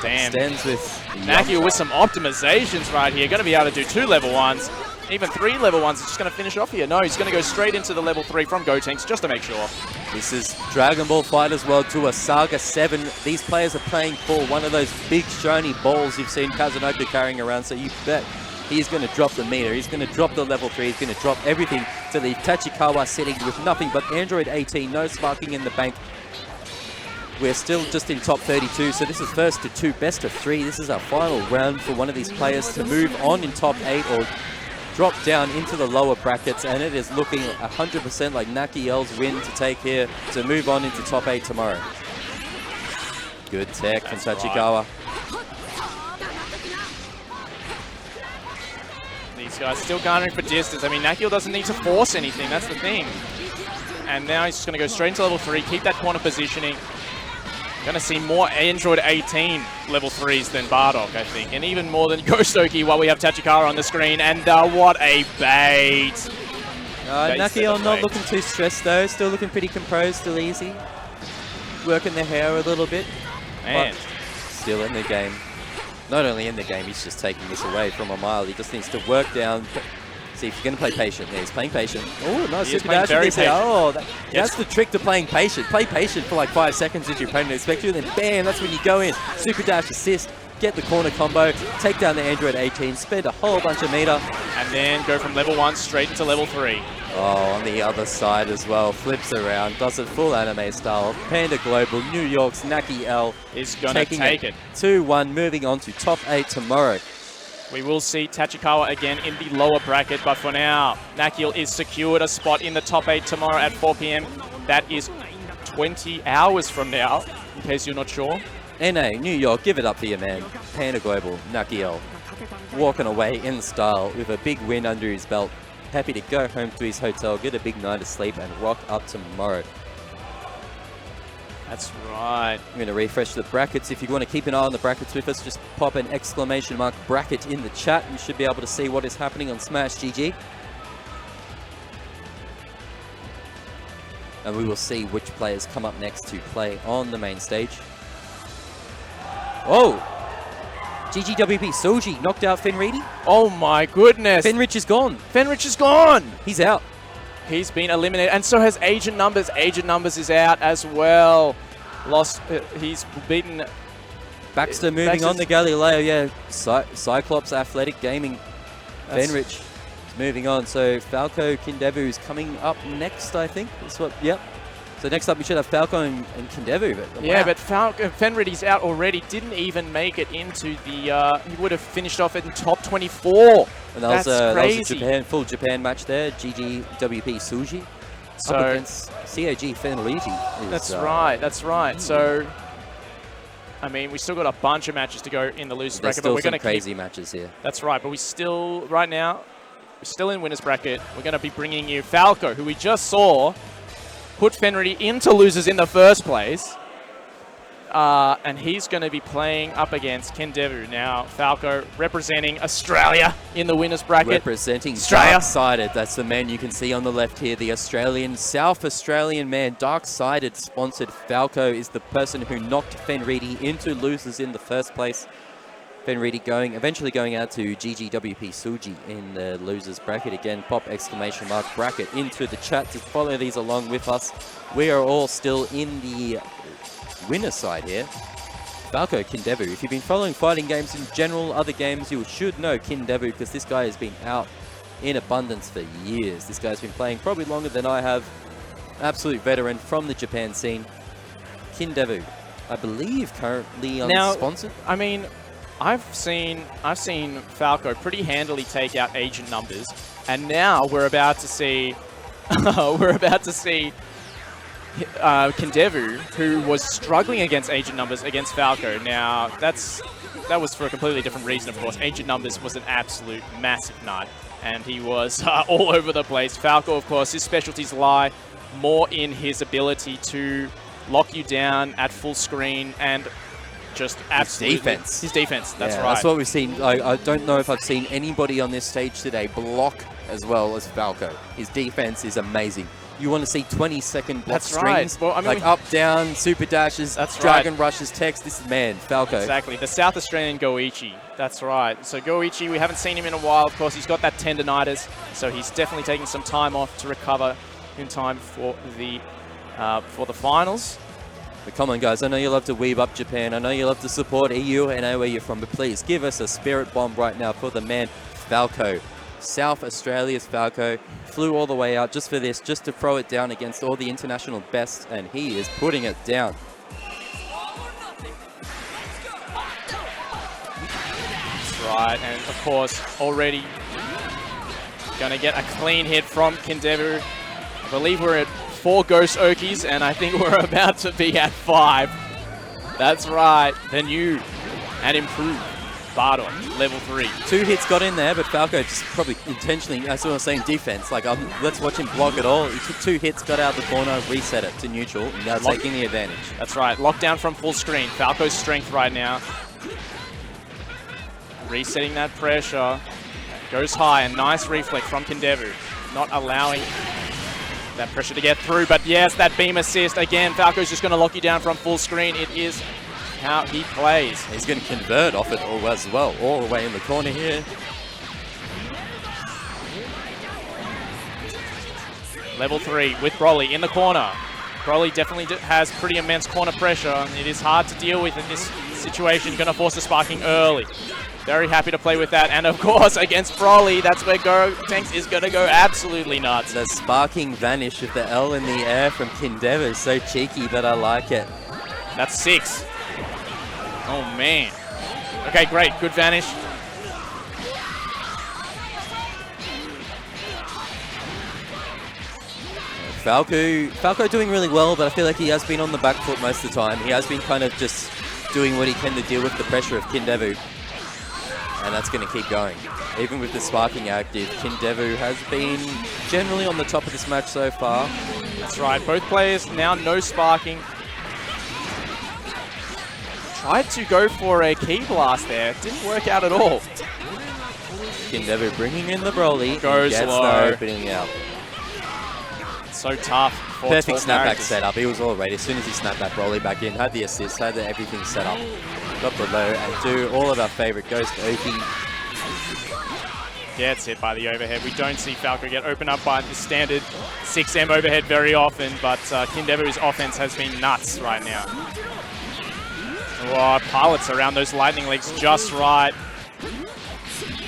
Damn. Extends with Nakkiel with some optimizations right here. Going to be able to do 2 level 1s. Even 3 level 1s. It's just going to finish off here. No, he's going to go straight into the level 3 from Gotenks just to make sure. This is Dragon Ball FighterZ World Tour Saga 7. These players are playing for one of those big shiny balls you've seen Kazunoko carrying around, so you bet he's going to drop the meter. He's going to drop the level 3. He's going to drop everything to leave Tachikawa sitting with nothing but Android 18. No sparking in the bank. We're still just in top 32, so this is first to 2, best of 3. This is our final round for one of these players to move on in top 8 or drop down into the lower brackets, and it is looking 100% like Nakkiel's win to take here to move on into top 8 tomorrow. Good tech from Tachikawa. These guys still garnering for distance. I mean, Nakkiel doesn't need to force anything, that's the thing. And now he's just going to go straight into level 3, keep that corner positioning. Going to see more Android 18 level 3s than Bardock, I think. And even more than Ghost Oki while we have Tachikawa on the screen. And what a bait. Nakkiel not looking too stressed though. Still looking pretty composed, still easy. Working the hair a little bit. Man. Still in the game. Not only in the game, he's just taking this away from a mile. He just needs to work down. See if you're going to play patient. Yeah, he's playing patient. Oh, nice super dash. That's the trick to playing patient. Play patient for like 5 seconds if your opponent expects you, and then bam, that's when you go in. Super dash assist, get the corner combo, take down the Android 18, spend a whole bunch of meter. And then go from level 1 straight into level 3. Oh, on the other side as well. Flips around, does it full anime style. Panda Global, New York's Nakkiel is going to take it. 2-1, moving on to top 8 tomorrow. We will see Tachikawa again in the lower bracket, but for now, Nakkiel is secured a spot in the top 8 tomorrow at 4 p.m. That is 20 hours from now, in case you're not sure. NA, New York, give it up for your man. Panda Global, Nakkiel, walking away in style with a big win under his belt. Happy to go home to his hotel, get a big night of sleep, and rock up tomorrow. That's right. I'm going to refresh the brackets. If you want to keep an eye on the brackets with us, just pop an exclamation mark bracket in the chat. You should be able to see what is happening on Smash GG. And we will see which players come up next to play on the main stage. Oh! GGWP Soji knocked out Fenridi. Oh my goodness. Fenrich is gone. Fenrich is gone. He's out. He's been eliminated, and so has Agent Numbers. Agent Numbers is out as well. Lost. He's beaten. Baxter moving on to Galileo. Yeah, Cyclops Athletic Gaming. Fenrich is moving on. So Falco Kindevu is coming up next, I think. That's what. Yep. So next up we should have Falco and Kindevu. But, yeah, but Fenridi's out already. Didn't even make it into the. He would have finished off in top 24. And that was a full Japan match there. GGWP Suji up against COG Fenridi. That's right. That's right. So, I mean, we still got a bunch of matches to go in the losers bracket, but we're going to crazy matches here. That's right. But we still, right now, we're still in winners bracket. We're going to be bringing you Falco, who we just saw put Fenridi into losers in the first place. And he's going to be playing up against Kindevu. Now, Falco representing Australia in the winners bracket. Representing Dark-Sided. That's the man you can see on the left here. The Australian, South Australian man. Dark-Sided sponsored. Falco is the person who knocked Fenridi into losers in the first place. Fenridi eventually going out to GGWP Suji in the losers bracket. Again, pop exclamation mark bracket into the chat to follow these along with us. We are all still in the winner side here. Falco Kindevu. If you've been following fighting games in general, other games, you should know Kindevu because this guy has been out in abundance for years. This guy's been playing probably longer than I have. Absolute veteran from the Japan scene. Kindevu, I believe currently unsponsored. Now, I mean, I've seen Falco pretty handily take out agent numbers, and now we're about to see Kindevu, who was struggling against agent numbers against Falco. Now that was for a completely different reason, of course. Agent numbers was an absolute massive nut, and he was all over the place. Falco, of course, his specialties lie more in his ability to lock you down at full screen and just absolutely... His defense, that's right. That's what we've seen. I don't know if I've seen anybody on this stage today block as well as Falco. His defense is amazing. You want to see 20-second block strings, right. Well, I mean, like up, down, super dashes, dragon rushes, text. This is, man, Falco. Exactly. The South Australian Goichi. That's right. So Goichi, we haven't seen him in a while. Of course, he's got that tendonitis, so he's definitely taking some time off to recover in time for the finals. But come on, guys. I know you love to weave up Japan. I know you love to support EU. I know where you're from, but please give us a spirit bomb right now for the man, Falco. South Australia's Falco flew all the way out just for this, just to throw it down against all the international best, and he is putting it down. That's right, and of course, already going to get a clean hit from Kindevu. I believe we're at 4 Ghost Okies, and I think we're about to be at 5. That's right, the new and improved Bardock, level 3. 2 hits got in there, but Falco just probably intentionally, that's what I was saying, defense. Like, let's watch him block it all. He took 2 hits, got out of the corner, reset it to neutral, now taking the advantage. That's right, lockdown from full screen. Falco's strength right now. Resetting that pressure. Goes high, a nice reflect from Kindevu. Not allowing that pressure to get through, but yes, that beam assist. Again, Falco's just going to lock you down from full screen. It is how he plays. He's going to convert off it all as well, all the way in the corner here. Level 3 with Broly in the corner. Broly definitely has pretty immense corner pressure. It is hard to deal with in this situation. Going to force the sparking early. Very happy to play with that. And of course, against Broly, that's where Tanks is going to go absolutely nuts. The sparking vanish with the L in the air from Kindevu is so cheeky that I like it. That's 6. Oh, man. Okay, great. Good vanish. Falco doing really well, but I feel like he has been on the back foot most of the time. He has been kind of just doing what he can to deal with the pressure of Kindevu. And that's going to keep going. Even with the sparking active, Kindevu has been generally on the top of this match so far. That's right. Both players now no sparking. Tried to go for a key blast there. Didn't work out at all. Kindevu bringing in the Broly. Goes gets low. the opening out. So tough. Perfect snapback setup. He was all ready. As soon as he snapped that Broly back in, had the assist, had everything set up. Got the low and do all of our favorite Ghost Oki. Gets hit by the overhead. We don't see Falco get opened up by the standard 6M overhead very often, but Kindevu's offense has been nuts right now. Oh, pilots around those lightning legs just right.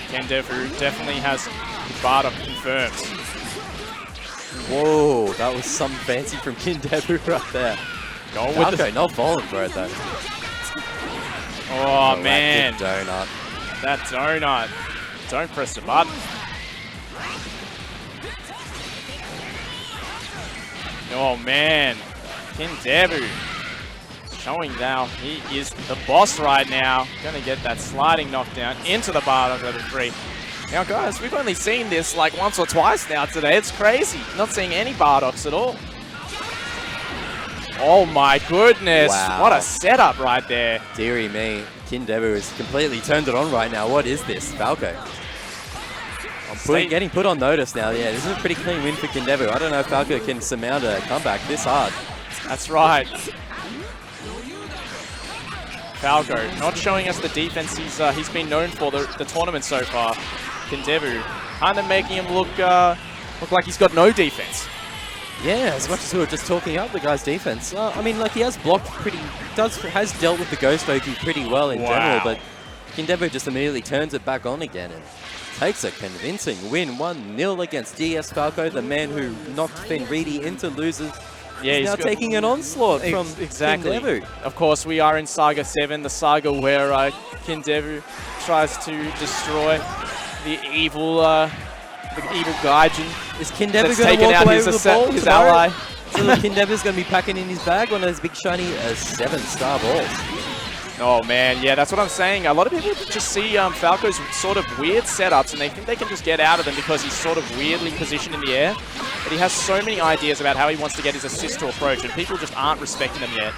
Kindevu definitely has Bardock confirmed. Whoa, that was some fancy from Kindevu right there. Going with Falco not falling for it though. Oh man. Donut. That donut. Don't press the button. Oh man. Kindevu showing now he is the boss right now. Gonna get that sliding knockdown into the Bardock level 3. Now guys, we've only seen this like once or twice now today. It's crazy. Not seeing any Bardocks at all. Oh my goodness. Wow. What a setup right there. Deary me. Kindevu has completely turned it on right now. What is this? Falco. Getting put on notice now. Yeah, this is a pretty clean win for Kindevu. I don't know if Falco can surmount a comeback this hard. That's right. Falco not showing us the defense he's been known for the tournament so far. Kindevu kind of making him look like he's got no defense. Yeah, as much as we were just talking up the guy's defense. I mean, like he has blocked has dealt with the Ghost Oki pretty well in general, but Kindevu just immediately turns it back on again. And takes a convincing win, 1-0 against DS Falco, the man who knocked Fenridi into losers. Yeah, he's now taking an onslaught from exactly. Kindevu. Of course, we are in Saga 7, the saga where Kindevu tries to destroy the evil Gaijin. Is Kindevu going to walk away with the ball? His ally. So Kindevu's going to be packing in his bag one of those big shiny 7-star balls. Oh man, yeah, that's what I'm saying. A lot of people just see Falco's sort of weird setups and they think they can just get out of them because he's sort of weirdly positioned in the air. But he has so many ideas about how he wants to get his assist to approach and people just aren't respecting him yet.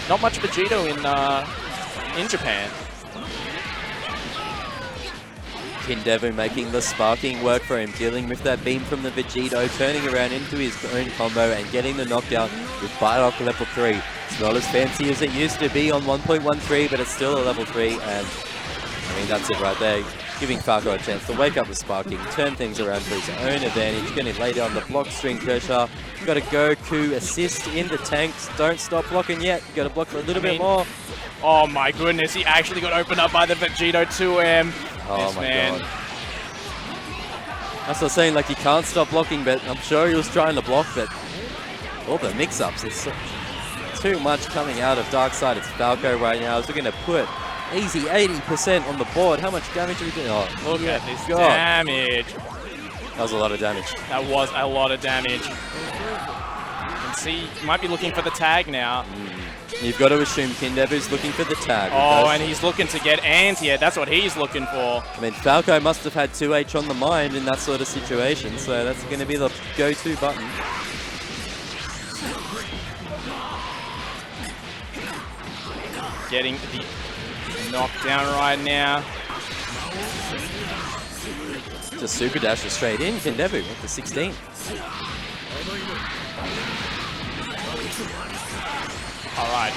Not much Vegito in Japan. Kindevu making the sparking work for him, dealing with that beam from the Vegito, turning around into his own combo and getting the knockdown with Bilock level 3. It's not as fancy as it used to be on 1.13, but it's still a level 3, and I mean, that's it right there. Giving Falco a chance to wake up with sparking, turn things around for his own advantage, going to lay down the block string pressure. Got a Goku assist in the tanks, don't stop blocking yet, got to block for a little bit more. Oh my goodness, he actually got opened up by the Vegito 2M. Oh my god. That's what I'm saying, like he can't stop blocking, but I'm sure he was trying to block, but all the mix-ups, it's too much coming out of Darkseid. It's Falco right now, so we're going to put easy 80% on the board. How much damage are we doing? Oh, look at this damage. That was a lot of damage. That was a lot of damage. You can see, he might be looking for the tag now. You've got to assume Kindevu's looking for the tag. Oh, and he's looking to get anti-air. That's what he's looking for. I mean, Falco must have had 2H on the mind in that sort of situation, so that's going to be the go-to button. Getting the knockdown right now. Just super dashes straight in. Kindevu with the 16. All right.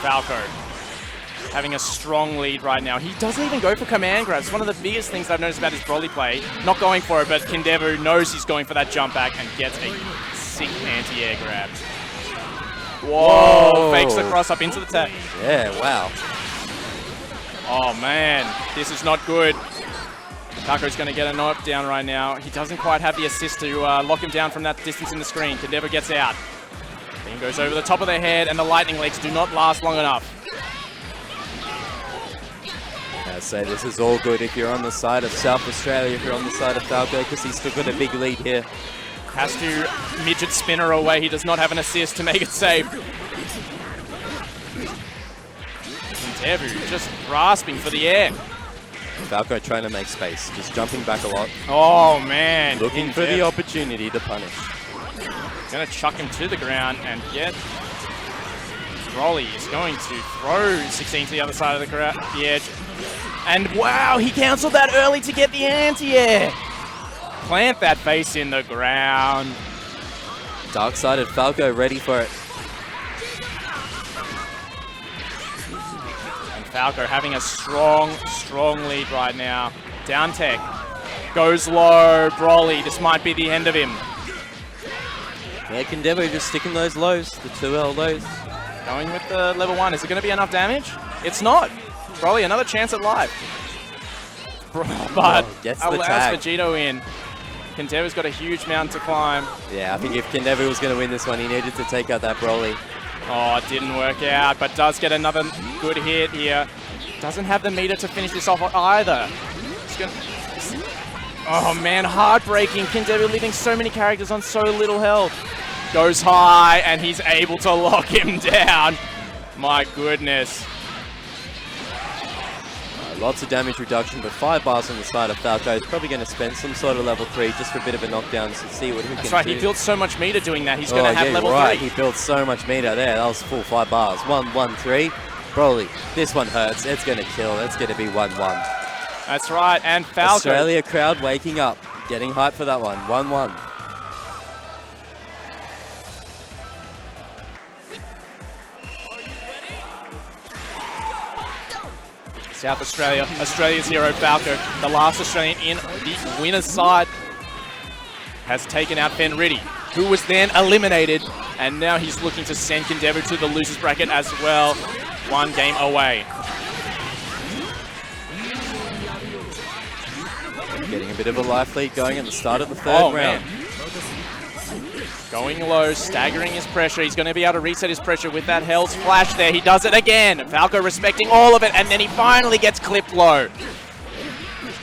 Falco having a strong lead right now. He doesn't even go for command grabs. One of the biggest things I've noticed about his Broly play. Not going for it, but Kindevu knows he's going for that jump back and gets a sick anti-air grab. Whoa! Fakes the cross up into the tag. Yeah, wow. Oh man, this is not good. Falco's going to get a knockdown right now. He doesn't quite have the assist to lock him down from that distance in the screen. Kindevu gets out. Beam goes over the top of their head, and the lightning legs do not last long enough. I say this is all good if you're on the side of South Australia, if you're on the side of Falco, because he's still got a big lead here. Has to midget spinner away. He does not have an assist to make it safe. Kindevu just grasping for the air. Falco trying to make space, just jumping back a lot. Oh man. Looking for the opportunity to punish. Gonna chuck him to the ground and get Broly is going to throw 16 to the other side of the edge. And wow, he cancelled that early to get the anti-air. Plant that face in the ground. Dark-sided Falco ready for it. And Falco having a strong lead right now. Down tech. Goes low. Broly, this might be the end of him. Yeah, Kindevu just sticking those lows, the 2L lows. Going with the level 1. Is it going to be enough damage? It's not. Broly, another chance at life. But gets the allows tag. Vegito in. Kindevu's got a huge mountain to climb. Yeah, I think if Kindevu was going to win this one, he needed to take out that Broly. Oh, it didn't work out, but does get another good hit here. Doesn't have the meter to finish this off either. Oh man, heartbreaking. Kindevu leaving so many characters on so little health. Goes high, and he's able to lock him down. My goodness. Lots of damage reduction, but 5 bars on the side of Falco. He's probably going to spend some sort of level 3 just for a bit of a knockdown to see what he can do. That's right, he built so much meter doing that. He's going to have level 3. He built so much meter there. That was full 5 bars. 1, 1, 3. Broly, this one hurts. It's going to kill. It's going to be 1, 1. That's right, and Falco. Australia crowd waking up, getting hyped for that one. 1, 1. South Australia, Australia's hero Falco, the last Australian in the winner's side, has taken out Fenridi, who was then eliminated, and now he's looking to send Kindevu to the losers bracket as well. 1 game away. Getting a bit of a life lead going at the start of the third round. Man. Going low, staggering his pressure. He's going to be able to reset his pressure with that Hell's Flash there. He does it again. Falco respecting all of it, and then he finally gets clipped low.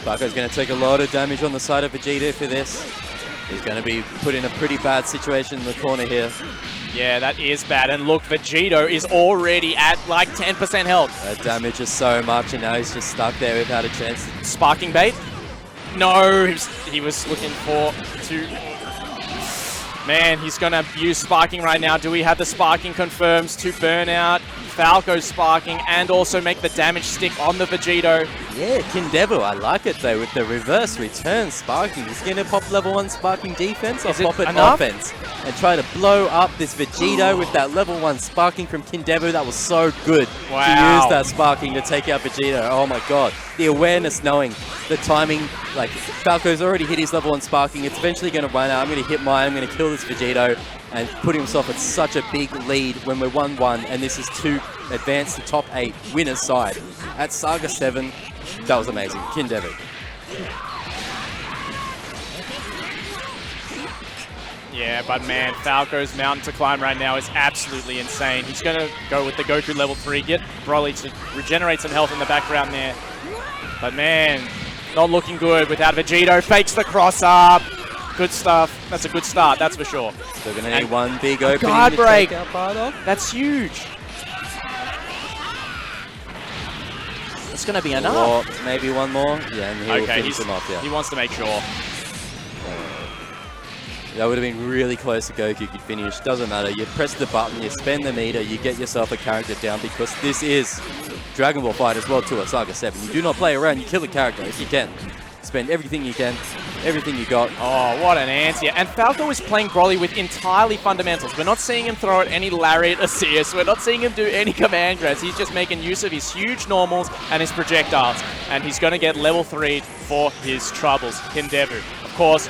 Falco's going to take a lot of damage on the side of Vegeta for this. He's going to be put in a pretty bad situation in the corner here. Yeah, that is bad. And look, Vegito is already at like 10% health. That damage is so much, and now he's just stuck there without a chance. Sparking bait? No, he was looking for two. Man, he's going to use sparking right now. Do we have the sparking confirms to burn out Falco's sparking and also make the damage stick on the Vegito? Yeah, Kindevu, I like it though, with the reverse return sparking. He's going to pop level 1 sparking defense or pop it offense and try to blow up this Vegito with that level 1 sparking from Kindevu. That was so good to use that sparking to take out Vegito. Oh my god. The awareness, knowing the timing, like Falco's already hit his level 1 sparking. It's eventually going to run out. I'm going to hit mine. I'm going to kill this Vegito and put himself at such a big lead when we're 1-1, and this is to advance the top 8 winners side. At Saga 7, that was amazing. Kindevu. Yeah, but man, Falco's mountain to climb right now is absolutely insane. He's going to go with the Goku level 3, get Broly to regenerate some health in the background there. But man, not looking good without Vegito. Fakes the cross up. Good stuff. That's a good start, that's for sure. They're going to need one big opening guard to break. take out Bardock. That's huge. It's going to be enough. Or maybe one more. Yeah, and he'll finish him off, yeah. He wants to make sure. That would have been really close to Goku could finish. Doesn't matter. You press the button, you spend the meter, you get yourself a character down, because this is Dragon Ball Fight World Tour Saga 7. You do not play around, you kill a character if you can. Spend everything you can, everything you got. Oh, what an anti. And Falco is playing Broly with entirely fundamentals. We're not seeing him throw out any lariat assist. We're not seeing him do any command grabs. He's just making use of his huge normals and his projectiles. And he's going to get level 3 for his troubles. Kindevu. Of course,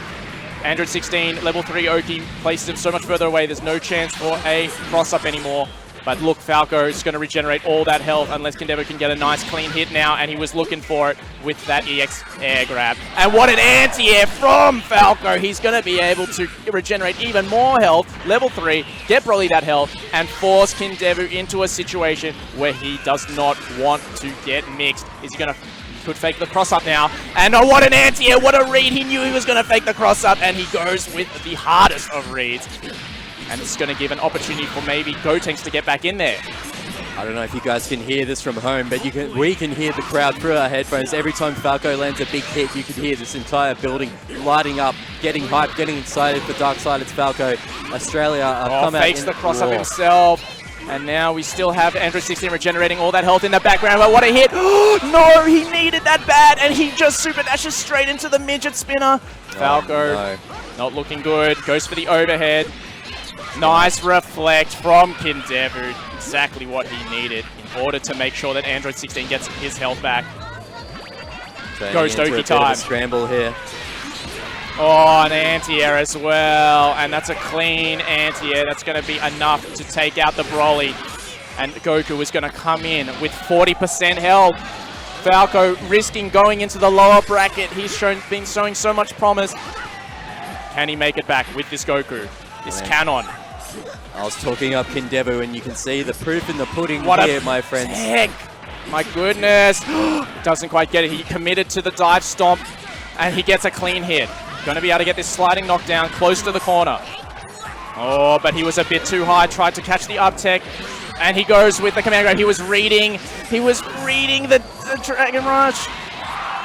Android 16, level 3 Oki places him so much further away. There's no chance for a cross-up anymore. But look, Falco is going to regenerate all that health unless Kindevu can get a nice clean hit now, and he was looking for it with that EX air grab. And what an anti-air from Falco! He's going to be able to regenerate even more health, level 3, get Broly that health, and force Kindevu into a situation where he does not want to get mixed. Is he going to... Could fake the cross-up now. And oh, what an anti-air, what a read. He knew he was going to fake the cross-up, and he goes with the hardest of reads. And it's going to give an opportunity for maybe Gotenks to get back in there. I don't know if you guys can hear this from home, but we can hear the crowd through our headphones. Every time Falco lands a big hit, you can hear this entire building lighting up, getting hyped, getting excited for Dark Side. It's Falco. Australia come out fakes the cross-up himself. And now we still have Android 16 regenerating all that health in the background. But what a hit! No, he needed that bad, and he just super dashes straight into the midget spinner. Falco, not looking good. Goes for the overhead. Nice reflect from Kindevu. Exactly what he needed in order to make sure that Android 16 gets his health back. Ghost Oki time. Scramble here. Oh, an anti-air as well. And that's a clean anti-air. That's going to be enough to take out the Broly. And Goku is going to come in with 40% health. Falco risking going into the lower bracket. He's been showing so much promise. Can he make it back with this Goku? This Canon. I was talking up Kindevu, and you can see the proof in the pudding here, my friends. Heck. My goodness. Doesn't quite get it. He committed to the dive stomp, and he gets a clean hit. Going to be able to get this sliding knockdown close to the corner. Oh, but he was a bit too high. Tried to catch the up tech, and he goes with the command grab. He was reading the Dragon Rush.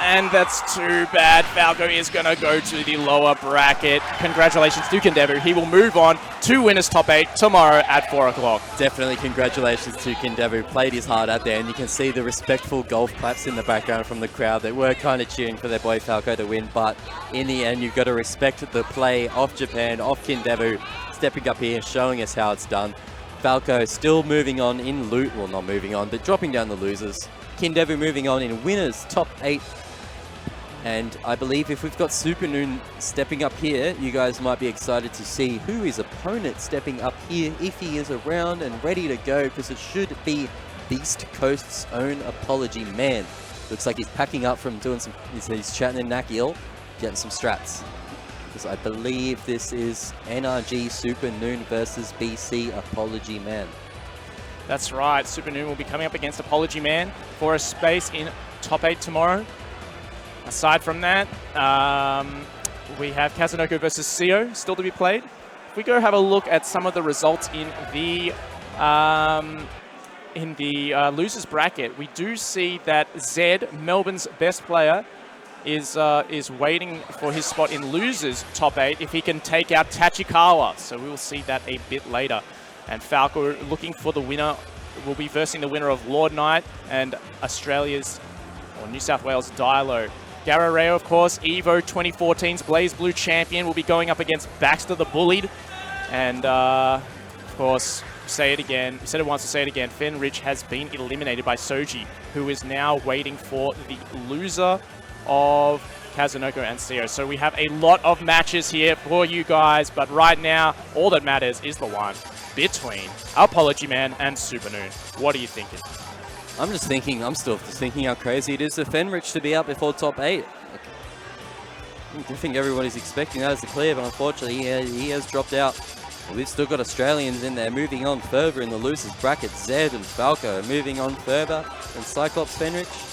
And that's too bad. Falco is going to go to the lower bracket. Congratulations to Kindevu. He will move on to winners top 8 tomorrow at 4 o'clock. Definitely congratulations to Kindevu. Played his heart out there, and you can see the respectful golf claps in the background from the crowd. They were kind of cheering for their boy Falco to win, but in the end, you've got to respect the play of Japan, of Kindevu, stepping up here and showing us how it's done. Falco still moving on in loot, well, not moving on, but dropping down the losers. Kindevu moving on in winners top 8. And I believe if we've got Super Noon stepping up here, you guys might be excited to see who his opponent stepping up here, if he is around and ready to go, because it should be Beast Coast's own Apology Man. Looks like he's packing up from doing some, he's chatting in Nakkiel. getting some strats. Because I believe this is NRG Super Noon versus BC Apology Man. That's right. Super Noon will be coming up against Apology Man for a space in top 8 tomorrow. Aside from that, we have Kazunoko versus SEO still to be played. If we go have a look at some of the results in the losers bracket, we do see that Zed, Melbourne's best player, is waiting for his spot in losers top 8 if he can take out Tachikawa. So we will see that a bit later. And Falco looking for the winner, will be versing the winner of Lord Knight and Australia's, or New South Wales, Dilo. Garareo, of course, Evo 2014's Blaze Blue champion, will be going up against Baxter the Bullied. And, of course, say it again, said it once to say it again, Fenrich has been eliminated by Soji, who is now waiting for the loser of Kazunoko and SEO. So we have a lot of matches here for you guys, but right now, all that matters is the one between Apology Man and Super Noon. What are you thinking? I'm still just thinking how crazy it is for Fenrich to be out before top 8. I think everybody's expecting that as a clear, but unfortunately he has dropped out. We've still got Australians in there moving on further in the losers bracket. Zed and Falco moving on further, and Cyclops Fenrich.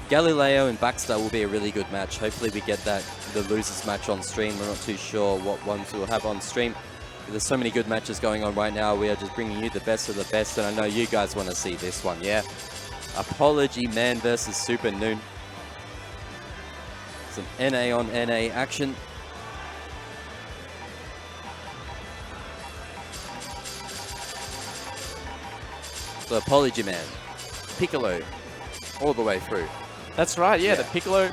Galileo and Baxter will be a really good match. Hopefully we get the losers match on stream. We're not too sure what ones we'll have on stream. There's so many good matches going on right now. We are just bringing you the best of the best, and I know you guys want to see this one, yeah? Apology Man versus Super Noon. Some NA on NA action. So Apology Man, Piccolo, all the way through. That's right, yeah. The Piccolo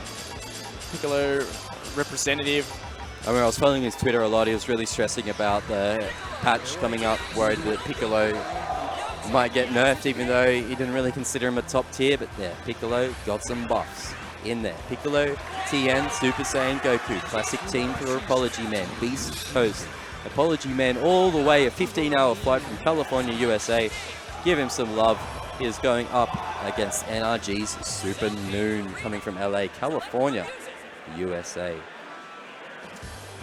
representative. I mean, I was following his Twitter a lot. He was really stressing about the patch coming up, worried that Piccolo might get nerfed, even though he didn't really consider him a top tier. But yeah, Piccolo got some buffs in there. Piccolo, TN, Super Saiyan, Goku. Classic team for Apology Man. Beast Coast. Apology Man all the way, a 15-hour flight from California, USA. Give him some love. He is going up against NRG's Super Noon, coming from LA, California, USA.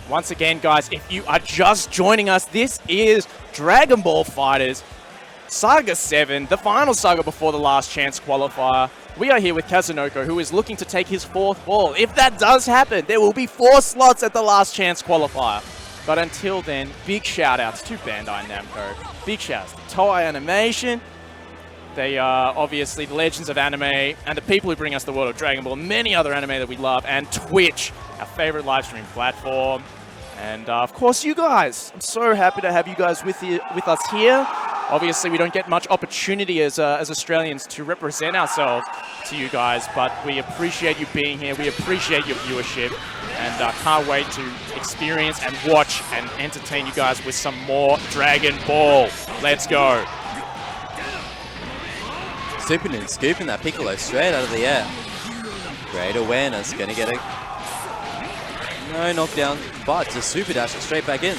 Once again, guys, if you are just joining us, this is Dragon Ball FighterZ Saga 7, the final saga before the last chance qualifier. We are here with Kazunoko, who is looking to take his 4th ball. If that does happen, there will be 4 slots at the last chance qualifier. But until then, big shout-outs to Bandai Namco. Big shouts to Toei Animation. They are obviously the legends of anime and the people who bring us the world of Dragon Ball, many other anime that we love, and Twitch, our favorite live stream platform. And of course, you guys. I'm so happy to have you guys with us here. Obviously, we don't get much opportunity as Australians to represent ourselves to you guys, but we appreciate you being here. We appreciate your viewership, and can't wait to experience and watch and entertain you guys with some more Dragon Ball. Let's go. Super Noon scooping that Piccolo straight out of the air. Great awareness, gonna get a no knockdown, but just super dash it straight back in.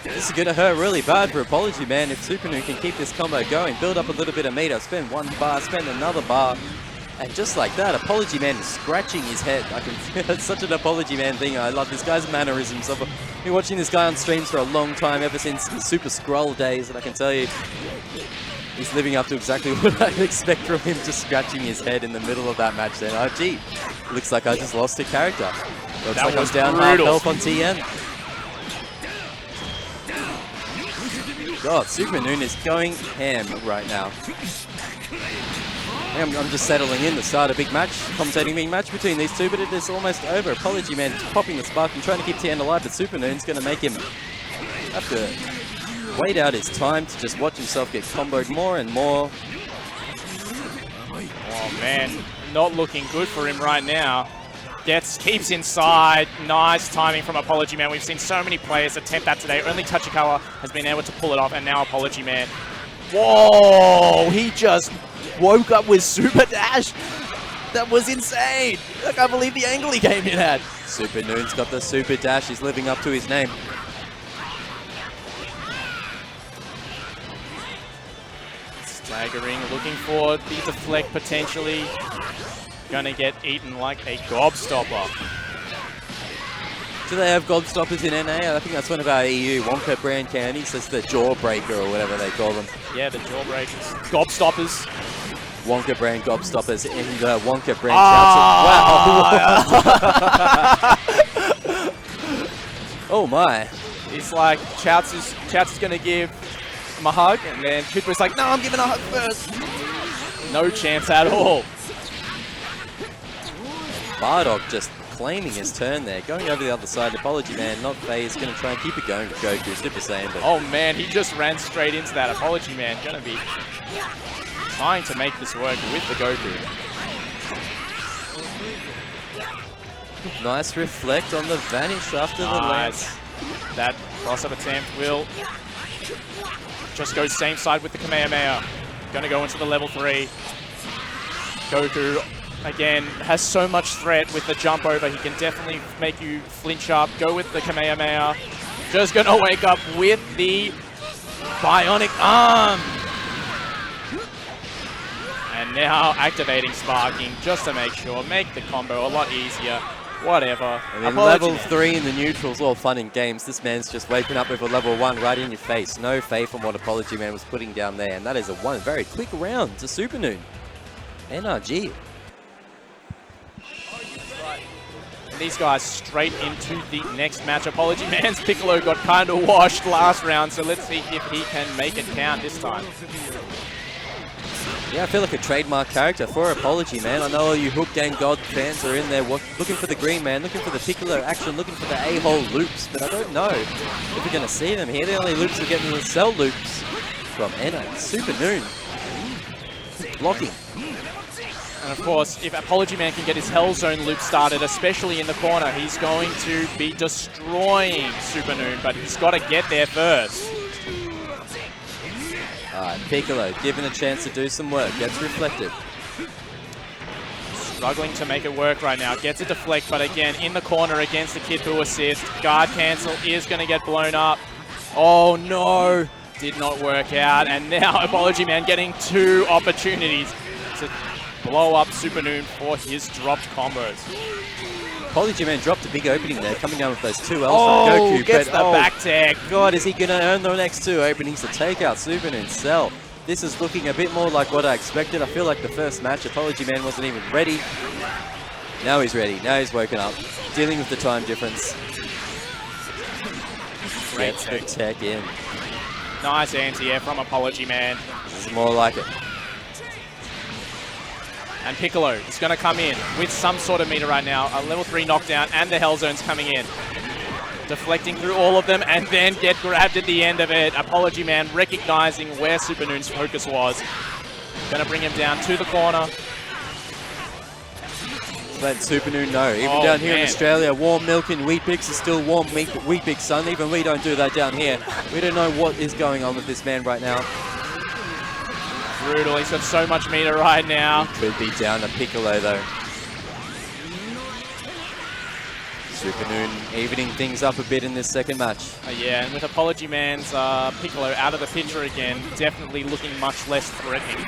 This is gonna hurt really bad for Apology Man if Super Noon can keep this combo going, build up a little bit of meter, spend 1 bar, spend another bar, and just like that, Apology Man is scratching his head. It's such an Apology Man thing. I love this guy's mannerisms. I've been watching this guy on streams for a long time, ever since his Super Scroll days, and I can tell you, he's living up to exactly what I expect from him, just scratching his head in the middle of that match then. Oh, gee, looks like I just lost a character. Looks that like was I'm down half health on TN. God, Super Noon is going ham right now. I'm just settling in to start a big match, commentating big match between these two, but it is almost over. Apology Man popping the spark and trying to keep TN alive, but Super Noon's going to make him have to wait out his time to just watch himself get comboed more and more. Oh man, not looking good for him right now. Keeps inside. Nice timing from Apology Man. We've seen so many players attempt that today. Only Tachikawa has been able to pull it off, and now Apology Man. Whoa! He just woke up with Super Dash. That was insane. I can't believe the angle he came in at. Super Noon's got the Super Dash. He's living up to his name. Staggering, looking for the deflect potentially. gonna get eaten like a gobstopper. Do they have gobstoppers in NA? I think that's one of our EU Wonka brand candies. That's the jawbreaker or whatever they call them. Yeah, the jawbreakers. Gobstoppers. Wonka brand gobstoppers and Wonka brand Wow. Oh my. It's like Chouts is going to give him a hug, and then Cooper's like, no, I'm giving a hug first. No chance at all. Bardock just claiming his turn there, going over the other side. Apology Man, not phased, going to try and keep it going with Goku, Super Saiyan. But oh man, he just ran straight into that. Apology Man going to be trying to make this work with the Goku. Nice reflect on the vanish after the lance. That cross-up attempt will just go same side with the Kamehameha. Going to go into the level 3. Goku, again, has so much threat with the jump over. He can definitely make you flinch up. Go with the Kamehameha. Just going to wake up with the bionic arm. And now activating Sparking just to make sure, make the combo a lot easier. Whatever. I mean, level 3 in the neutrals, all fun and games. This man's just waking up with a level 1 right in your face. No faith on what Apology Man was putting down there. And that is a very quick round to Super Noon. NRG. And these guys straight into the next match. Apology Man's Piccolo got kind of washed last round, so let's see if he can make it count this time. Yeah, I feel like a trademark character for Apology Man. I know all you Hook Gang God fans are in there looking for the Green Man, looking for the Piccolo action, looking for the a-hole loops, but I don't know if we're going to see them here. The only loops we're getting are the Cell loops from Enna. Super Noon. Blocking. And of course, if Apology Man can get his Hell Zone loop started, especially in the corner, he's going to be destroying Super Noon, but he's got to get there first. Piccolo given a chance to do some work, gets reflected. Struggling to make it work right now, gets a deflect, but again, in the corner against the Kid Buu assist. Guard cancel is going to get blown up. Oh no, did not work out, and now Apology Man getting 2 opportunities to blow up Super Noon for his dropped combos. Apology Man dropped a big opening there, coming down with those 2 L's from Goku. Gets the back tag. God, is he going to earn the next 2 openings to take out Super Noon Cell? This is looking a bit more like what I expected. I feel like the first match, Apology Man wasn't even ready. Now he's ready. Now he's woken up. Dealing with the time difference. Gets the tech in. Nice anti-air from Apology Man. This is more like it. And Piccolo is going to come in with some sort of meter right now. A level 3 knockdown and the Hell Zone's coming in. Deflecting through all of them and then get grabbed at the end of it. Apology Man recognizing where Super Noon's focus was. Going to bring him down to the corner. Let Super Noon know. Even down here in Australia, warm milk and Wheat Bix is still warm Wheat Bix, son. Even we don't do that down here. We don't know what is going on with this man right now. Brutal. He's got so much meter right now. Could be down to Piccolo though. Super Noon evening things up a bit in this second match. Yeah, and with Apology Man's Piccolo out of the picture again, definitely looking much less threatening.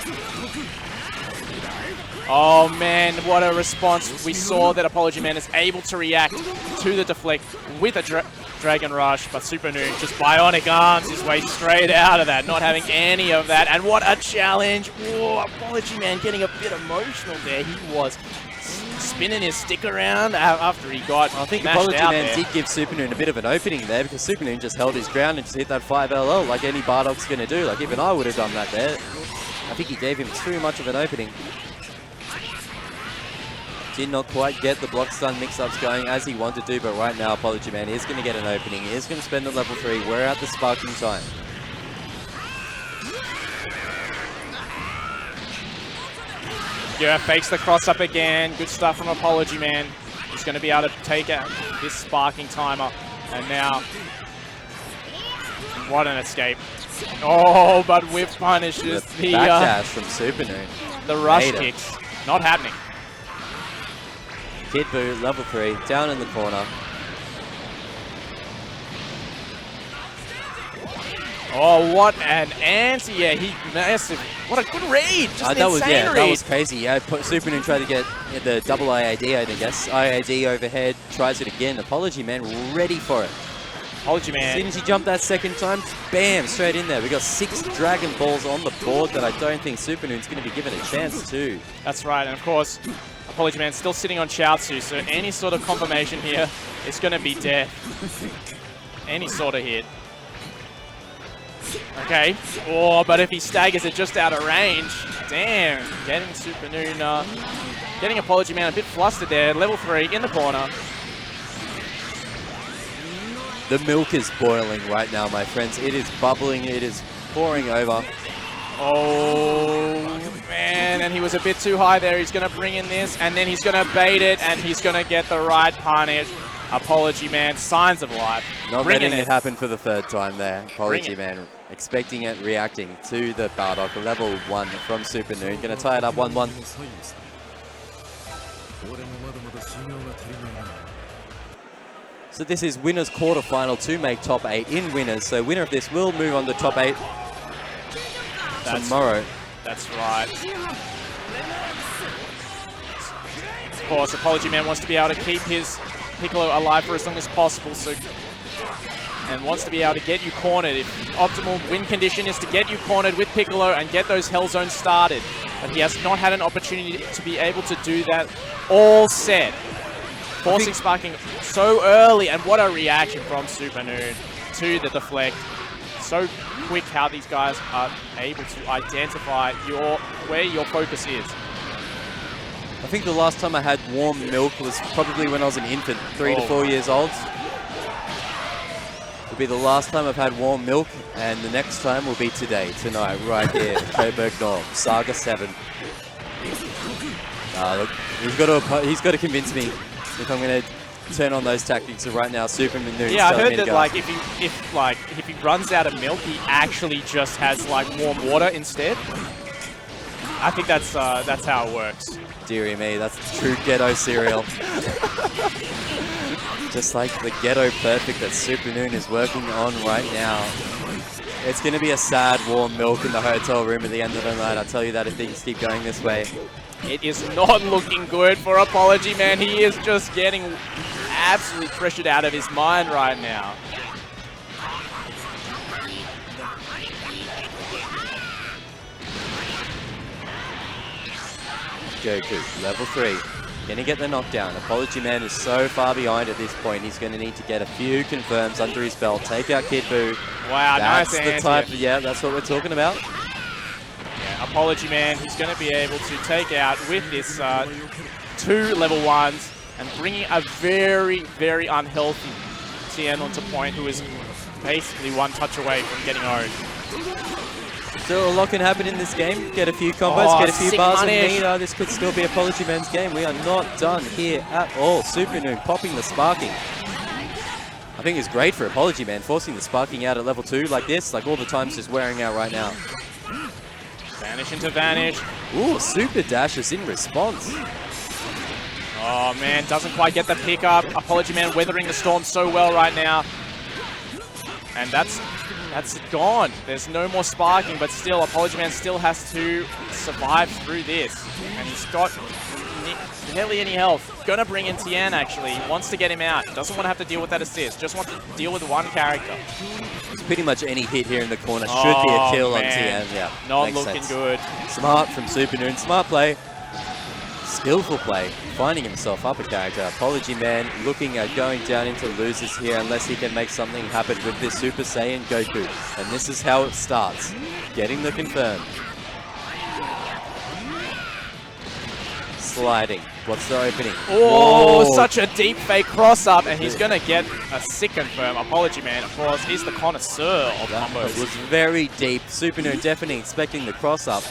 Oh man, what a response. We saw that Apology Man is able to react to the deflect with a Dragon Rush, but Super Noon just bionic arms his way straight out of that, not having any of that. And what a challenge. Whoa, Apology Man getting a bit emotional there. He was spinning his stick around after he got I think mashed Apology out Man there. did give Super Noon a bit of an opening there because Super Noon just held his ground and just hit that 5LL like any Bardock's going to do. Like even I would have done that there. I think he gave him too much of an opening. Did not quite get the block stun mix-ups going as he wanted to, but right now Apology Man is going to get an opening. He is going to spend the level 3. We're at the sparking time. Yeah, fakes the cross-up again. Good stuff from Apology Man. He's going to be able to take out this sparking timer. And now, what an escape. Oh, but whiff punishes the backdash from Super Noon. The rush kicks. Not happening. Kid Buu, level 3, down in the corner. Oh, what an anti-air. He massive. What a good read. Just an insane read. That was crazy. Yeah, Super Noon tried to get the double IAD out, I guess. IAD overhead, tries it again. Apology Man ready for it. Apology Man. As soon as he jumped that second time, bam, straight in there. We got 6 Dragon Balls on the board that I don't think Super Noon's going to be given a chance to. That's right, and of course, Apology Man still sitting on Chaozu, so any sort of confirmation here is going to be death. Any sort of hit. Okay. Oh, but if he staggers it just out of range, damn. Getting Super Noon, getting Apology Man a bit flustered there. Level 3 in the corner. The milk is boiling right now, my friends. It is bubbling. It is pouring over. Oh, man. And he was a bit too high there. He's going to bring in this, and then he's going to bait it, and he's going to get the right punish. Apology Man, signs of life. Not letting it happen for the 3rd time there. Apology Man, expecting it, reacting to the Bardock. Level 1 from Super Noon. Going to tie it up 1-1. So this is winners quarterfinal to make top 8 in winners. So winner of this will move on to top 8 tomorrow. That's right. Of course, Apology Man wants to be able to keep his Piccolo alive for as long as possible, and wants to be able to get you cornered. If optimal win condition is to get you cornered with Piccolo and get those Hell Zones started. But he has not had an opportunity to be able to do that all set. Forcing sparking so early, and what a reaction from Super Noon to the deflect. So quick how these guys are able to identify where your focus is. I think the last time I had warm milk was probably when I was an infant, 3 to 4 years old. It'll be the last time I've had warm milk, and the next time will be today, tonight, right here, Coburg North, Saga 7. Look, he's got to convince me if I'm going to turn on those tactics. So right now, Super Noon. Yeah, I heard that like if he runs out of milk, he actually just has like warm water instead. I think that's how it works. Dearie me, that's true ghetto cereal. Just like the ghetto perfect that Super Noon is working on right now. It's going to be a sad warm milk in the hotel room at the end of the night. I'll tell you that if things keep going this way. It is not looking good for Apology Man. He is just getting absolutely pressured out of his mind right now. Goku, level 3. Gonna get the knockdown. Apology Man is so far behind at this point. He's gonna need to get a few confirms under his belt. Take out Kid Buu. Wow, that's nice the answer. type. Yeah, that's what we're talking about. Yeah, Apology Man, he's gonna be able to take out with this 2 level 1s and bringing a very, very unhealthy Tien onto point, who is basically 1 touch away from getting owned. Still a lot can happen in this game. Get a few combos, get a few bars of meat. This could still be Apology Man's game. We are not done here at all. Super Noon popping the sparking. I think it's great for Apology Man, forcing the sparking out at level 2 like this, like all the times just wearing out right now. Vanish into Vanish. Ooh, super dashes in response. Oh man, doesn't quite get the pickup. Apology Man weathering the storm so well right now. And that's gone. There's no more sparking, but still, Apology Man still has to survive through this. And he's got barely any health. Gonna bring in Tien, actually. Wants to get him out. Doesn't want to have to deal with that assist. Just wants to deal with 1 character. It's pretty much any hit here in the corner should be a kill on Tien. Yeah, not looking good. Smart from Super Noon. Smart play. Skillful play. Finding himself up a character. Apology Man looking at going down into losers here unless he can make something happen with this Super Saiyan Goku. And this is how it starts. Getting the confirm. Sliding. What's the opening? Oh, whoa. Such a deep fake cross-up, and he's going to get a sick confirm. Apology Man, of course, he's the connoisseur of combos. It was very deep. Super Noon definitely expecting the cross-up.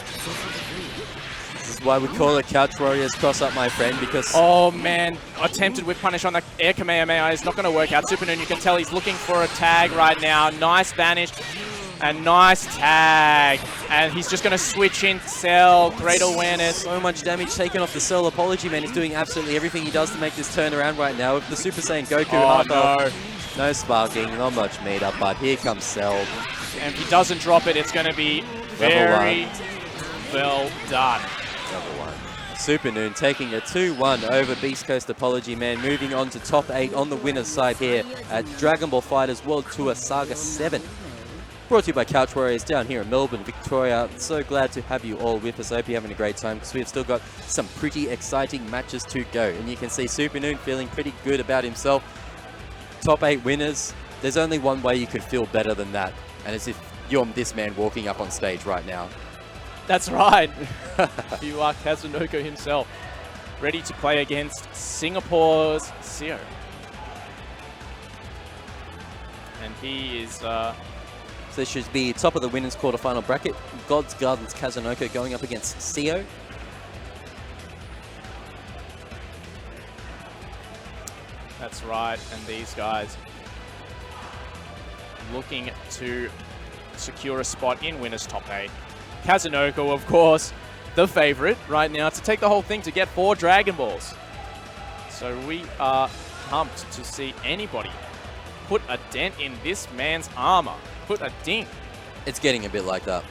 This is why we call it CouchWarriors cross-up, my friend, because... Oh, man. Attempted whip punish on the air Kamehameha is not going to work out. Super Noon, you can tell he's looking for a tag right now. Nice vanish. A nice tag. And he's just going to switch in Cell. Great awareness. So much damage taken off the Cell. Apology Man is doing absolutely everything he does to make this turn around right now. With the Super Saiyan Goku. Oh, no. No sparking. Not much meet up. But here comes Cell. And if he doesn't drop it, it's going to be very well done. Level 1. Super Noon taking a 2-1 over Beast Coast Apology Man, moving on to top 8 on the winner's side here at Dragon Ball FighterZ World Tour Saga 7. Brought to you by CouchWarriors down here in Melbourne, Victoria. So glad to have you all with us. I hope you're having a great time because we've still got some pretty exciting matches to go. And you can see Super Noon feeling pretty good about himself. Top 8 winners. There's only one way you could feel better than that. And it's if you're this man walking up on stage right now. That's right. You are Kazunoko himself, ready to play against Singapore's SEO. And he is... So this should be top of the winners quarterfinal bracket. God's Gardens Kazunoko going up against SEO. That's right. And these guys looking to secure a spot in winners top 8. Kazunoko, of course, the favorite right now to take the whole thing to get 4 Dragon Balls. So we are pumped to see anybody put a dent in this man's armor. Put a ding. It's getting a bit like that.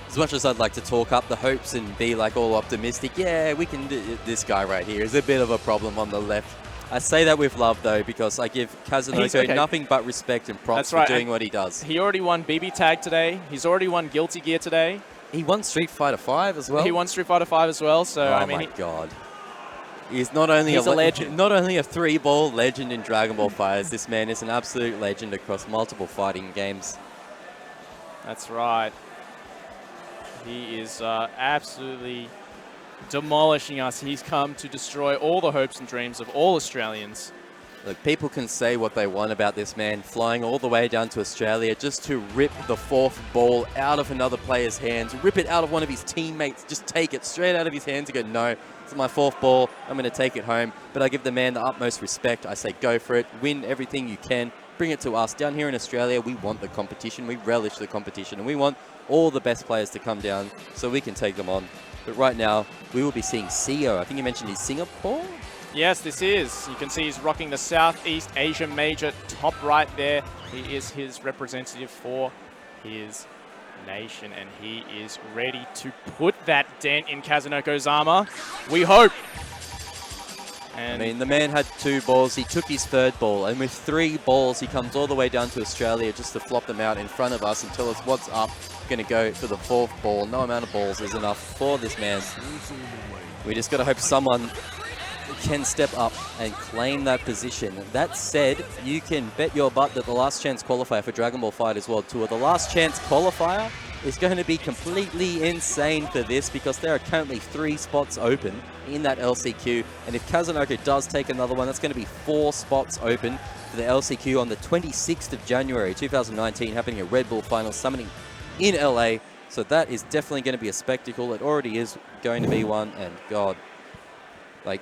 As much as I'd like to talk up the hopes and be like all optimistic, yeah, we can do this guy right here is a bit of a problem on the left. I say that with love, though, because I give Kazunoko nothing but respect and props for doing what he does. He already won BB Tag today. He's already won Guilty Gear today. He won Street Fighter 5 as well. He won Street Fighter 5 as well. So oh I mean, my God. He's not only a legend, not only a 3-ball legend in Dragon Ball FighterZ. This man is an absolute legend across multiple fighting games. That's right. He is absolutely demolishing us. He's come to destroy all the hopes and dreams of all Australians. Look, people can say what they want about this man, flying all the way down to Australia just to rip the 4th ball out of another player's hands, rip it out of one of his teammates, just take it straight out of his hands and go, no, it's my 4th ball, I'm going to take it home. But I give the man the utmost respect. I say go for it, win everything you can, bring it to us. Down here in Australia, we want the competition, we relish the competition, and we want all the best players to come down so we can take them on. But right now, we will be seeing CEO. I think you mentioned he's Singapore? Yes, this is. You can see he's rocking the Southeast Asia Major top right there. He is his representative for his nation, and he is ready to put that dent in Kazunoko's armor. We hope. And I mean, the man had 2 balls. He took his 3rd ball, and with 3 balls, he comes all the way down to Australia just to flop them out in front of us and tell us what's up. Going to go for the 4th ball. No amount of balls is enough for this man. We just got to hope someone can step up and claim that position. That said, you can bet your butt that the last chance qualifier for Dragon Ball FighterZ World Tour, the last chance qualifier, is going to be completely insane for this because there are currently 3 spots open in that LCQ. And if Kazunoko does take another one, that's going to be 4 spots open for the LCQ on the 26th of January 2019, happening at Red Bull Final Summoning in LA. So that is definitely going to be a spectacle. It already is going to be one. And God, like,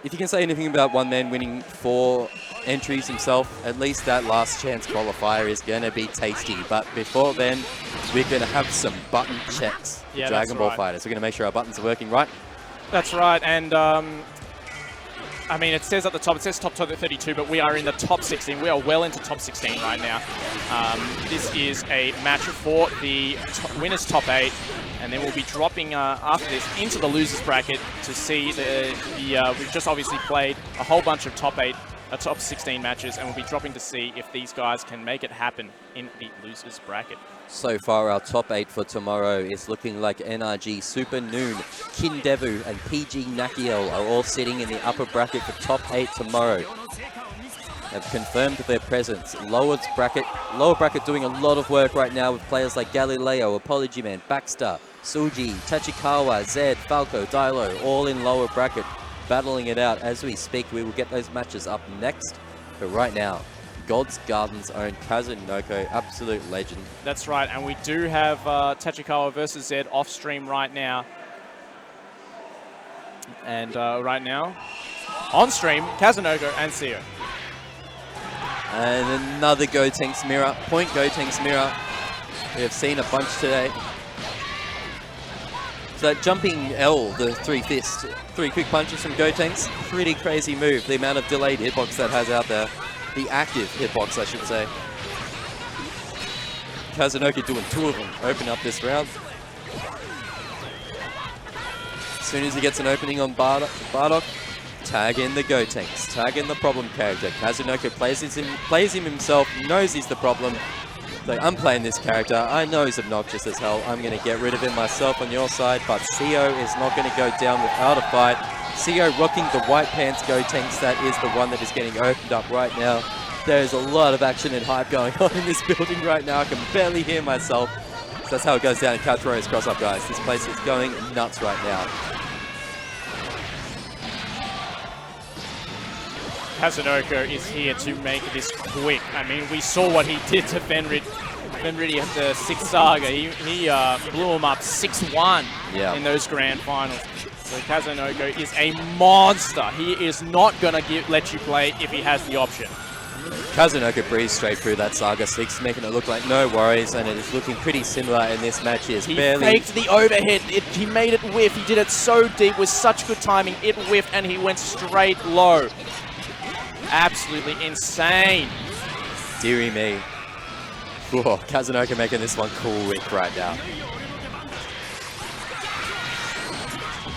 if you can say anything about one man winning 4 entries himself, at least that last chance qualifier is going to be tasty. But before then, we're going to have some button checks for Dragon Ball FighterZ. We're going to make sure our buttons are working right. That's right. And I mean, it says at the top, it says top 32, but we are in the top 16. We are well into top 16 right now. This is a match for the winners top 8. And then we'll be dropping after this into the losers bracket to see we've just obviously played a whole bunch of top 16 matches, and we'll be dropping to see if these guys can make it happen in the losers bracket. So far, our top 8 for tomorrow is looking like NRG, Super Noon, Kindevu, and PG Nakkiel are all sitting in the upper bracket for top 8 tomorrow. Have confirmed their presence. Lower bracket doing a lot of work right now with players like Galileo, Apology Man, Baxter, Suji, Tachikawa, Zed, Falco, Dilo, all in lower bracket, battling it out as we speak. We will get those matches up next. But right now, God's Garden's own Kazunoko, absolute legend. That's right, and we do have Tachikawa versus Zed off stream right now. And right now, on stream, Kazunoko and Seo. And another Gotenks mirror, point Gotenks mirror. We have seen a bunch today. So that jumping L, the 3 fists, 3 quick punches from Gotenks, pretty crazy move. The amount of delayed hitbox that has out there. The active hitbox, I should say. Kazunoko doing 2 of them. Open up this round. As soon as he gets an opening on Bardock, tag in the Gotenks, tag in the problem character. Kazunoko plays him himself, knows he's the problem. So I'm playing this character, I know he's obnoxious as hell, I'm going to get rid of him myself on your side, but CO is not going to go down without a fight. CO rocking the white pants Gotenks, that is the one that is getting opened up right now. There's a lot of action and hype going on in this building right now, I can barely hear myself. So that's how it goes down in CouchWarriors Crossup, guys. This place is going nuts right now. Kazunoko is here to make this quick. I mean, we saw what he did to Fenrid at the 6th Saga. He blew him up 6-1 in those grand finals. So Kazunoko is a monster. He is not going to let you play if he has the option. Kazunoko breezed straight through that Saga 6, making it look like no worries, and it is looking pretty similar in this match. He faked the overhead. He made it whiff. He did it so deep with such good timing. It whiffed, and he went straight low. Absolutely insane. Deary me. Whoa, Kazunoko making this one quick right now.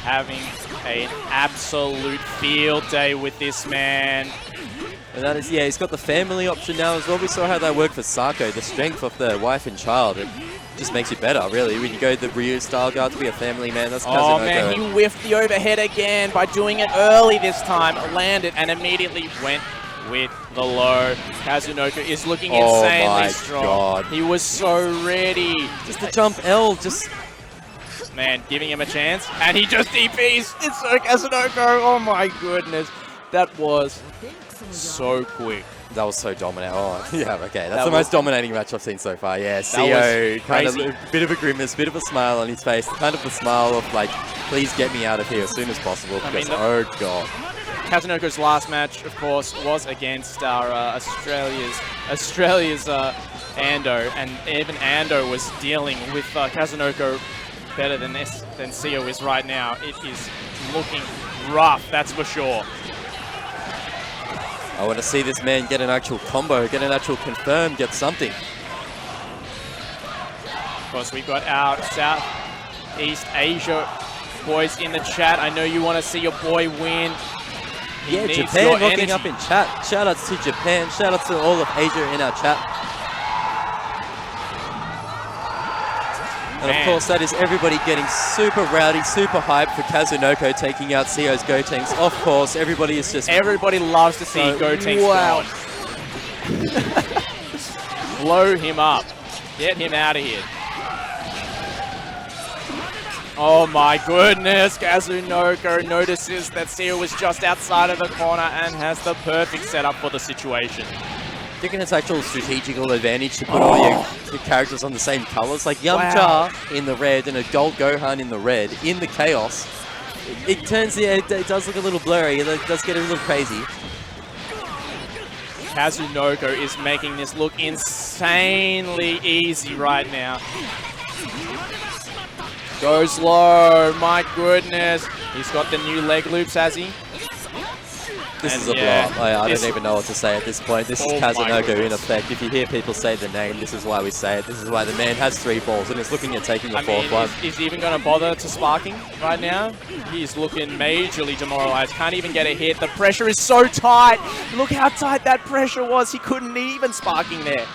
Having an absolute field day with this man. And that is, yeah, he's got the family option now as well. We saw how that worked for Sako, the strength of the wife and child. It just makes you better, really. When you go the Ryu style guard to be a family man, that's Kazunoko. Oh man, he whiffed the overhead again by doing it early this time. Landed and immediately went with the low. Kazunoko is looking insanely strong. God. He was so ready. Just the jump L, just... Man, giving him a chance. And he just DPs. It's so Kazunoko. Oh my goodness. That was so quick. That was so dominant. Oh, yeah, okay. That's the most dominating match I've seen so far. Yeah, CO, kind of a bit of a grimace, bit of a smile on his face. Kind of the smile of like, please get me out of here as soon as possible. Because, oh, God. Kazunoko's last match, of course, was against our Australia's Ando. And even Ando was dealing with Kazunoko better than CO is right now. It is looking rough, that's for sure. I want to see this man get an actual combo, get an actual confirm, get something. Of course, we've got our Southeast Asia boys in the chat. I know you want to see your boy win. Yeah, Japan looking up in chat. Shout outs to Japan, shout outs to all of Asia in our chat. And of course, that is everybody getting super rowdy, super hyped for Kazunoko taking out CO's Gotenks. Of course, everybody is just... Everybody loves to see Gotenks gone. Blow him up. Get him out of here. Oh my goodness, Kazunoko notices that CO was just outside of the corner and has the perfect setup for the situation. I think it's actual strategical advantage to put all your characters on the same colors. Like Yamcha in the red and a Gold Gohan in the red, in the chaos. It turns, it does look a little blurry. It does get a little crazy. Kazunoko is making this look insanely easy right now. Goes low, my goodness. He's got the new leg loops, has he? This is a blow-up. I don't even know what to say at this point. This is Kazunoko in effect. If you hear people say the name, this is why we say it. This is why the man has 3 balls and is looking at taking the fourth one. Is he even going to bother to sparking right now? He's looking majorly demoralized. Can't even get a hit. The pressure is so tight. Look how tight that pressure was. He couldn't even sparking there.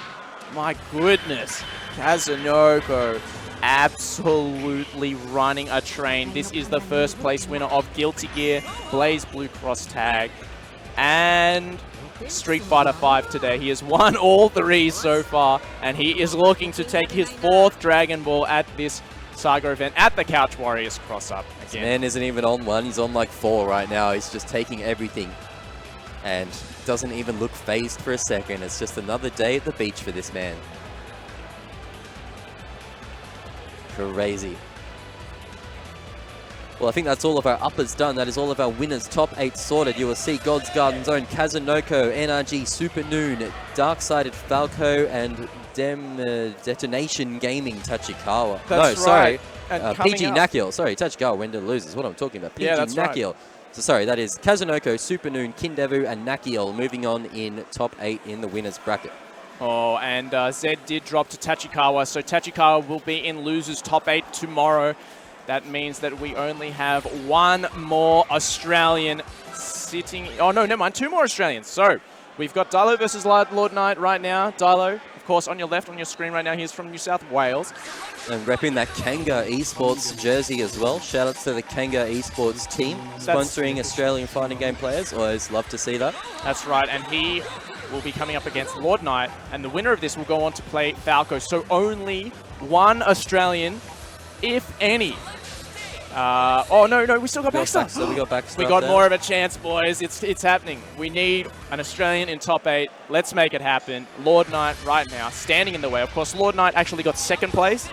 My goodness. Kazunoko absolutely running a train. This is the first place winner of Guilty Gear, Blaze Blue Cross Tag, and Street Fighter V today. He has won all 3 so far, and he is looking to take his 4th Dragon Ball at this Saga event at the CouchWarriors Crossup. This man isn't even on 1, he's on like 4 right now. He's just taking everything and doesn't even look phased for a second. It's just another day at the beach for this man. Crazy. Well, I think that's all of our uppers done. That is all of our winners. Top 8 sorted. You will see God's Garden's own Kazunoko, NRG Super Noon, Dark-Sided Falco, and Detonation Gaming Tachikawa. That's sorry. And PG Nakkiel. Sorry, Tachikawa win to lose is what I'm talking about. PG Nakkiel. Right. So sorry, that is Kazunoko, Super Noon, Kindevu, and Nakkiel moving on in top 8 in the winners bracket. Oh, and Zed did drop to Tachikawa, so Tachikawa will be in losers top 8 tomorrow. That means that we only have one more Australian sitting. Oh, no, never mind. 2 more Australians. So we've got Dilo versus Lord Knight right now. Dilo, of course, on your left on your screen right now. He is from New South Wales. And repping that Kanga Esports jersey as well. Shout outs to the Kanga Esports team, sponsoring Australian fighting game players. Always love to see that. That's right, and he will be coming up against Lord Knight, and the winner of this will go on to play Falco. So only one Australian, if any. Oh, no, we still got Baxter. So we got Baxter. We got more of a chance, boys. It's happening. We need an Australian in top 8. Let's make it happen. Lord Knight right now, standing in the way. Of course, Lord Knight actually got 2nd place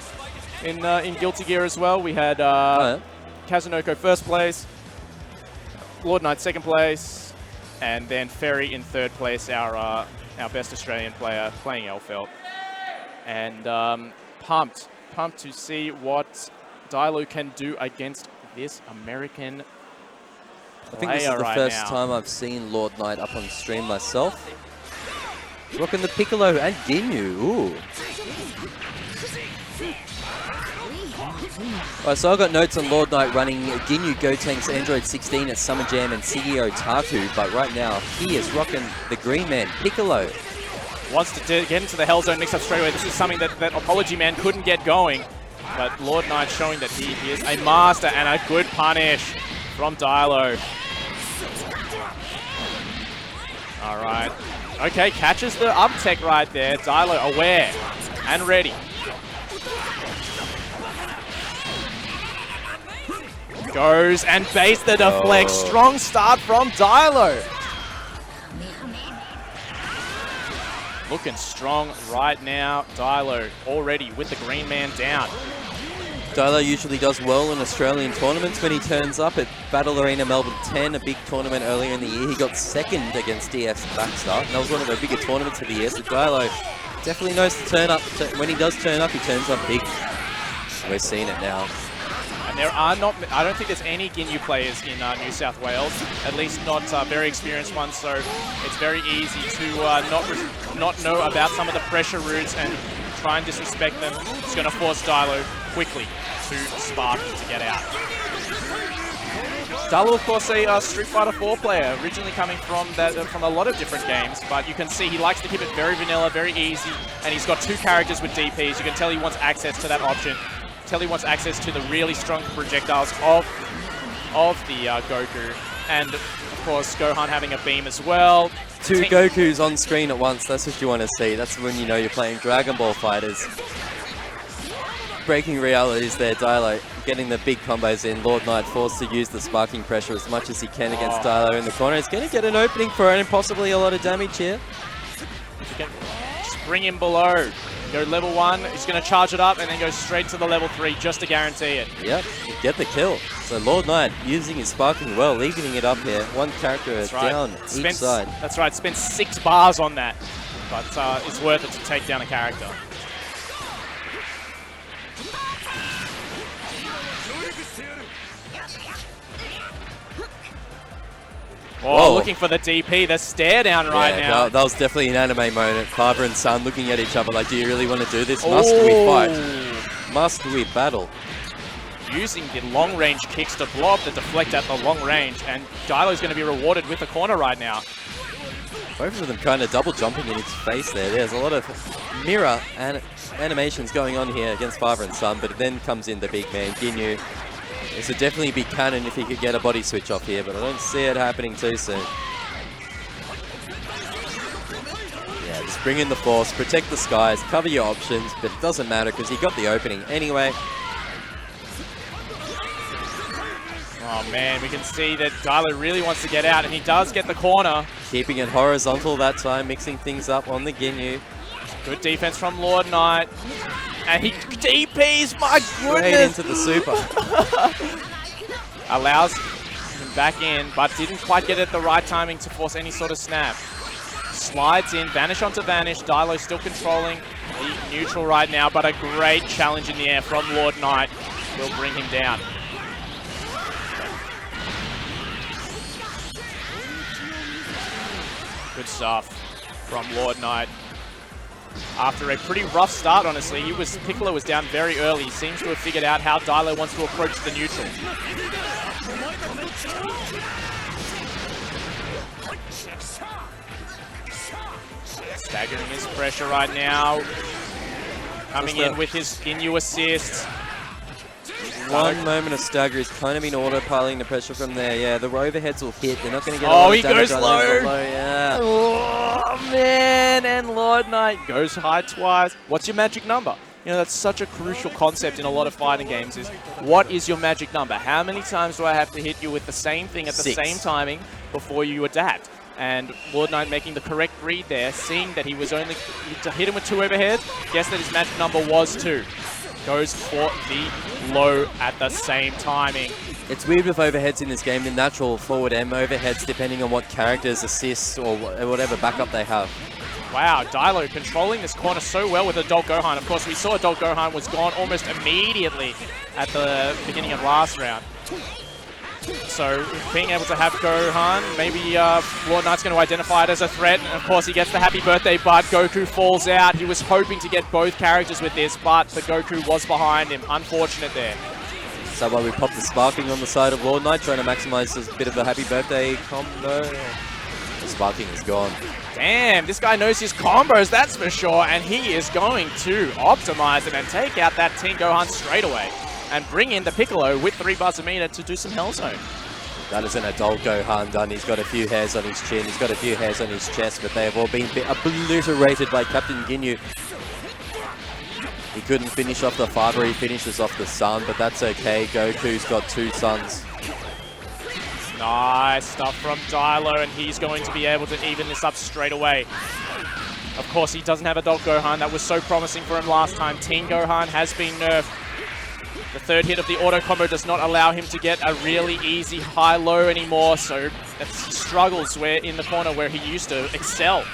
in Guilty Gear as well. We had Kazunoko 1st place, Lord Knight 2nd place, and then Ferry in 3rd place, our best Australian player playing Elfeld. And pumped to see what Dilo can do against this American player. I think this is the first time I've seen Lord Knight up on stream myself. Rocking the Piccolo and Ginyu. Ooh. Alright, so I've got notes on Lord Knight running Ginyu Gotenks Android 16 at Summer Jam and Sigio Taku, but right now he is rocking the Green Man Piccolo. Wants to get into the Hell Zone mix-up straight away. This is something that Apology Man couldn't get going. But Lord Knight showing that he is a master, and a good punish from Dilo. All right. Okay, catches the up tech right there. Dilo aware and ready. Goes and baits the deflect. Strong start from Dilo. Looking strong right now. Dilo already with the Green Man down. Dilo usually does well in Australian tournaments when he turns up at Battle Arena Melbourne 10, a big tournament earlier in the year. He got 2nd against DF's Baxter, and that was one of the bigger tournaments of the year. So Dilo definitely knows to turn up. When he does turn up, he turns up big. We're seeing it now. And there are not, I don't think there's any Ginyu players in New South Wales, at least not very experienced ones, so it's very easy to not know about some of the pressure routes and try and disrespect them. It's going to force Dilo quickly to Sparky to get out. Dilo, of course, a Street Fighter 4 player, originally coming from a lot of different games, but you can see he likes to keep it very vanilla, very easy, and he's got 2 characters with DPs. You can tell he wants access to that option. He wants access to the really strong projectiles of the Goku, and of course Gohan having a beam as well. 2 Gokus on screen at once, that's what you want to see. That's when you know you're playing Dragon Ball Fighters. Breaking realities there, Dilo getting the big combos in. Lord Knight forced to use the sparking pressure as much as he can against Dilo in the corner. He's going to get an opening for it and possibly a lot of damage here. Just bring him below. Go level 1, he's going to charge it up and then go straight to the level 3 just to guarantee it. Yep, get the kill. So Lord Knight using his sparking well, evening it up here. 1 character down each side. That's right, spent 6 bars on that, but it's worth it to take down a character. Oh, looking for the DP, the stare down right now. That was definitely an anime moment. Father and son looking at each other like, do you really want to do this? Must we fight? Must we battle? Using the long range kicks to blow up the deflect at the long range, and Dilo's going to be rewarded with the corner right now. Both of them kind of double jumping in his face there. There's a lot of mirror animations going on here against father and son, but then comes in the big man, Ginyu. This would definitely be canon if he could get a body switch off here, but I don't see it happening too soon. Yeah, just bring in the force, protect the skies, cover your options, but it doesn't matter because he got the opening anyway. Oh man, we can see that Dilo really wants to get out, and he does get the corner. Keeping it horizontal that time, mixing things up on the Ginyu. Good defense from Lord Knight. And he DPs, my goodness! Straight into the super. Allows him back in, but didn't quite get it at the right timing to force any sort of snap. Slides in, vanish onto vanish. Dilo still controlling the neutral right now, but a great challenge in the air from Lord Knight will bring him down. Good stuff from Lord Knight. After a pretty rough start, honestly. Piccolo was down very early. He seems to have figured out how Dilo wants to approach the neutral. Staggering his pressure right now. Coming in with his Ginyu assist. One moment of stagger is kind of been autopiloting the pressure from there. Yeah, the overheads will hit. They're not going to get a lot of damage. He goes low. Yeah. Oh, man. And Lord Knight goes high twice. What's your magic number? You know, that's such a crucial concept in a lot of fighting games is, what is your magic number? How many times do I have to hit you with the same thing at the same timing before you adapt? And Lord Knight making the correct read there, seeing that he was only to hit him with 2 overheads, guess that his magic number was 2. Goes for the low at the same timing. It's weird with overheads in this game, the natural forward M overheads, depending on what characters assist or whatever backup they have. Wow, Dilo controlling this corner so well with Adult Gohan. Of course, we saw Adult Gohan was gone almost immediately at the beginning of last round. So being able to have Gohan, maybe Lord Knight's going to identify it as a threat. And of course, he gets the happy birthday, but Goku falls out. He was hoping to get both characters with this, but the Goku was behind him. Unfortunate there. So while we pop the sparking on the side of Lord Knight, trying to maximize this bit of a happy birthday combo. The sparking is gone. Damn, this guy knows his combos, that's for sure. And he is going to optimize it and take out that Team Gohan straight away. And bring in the Piccolo with 3 bars a meter to do some Hellzone. That is an adult Gohan done. He's got a few hairs on his chin, he's got a few hairs on his chest, but they have all been obliterated by Captain Ginyu. He couldn't finish off the father, he finishes off the son, but that's okay. Goku's got 2 sons. Nice stuff from Dilo, and he's going to be able to even this up straight away. Of course, he doesn't have Adult Gohan. That was so promising for him last time. Teen Gohan has been nerfed. The 3rd hit of the auto combo does not allow him to get a really easy high-low anymore, so he struggles in the corner where he used to excel.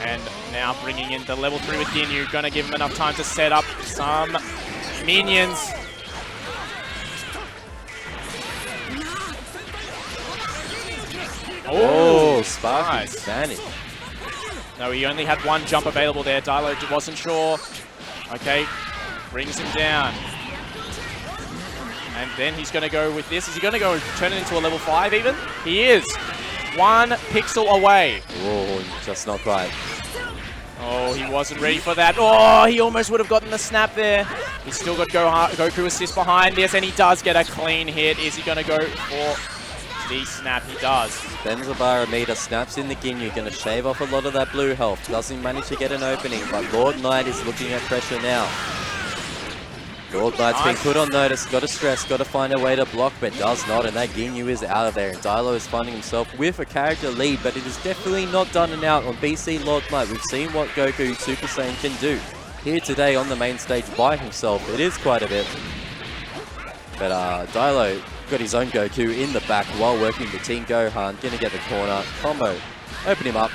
And now bringing in the level 3 with Ginyu, gonna give him enough time to set up some minions. Oh, Sparky nice. vanished. No, he only had 1 jump available there. Dilo wasn't sure. Okay, brings him down. And then he's going to go with this. Is he going to go turn it into a level 5 even? He is. 1 pixel away. Oh, just not quite. Oh, he wasn't ready for that. Oh, he almost would have gotten the snap there. He's still got Goku assist behind this, and he does get a clean hit. Is he going to go for the snap? He does. Benzabara meter snaps in the Ginyu, going to shave off a lot of that blue health. Doesn't manage to get an opening, but Lord Knight is looking at pressure now. Lord Knight's been put on notice, got to stress, got to find a way to block, but does not, and that Ginyu is out of there. And Dilo is finding himself with a character lead, but it is definitely not done and out on BC Lord Knight. We've seen what Goku Super Saiyan can do here today on the main stage by himself. It is quite a bit. But Dilo got his own Goku in the back while working the Team Gohan, going to get the corner, combo, open him up.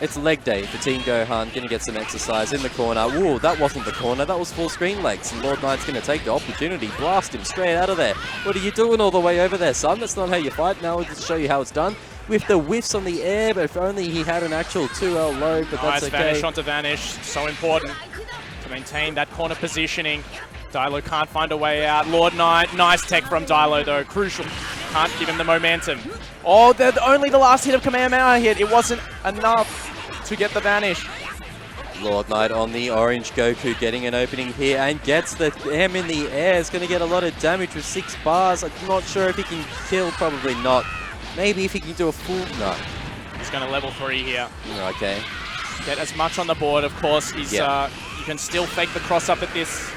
It's leg day for Team Gohan, going to get some exercise in the corner. Whoa, that wasn't the corner, that was full screen legs. And Lord Knight's going to take the opportunity, blast him straight out of there. What are you doing all the way over there, son? That's not how you fight. Now we'll just show you how it's done. With the whiffs on the air, but if only he had an actual 2L low, but that's okay. Vanish onto Vanish, so important to maintain that corner positioning. Dilo can't find a way out. Lord Knight, nice tech from Dilo though, crucial. Can't give him the momentum. Oh, only the last hit of Kamehameha hit. It wasn't enough to get the Vanish. Lord Knight on the orange Goku getting an opening here and gets the M in the air. It's going to get a lot of damage with 6 bars. I'm not sure if he can kill, probably not. Maybe if he can do a full, no. He's going to level 3 here. Okay. Get as much on the board, of course. He's you can still fake the cross up at this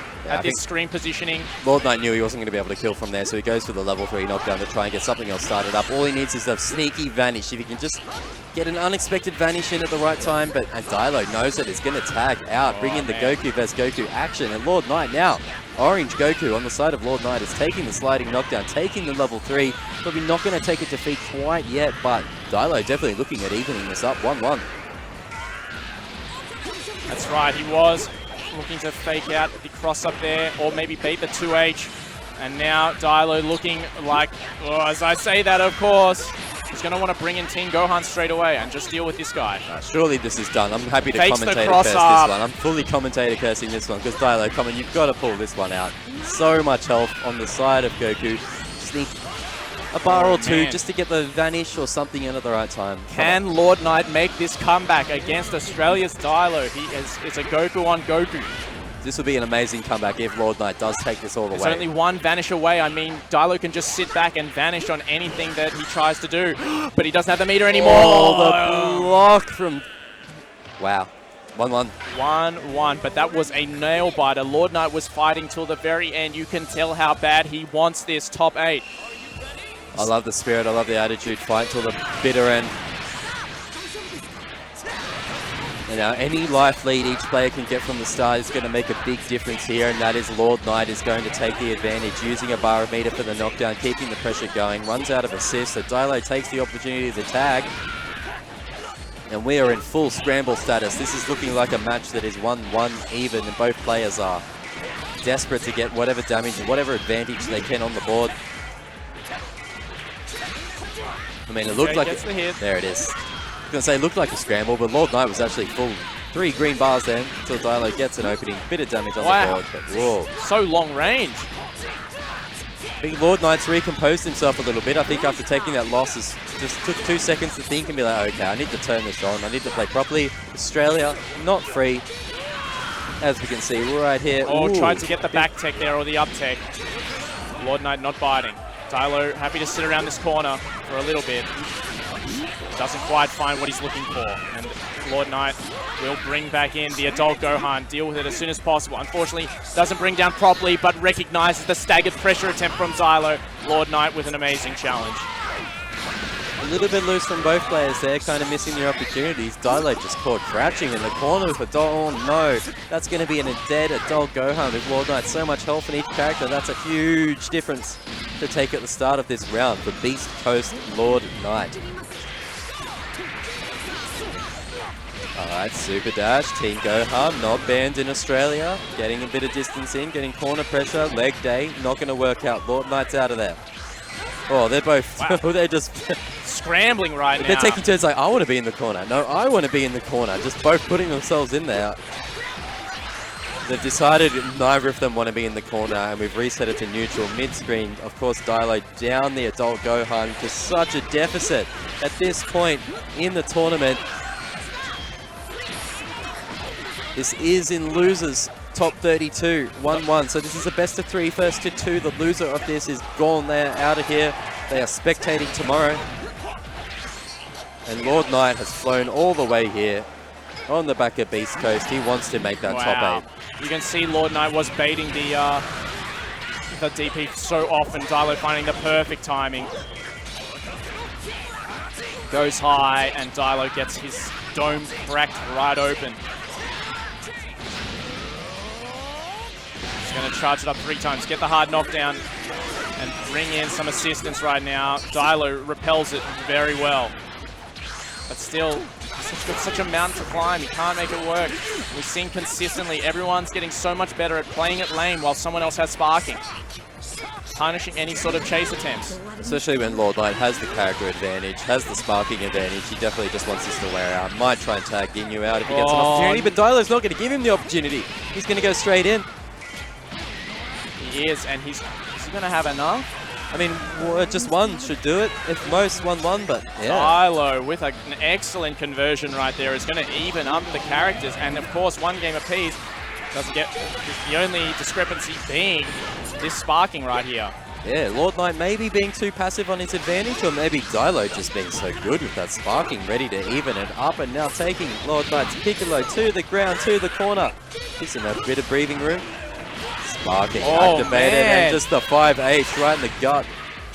screen positioning. Lord Knight knew he wasn't going to be able to kill from there, so he goes for the level 3 knockdown to try and get something else started up. All he needs is a sneaky Vanish. If he can just get an unexpected Vanish in at the right time, and Dilo knows that it's going to tag out, bring in the Goku vs Goku action, and Lord Knight now, orange Goku on the side of Lord Knight is taking the sliding knockdown, taking the level 3, probably not going to take it to feet quite yet, but Dilo definitely looking at evening this up, 1-1. That's right, he was looking to fake out the cross up there, or maybe bait the 2H. And now Dilo looking like, as I say that, of course, He's going to want to bring in Team Gohan straight away and just deal with this guy. Surely this is done. I'm happy to Fakes the commentator cross curse up. this one. I'm fully commentator cursing this one because Dilo, come on, you've got to pull this one out. So much health on the side of Goku. Just need a bar or two just to get the vanish or something in at the right time. Can Lord Knight make this comeback against Australia's Dilo? It's a Goku on Goku. This will be an amazing comeback if Lord Knight does take this all the There's way. only one vanish away. I mean, Dilo can just sit back and vanish on anything that he tries to do. But he doesn't have the meter anymore. Oh, the block from... Wow. 1-1. 1-1, but that was a nail-biter. Lord Knight was fighting till the very end. You can tell how bad he wants this top 8. I love the spirit. I love the attitude. Fight till the bitter end. And now any life lead each player can get from the start is going to make a big difference here, and that is Lord Knight is going to take the advantage, using a bar of meter for the knockdown, keeping the pressure going, runs out of assist, so Dilo takes the opportunity to tag. And we are in full scramble status. This is looking like a match that is 1-1 even, and both players are desperate to get whatever damage and whatever advantage they can on the board. I mean, it looked like... There it is. I was going to say, it looked like a scramble, but Lord Knight was actually full. 3 green bars then until Dilo gets an opening. Bit of damage on the board, but whoa. So long range. I think Lord Knight's recomposed himself a little bit. I think after taking that loss, just took 2 seconds to think and be like, okay, I need to turn this on. I need to play properly. Australia, not free. As we can see right here. Oh, Ooh. tried to get the back tech there or the up tech. Lord Knight not biting. Dilo happy to sit around this corner for a little bit. Doesn't quite find what he's looking for. And Lord Knight will bring back in the adult Gohan, deal with it as soon as possible. Unfortunately, doesn't bring down properly, but recognizes the staggered pressure attempt from Dilo. Lord Knight with an amazing challenge. A little bit loose from both players there, kind of missing their opportunities. Dilo just caught crouching in the corner with adult. Oh no, that's going to be a dead adult Gohan with Lord Knight. So much health in each character. That's a huge difference to take at the start of this round for Beast Coast Lord Knight. Alright, Super Dash, Team Gohan, not banned in Australia. Getting a bit of distance in, getting corner pressure, leg day, not going to work out. Lord Knight's out of there. Oh, they're both, wow. They're just... scrambling right now. They're taking turns like, I want to be in the corner. No, I want to be in the corner. Just both putting themselves in there. They've decided neither of them want to be in the corner, and we've reset it to neutral mid-screen. Of course, Dilo down the adult Gohan to such a deficit at this point in the tournament. This is in losers, top 32, 1-1. So this is a best of 3, first to 2. The loser of this is gone there, out of here. They are spectating tomorrow. And Lord Knight has flown all the way here on the back of Beast Coast. He wants to make that top 8. You can see Lord Knight was baiting the DP so often. Dilo finding the perfect timing. Goes high, and Dilo gets his dome cracked right open. He's going to charge it up 3 times, get the hard knockdown, and bring in some assistance right now. Dilo repels it very well. But still, such a mountain to climb. He can't make it work. We've seen consistently, everyone's getting so much better at playing it lane while someone else has sparking. Punishing any sort of chase attempts. Especially when Lord Knight has the character advantage, has the sparking advantage. He definitely just wants this to wear out. Might try and tag Ginyu out if he gets an opportunity, but Dilo's not going to give him the opportunity. He's going to go straight in. He is, and is he going to have enough? I mean, just one should do it. If most, 1-1, but yeah. Dilo with an excellent conversion right there is going to even up the characters. And of course, 1 game apiece doesn't get the only discrepancy being this sparking right here. Yeah, Lord Knight maybe being too passive on his advantage, or maybe Dilo just being so good with that sparking, ready to even it up, and now taking Lord Knight's Piccolo to the ground, to the corner. Gives him a bit of breathing room. Sparking activated, and just the 5H right in the gut.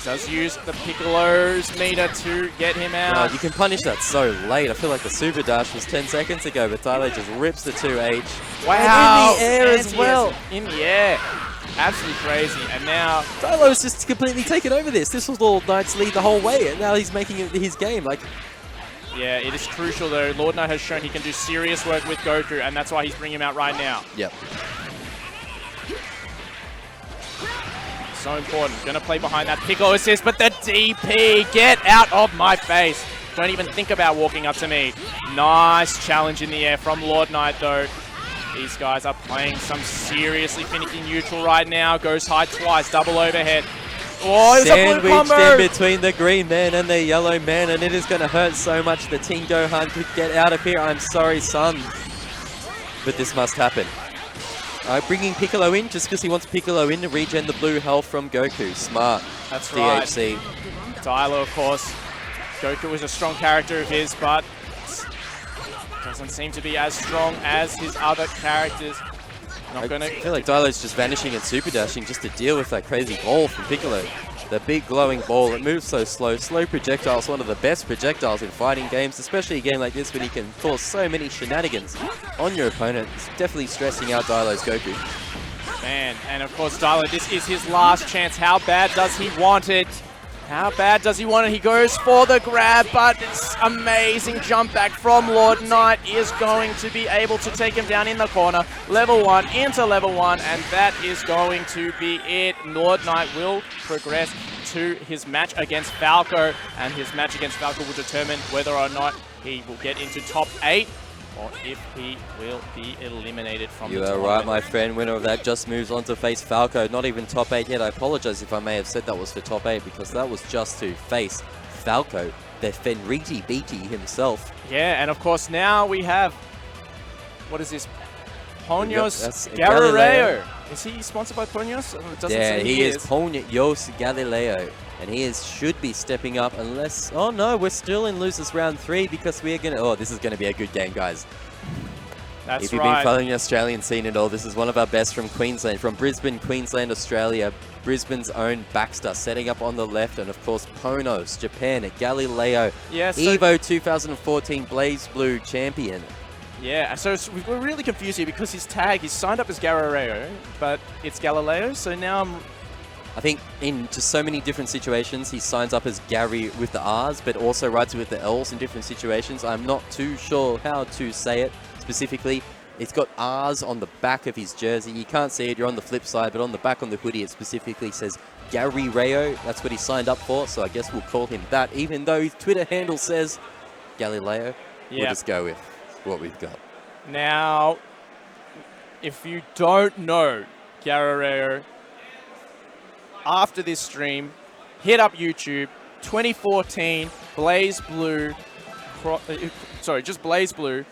Does use the Piccolo's meter to get him out. Oh, you can punish that so late. I feel like the Super Dash was 10 seconds ago, but Dilo just rips the 2H. Wow. And in the air as well. In the air. Absolutely crazy. And now Dilo's just completely taken over this. This was Lord Knight's lead the whole way, and now he's making it his game. Like, yeah, it is crucial though. Lord Knight has shown he can do serious work with Goku, and that's why he's bringing him out right now. Yep. So important. Gonna play behind that Piccolo assist, but the DP, get out of my face. Don't even think about walking up to me. Nice challenge in the air from Lord Knight though. These guys are playing some seriously finicky neutral right now. Goes high twice, double overhead. Oh, it's a blue combo! Sandwiched in between the green man and the yellow man, and it is going to hurt so much that Team Gohan could get out of here. I'm sorry, son, but this must happen. Bringing Piccolo in just because he wants Piccolo in to regen the blue health from Goku. Smart. That's right. DHC. Dilo, of course. Goku is a strong character of his, but doesn't seem to be as strong as his other characters. I feel like Dilo's just vanishing and super dashing just to deal with that crazy ball from Piccolo. The big glowing ball, it moves so slow. Slow projectiles, one of the best projectiles in fighting games, especially a game like this when he can cause so many shenanigans on your opponent. It's definitely stressing out Dilo's Goku. Man, and of course Dilo, this is his last chance. How bad does he want it? How bad does he want it? He goes for the grab, but it's amazing jump back from Lord Knight is going to be able to take him down in the corner. Level 1 into level 1, and that is going to be it. Lord Knight will progress to his match against Falco, and his match against Falco will determine whether or not he will get into top 8 or if he will be eliminated from the tournament. You are right, my friend. Winner of that just moves on to face Falco. Not even top 8 yet. I apologize if I may have said that was for top 8 because that was just to face Falco, the Fenriti BT himself. Yeah, and of course now we have, what is this? Ponios Galileo. Is he sponsored by Ponios? Yeah, he is Ponios Galileo. And he should be stepping up unless... Oh no, we're still in losers round 3 because we're going to... Oh, this is going to be a good game, guys. That's if you've been following the Australian scene at all, this is one of our best from Queensland, from Brisbane, Queensland, Australia. Brisbane's own Baxter setting up on the left, and of course Ponos, Japan, Galileo, yeah, so Evo 2014 Blaze Blue champion. Yeah, so we're really confused here because his tag, he's signed up as Galileo, but it's Galileo, so now I think in just so many different situations, he signs up as Gary with the R's, but also writes with the L's in different situations. I'm not too sure how to say it specifically. It's got R's on the back of his jersey. You can't see it, you're on the flip side, but on the back on the hoodie, it specifically says Gary Rayo. That's what he signed up for, so I guess we'll call him that, even though his Twitter handle says Galileo. We'll just go with what we've got. Now, if you don't know Galileo, after this stream, hit up YouTube, 2014 Blaze Blue, just Blaze Blue.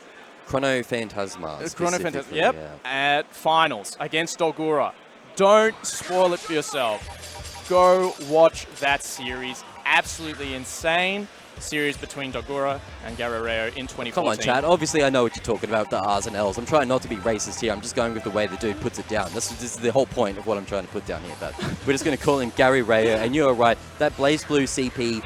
Chrono Phantasma. Chrono Phantasma, yep. Yeah. At finals against Dogura. Don't spoil it for yourself. Go watch that series. Absolutely insane series between Dogura and Galileo in 2014. Come on, Chad. Obviously, I know what you're talking about, the R's and L's. I'm trying not to be racist here. I'm just going with the way the dude puts it down. This is the whole point of what I'm trying to put down here. But we're just going to call him Gary Rayo. And you are right. That Blaze Blue CP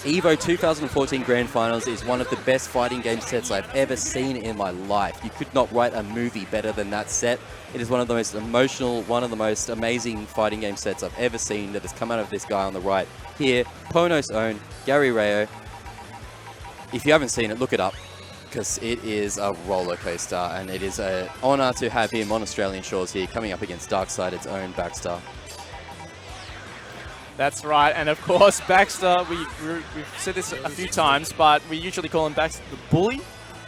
Evo 2014 Grand Finals is one of the best fighting game sets I've ever seen in my life. You could not write a movie better than that set. It is one of the most emotional, one of the most amazing fighting game sets I've ever seen that has come out of this guy on the right. Here, Ponos' own Gary Rayo. If you haven't seen it, look it up, because it is a roller coaster, and it is an honor to have him on Australian shores here, coming up against Darkseid's own Baxter. That's right, and of course, Baxter, we've said this a few times, but we usually call him Baxter the Bully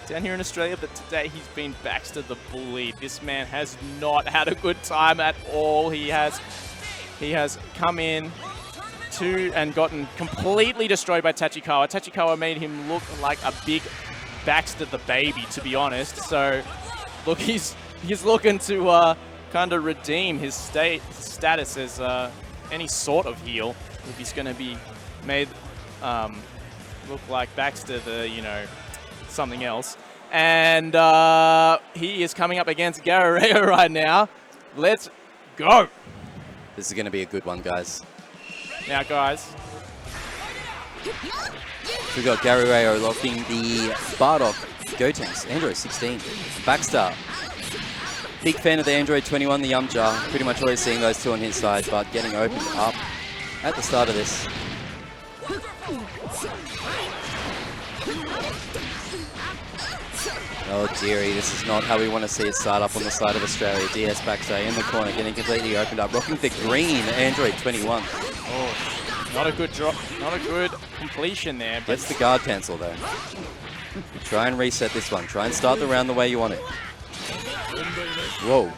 down here in Australia, but today he's been Baxter the Bully. This man has not had a good time at all. He has come in and gotten completely destroyed by Tachikawa. Tachikawa made him look like a big Baxter the baby, to be honest. So, look, he's looking to kind of redeem his status as any sort of heel if he's going to be made look like Baxter the, something else. And he is coming up against Galileo right now. Let's go. This is going to be a good one, guys. Now, guys, we've got Gary Rayo locking the Bardock Gotenks, Android 16. Baxter, big fan of the Android 21, the Yumja. Pretty much always seeing those two on his side, but getting opened up at the start of this. Oh dearie, this is not how we want to see it start up on the side of Australia. DS Baxter in the corner, getting completely opened up, rocking the green Android 21. Oh, not a good drop, not a good completion there. But Gets the guard cancel though. Try and reset this one. Try and start the round the way you want it. Whoa.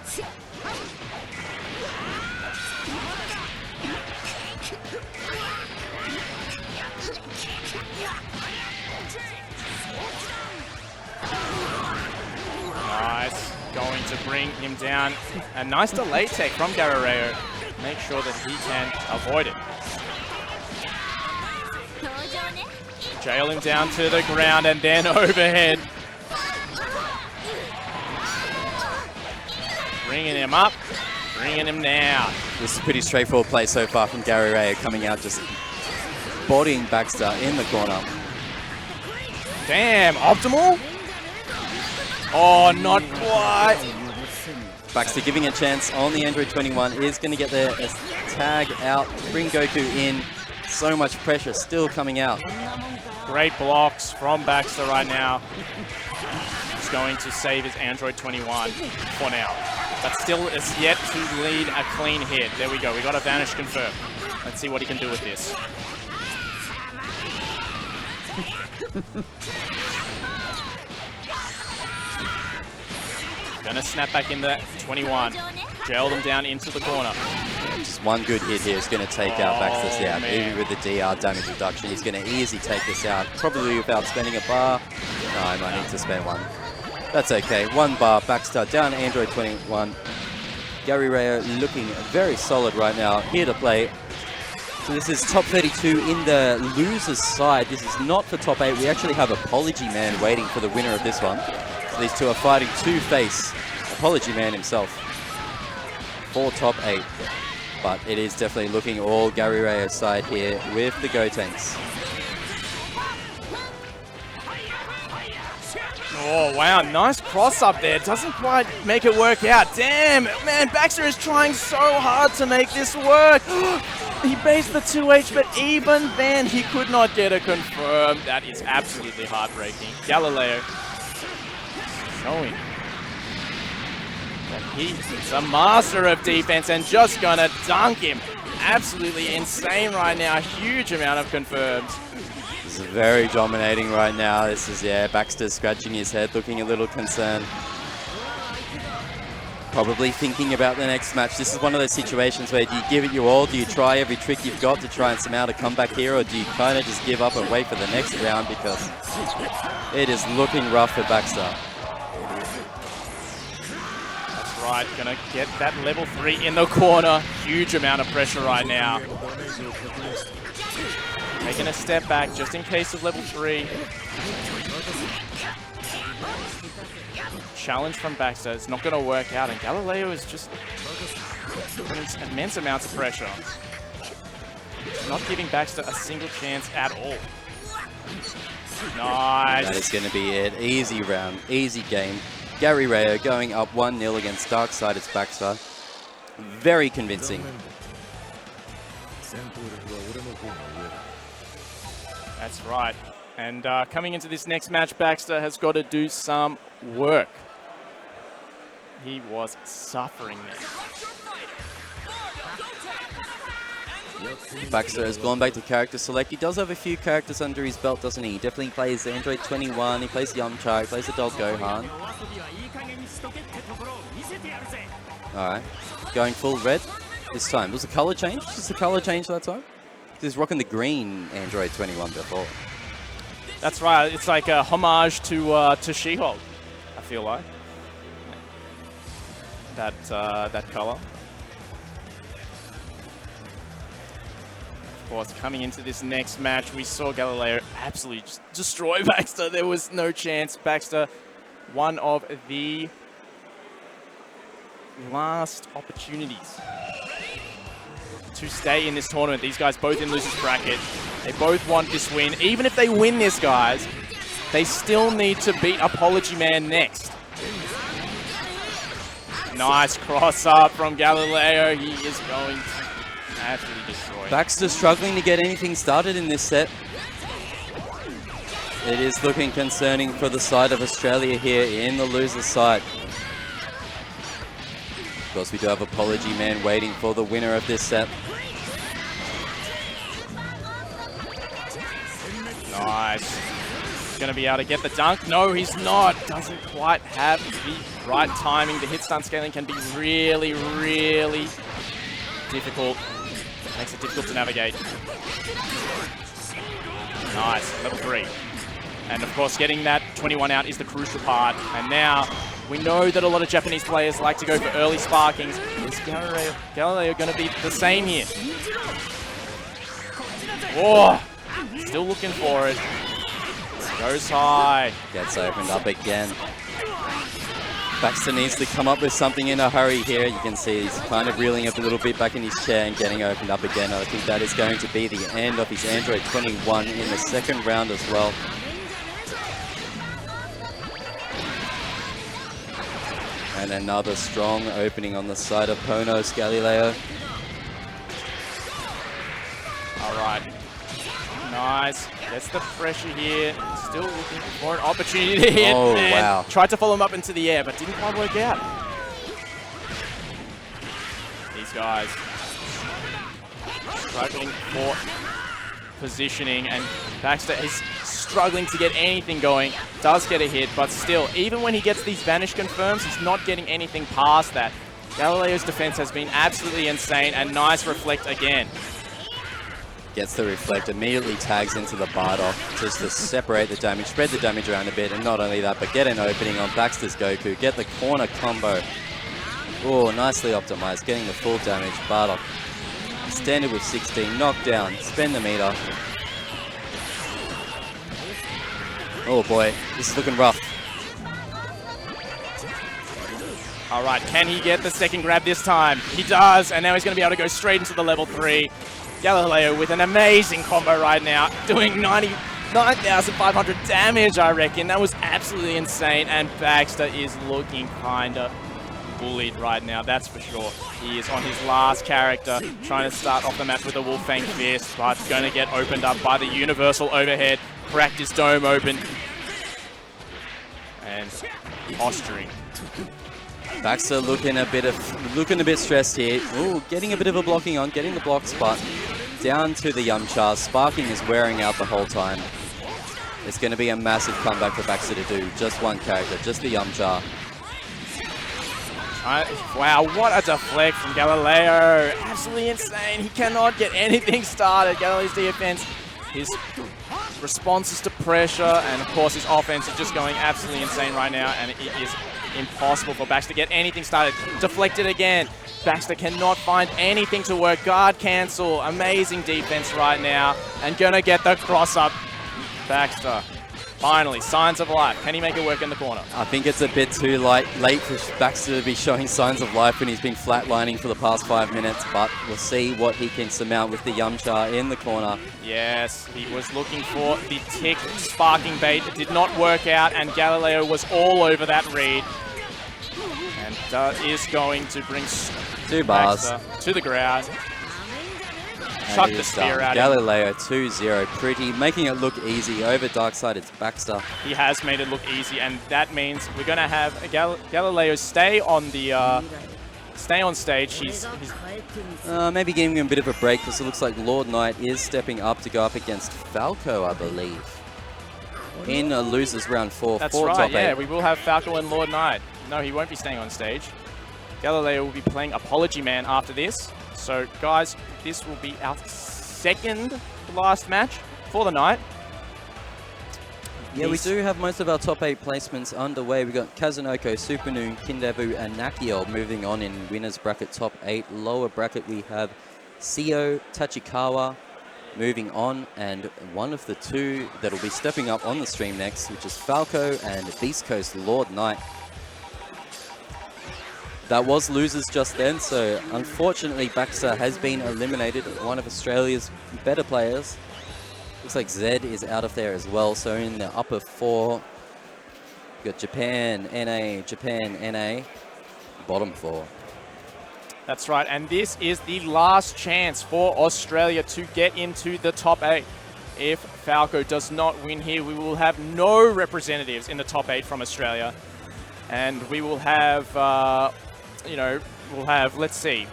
Nice. Going to bring him down. A nice delay tech from Galileo. Make sure that he can avoid it. Jail him down to the ground and then overhead. Bringing him up, bringing him down. This is a pretty straightforward play so far from Gary Ray, coming out just bodying Baxter in the corner. Damn, optimal? Oh, not quite. Baxter giving a chance on the Android 21 is going to get there. Tag out, bring Goku in. So much pressure still coming out. Great blocks from Baxter right now. He's going to save his Android 21 for now. But still is yet to lead a clean hit. There we go. We got a vanish confirmed. Let's see what he can do with this. Gonna snap back in the 21. Jail them down into the corner. Just one good hit here is going to take out Baxter's out. Man. Even with the DR damage reduction, he's going to easily take this out. Probably without spending a bar. No, I might need to spend one. That's okay. 1 bar. Baxter down Android 21. Gary Ray looking very solid right now. Here to play. So this is top 32 in the loser's side. This is not for top 8. We actually have Apology Man waiting for the winner of this one. So these two are fighting to face Apology Man himself for top 8. But it is definitely looking all Gary Ray's side here with the Gotenks. Oh, wow. Nice cross up there. Doesn't quite make it work out. Damn. Man, Baxter is trying so hard to make this work. He based the 2H, but even then, he could not get a confirm. That is absolutely heartbreaking. Galileo showing that he is a master of defense and just gonna dunk him. Absolutely insane right now. Huge amount of confirms. This is very dominating right now. This is, yeah, Baxter scratching his head, looking a little concerned. Probably thinking about the next match. This is one of those situations where do you give it your all? Do you try every trick you've got to try and somehow to come back here? Or do you kind of just give up and wait for the next round? Because it is looking rough for Baxter. That's right. Gonna get that level 3 in the corner. Huge amount of pressure right now. Taking a step back just in case of level 3. Challenge from Baxter. It's not going to work out, and Galileo is just putting immense amounts of pressure. Not giving Baxter a single chance at all. Nice. That is going to be it. Easy round, easy game. Gary Rayo going up 1-0 against Darksided's Baxter. Very convincing. That's right. And coming into this next match, Baxter has got to do some work. He was suffering there. Baxter has gone back to character select. He does have a few characters under his belt, doesn't he? He definitely plays the Android 21, he plays the Yamcha, he plays the Adult Gohan. Alright, going full red this time. Was the color change? Just the color change that time? He's rocking the green Android 21 before. That's right. It's like a homage to She-Hulk, I feel like. That color. Of course, coming into this next match, we saw Galileo absolutely just destroy Baxter. There was no chance. Baxter, one of the last opportunities to stay in this tournament. These guys both in losers bracket. They both want this win. Even if they win this, guys, they still need to beat Apology Man next. Nice cross up from Galileo. He is going to absolutely destroy. Baxter struggling to get anything started in this set. It is looking concerning for the side of Australia here in the loser's side. Of course, we do have Apology Man waiting for the winner of this set. Nice. He's going to be able to get the dunk. No, he's not. Doesn't quite have the right timing. The hit stun scaling can be really, really difficult. Makes it difficult to navigate. Nice. Level 3. And of course, getting that 21 out is the crucial part. And now we know that a lot of Japanese players like to go for early sparkings. Is Galileo going to be the same here? Oh, still looking for it. Goes high. Gets opened up again. Baxter needs to come up with something in a hurry here. You can see he's kind of reeling up a little bit back in his chair and getting opened up again. I think that is going to be the end of his Android 21 in the second round as well. And another strong opening on the side of Ponos Galileo. All right. Nice. Gets the pressure here. Still looking for an opportunity to hit. Oh, and wow. Tried to follow him up into the air, but didn't quite work out. These guys struggling for positioning, and Baxter is struggling to get anything going. Does get a hit, but still, even when he gets these vanish confirms, he's not getting anything past that. Galileo's defense has been absolutely insane, and nice reflect again. Gets the reflect, immediately tags into the Bardock just to separate the damage, spread the damage around a bit, and not only that, but get an opening on Baxter's Goku, get the corner combo. Oh, nicely optimized, getting the full damage. Bardock standard with 16, knockdown, spend the meter. Oh boy, this is looking rough. All right, can he get the second grab this time? He does, and now he's going to be able to go straight into the level 3. Galileo with an amazing combo right now, doing 99,500 damage, I reckon. That was absolutely insane, and Baxter is looking kind of bullied right now, that's for sure. He is on his last character, trying to start off the match with a Wolfang Fist, but going to get opened up by the Universal overhead, cracked his dome open, and posturing. Baxter looking a bit stressed here. Ooh, getting a bit of a blocking on, getting the block spot. Down to the Yamcha. Sparking is wearing out the whole time. It's going to be a massive comeback for Baxter to do. Just one character, just the Yamcha. Wow, what a deflect from Galileo. Absolutely insane. He cannot get anything started. Galileo's defense, his responses to pressure, and of course his offense is just going absolutely insane right now, and it is impossible for Baxter to get anything started. Deflected again. Baxter cannot find anything to work. Guard cancel. Amazing defense right now. And gonna get the cross up. Baxter. Finally, signs of life. Can he make it work in the corner? I think it's a bit too late for Baxter to be showing signs of life when he's been flatlining for the past 5 minutes, but we'll see what he can surmount with the Yamcha in the corner. Yes, he was looking for the tick sparking bait. It did not work out, and Galileo was all over that read. And is going to bring 2 bars Baxter to the ground. Chuck the spear at him. Galileo 2-0, pretty, making it look easy. Over Darkside, it's Baxter. He has made it look easy, and that means we're going to have Galileo stay on stage. He's maybe giving him a bit of a break, because it looks like Lord Knight is stepping up to go up against Falco, I believe, in a losers round 4. That's for right, top 8. yeah, we will have Falco and Lord Knight. No, he won't be staying on stage. Galileo will be playing Apology Man after this. So, guys, this will be our second to last match for the night. Yeah, we do have most of our top 8 placements underway. We've got Kazunoko, Supernoo, Kindevu, and Nakkiel moving on in winners bracket top 8. Lower bracket, we have SEO, Tachikawa moving on, and one of the 2 that will be stepping up on the stream next, which is Falco and Beast Coast Lord Knight. That was losers just then, so unfortunately Baxter has been eliminated, one of Australia's better players. Looks like Zed is out of there as well, so in the upper 4, we've got Japan, NA, bottom 4. That's right, and this is the last chance for Australia to get into the top 8. if Falco does not win here, we will have no representatives in the top 8 from Australia. And we will have, you know, we'll have, let's see,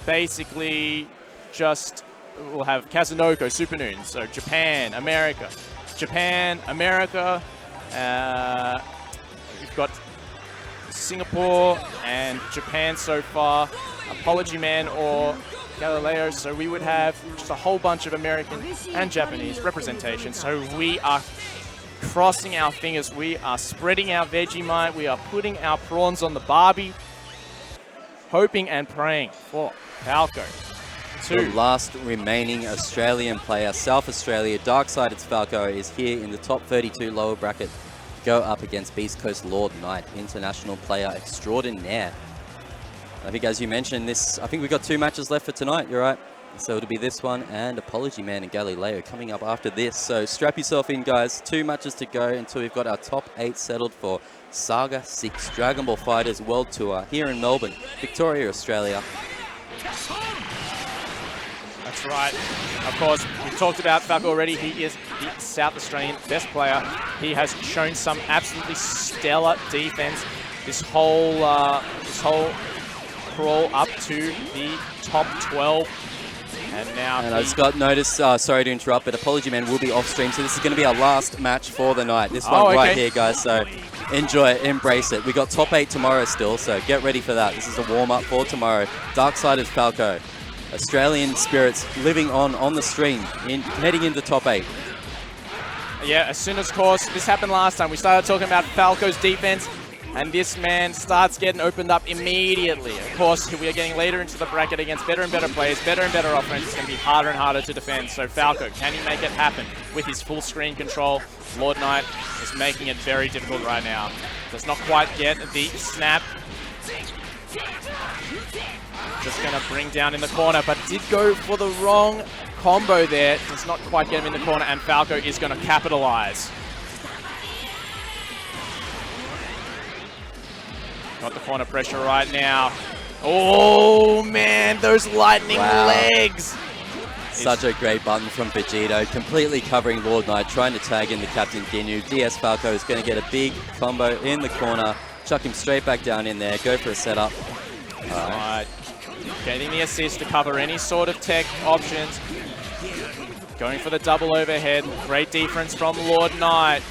basically just, we'll have Kazunoko, Super Noon, so Japan, America. We've got Singapore and Japan so far, Apology Man or Galileo, so we would have just a whole bunch of American and Japanese representation. So we are crossing our fingers, we are spreading our Vegemite, we are putting our prawns on the Barbie, hoping and praying for Falco. The last remaining Australian player, South Australia, Darksided Falco, is here in the top 32 lower bracket. Go up against Beast Coast Lord Knight, international player extraordinaire. I think, as you mentioned, I think we've got 2 matches left for tonight, you're right. So it'll be this one and Apology Man and Galileo coming up after this. So strap yourself in, guys. 2 matches to go until we've got our top 8 settled for Saga 6 Dragon Ball FighterZ World Tour here in Melbourne, Victoria, Australia. That's right. Of course, we've talked about Falco already. He is the South Australian best player. He has shown some absolutely stellar defense. This whole crawl up to the top 12. And now I just got notice, sorry to interrupt, but Apology Man will be off stream. So this is going to be our last match for the night. This one right here, guys. So enjoy it, embrace it. We got top 8 tomorrow still, so get ready for that. This is a warm-up for tomorrow. Darksided Falco. Australian spirits living on the stream, heading into top 8. Yeah, as soon as, of course, this happened last time, we started talking about Falco's defense, and this man starts getting opened up immediately. Of course, we are getting later into the bracket against better and better players, better and better offense. It's going to be harder and harder to defend. So Falco, can he make it happen with his full screen control? Lord Knight is making it very difficult right now. Does not quite get the snap. Just going to bring down in the corner, but did go for the wrong combo there. Does not quite get him in the corner, and Falco is going to capitalize. Got the corner pressure right now. Oh, man, those lightning legs. Such a great button from Vegito, completely covering Lord Knight, trying to tag in the Captain Ginyu. DS Falco is going to get a big combo in the corner, chuck him straight back down in there, go for a setup. Right. Getting the assist to cover any sort of tech options. Going for the double overhead. Great defense from Lord Knight.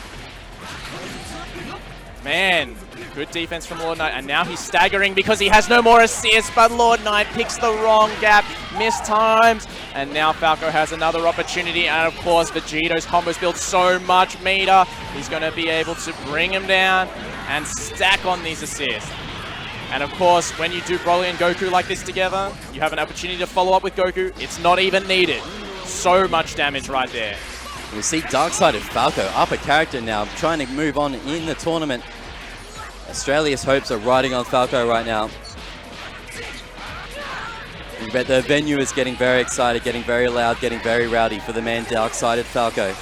Man, good defense from Lord Knight. And now he's staggering because he has no more assists, but Lord Knight picks the wrong gap, missed times. And now Falco has another opportunity. And of course, Vegito's combos build so much meter. He's going to be able to bring him down and stack on these assists. And of course, when you do Broly and Goku like this together, you have an opportunity to follow up with Goku. It's not even needed. So much damage right there. We see Darksided Falco up a character now, trying to move on in the tournament. Australia's hopes are riding on Falco right now. You bet the venue is getting very excited, getting very loud, getting very rowdy for the man Darksided Falco.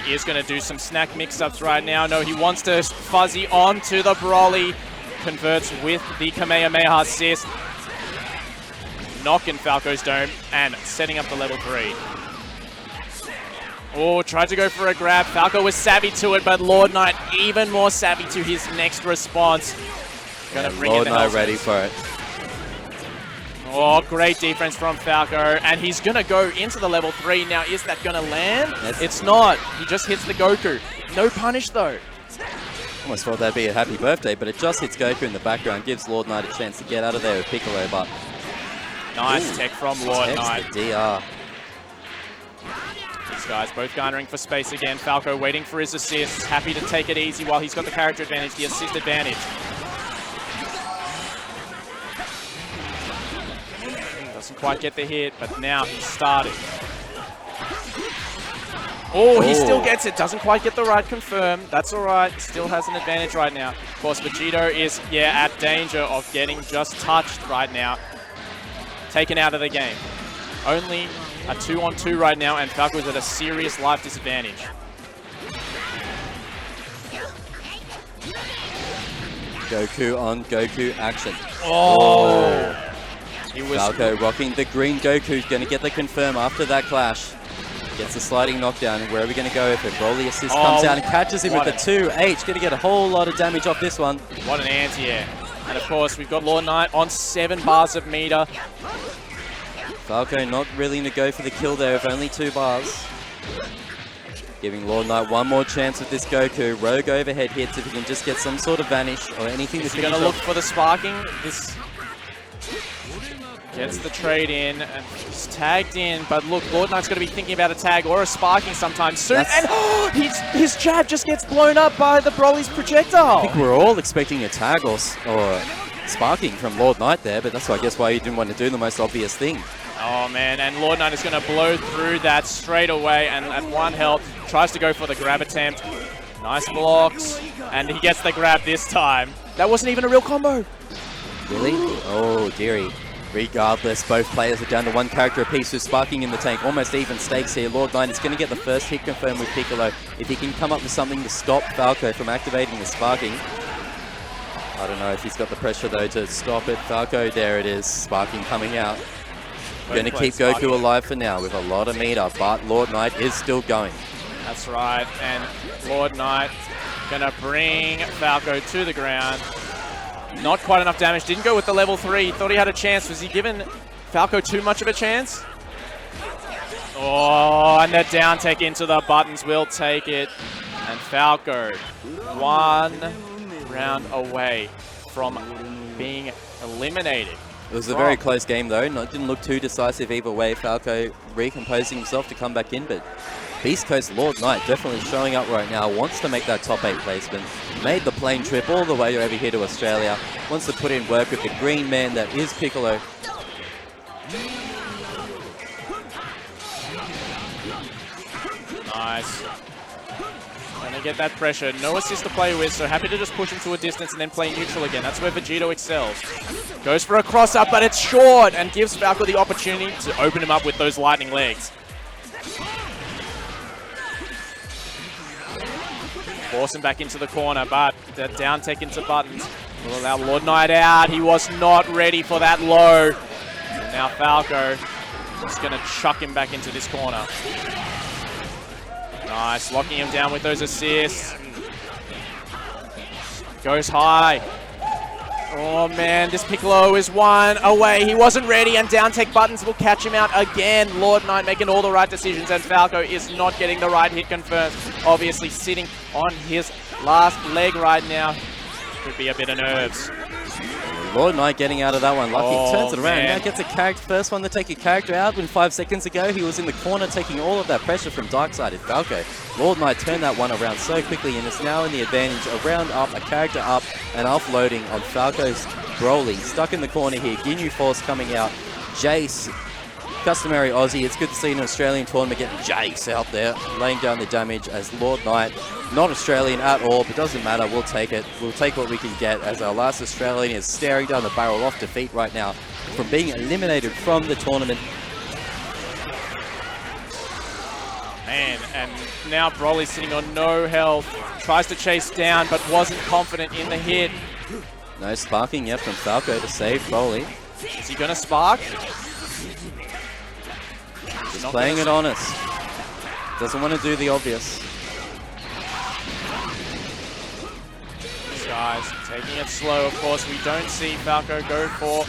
He is going to do some snack mix-ups right now. No, he wants to fuzzy onto the Broly. Converts with the Kamehameha assist. Knocking Falco's dome and setting up the level 3. Oh, tried to go for a grab. Falco was savvy to it, but Lord Knight even more savvy to his next response. Gonna bring Lord in the Knight ready for it. Oh, great defense from Falco, and he's going to go into the level 3. Now, is that going to land? Yes. It's not. He just hits the Goku. No punish, though. Almost thought that'd be a happy birthday, but it just hits Goku in the background, gives Lord Knight a chance to get out of there with Piccolo, but... Nice tech from Lord Knight. The DR. These guys both garnering for space again. Falco waiting for his assist. Happy to take it easy while he's got the character advantage, the assist advantage. Doesn't quite get the hit, but now he's started. Oh, he still gets it. Doesn't quite get the right confirm. That's all right. Still has an advantage right now. Of course, Vegito is, at danger of getting just touched right now. Taken out of the game. Only a 2-on-2 right now, and Falco's at a serious life disadvantage. Goku on Goku action. Oh! He was Falco rocking the green Goku's going to get the confirm after that clash. Gets a sliding knockdown. Where are we going to go with it? Broly assist comes out and catches him with the 2H. Going to get a whole lot of damage off this one. What an anti-air. And of course, we've got Lord Knight on 7 bars of meter. Falco not willing to go for the kill there with only 2 bars. Giving Lord Knight one more chance with this Goku. Rogue overhead hits if he can just get some sort of vanish or anything to finish He's going to look for the sparking. This gets the trade in and he's tagged in. But look, Lord Knight's going to be thinking about a tag or a sparking sometime soon. And his jab just gets blown up by the Broly's projectile. I think we're all expecting a tag or sparking from Lord Knight there, but that's I guess why he didn't want to do the most obvious thing. Oh man, and Lord Knight is going to blow through that straight away, and at 1 health, tries to go for the grab attempt. Nice blocks, and he gets the grab this time. That wasn't even a real combo. Really? Oh, dearie. Regardless, both players are down to 1 character apiece with sparking in the tank. Almost even stakes here. Lord Knight is going to get the first hit confirmed with Piccolo. If he can come up with something to stop Falco from activating the sparking. I don't know if he's got the pressure though to stop it. Falco, there it is, sparking coming out. Going to keep Goku alive for now with a lot of meter, but Lord Knight is still going. That's right, and Lord Knight going to bring Falco to the ground. Not quite enough damage, didn't go with the level 3, thought he had a chance. Was he giving Falco too much of a chance? Oh, and the down tech into the buttons will take it. And Falco, 1 round away from being eliminated. It was a very close game though, didn't look too decisive either way. Falco recomposing himself to come back in, but Beast Coast Lord Knight definitely showing up right now, wants to make that top 8 placement, made the plane trip all the way over here to Australia, wants to put in work with the green man that is Piccolo. Nice. Going to get that pressure. No assist to play with, so happy to just push him to a distance and then play neutral again. That's where Vegito excels. Goes for a cross-up, but it's short and gives Falco the opportunity to open him up with those lightning legs. Force him back into the corner, but the down tech into buttons will allow Lord Knight out. He was not ready for that low. And now Falco is going to chuck him back into this corner. Nice, locking him down with those assists. Goes high. Oh man, this Piccolo is 1 away. He wasn't ready, and down tech buttons will catch him out again. Lord Knight making all the right decisions, and Falco is not getting the right hit confirmed. Obviously sitting on his last leg right now. Could be a bit of nerves. Lord Knight getting out of that one. Lucky turns it around. Man. Now gets a character, first one to take a character out. When 5 seconds ago, he was in the corner taking all of that pressure from Darksided Falco. Lord Knight turned that one around so quickly and is now in the advantage. A round up, a character up, and offloading on Falco's Broly. Stuck in the corner here. Ginyu Force coming out. Jace, customary Aussie. It's good to see an Australian tournament get Jace out there, laying down the damage as Lord Knight. Not Australian at all, but doesn't matter. We'll take it. We'll take what we can get as our last Australian is staring down the barrel of defeat right now from being eliminated from the tournament. Man, and now Broly sitting on no health. Tries to chase down, but wasn't confident in the hit. No sparking yet from Falco to save Broly. Is he going to spark? Just playing it honest. Doesn't want to do the obvious. Guys, taking it slow. Of course, we don't see Falco go for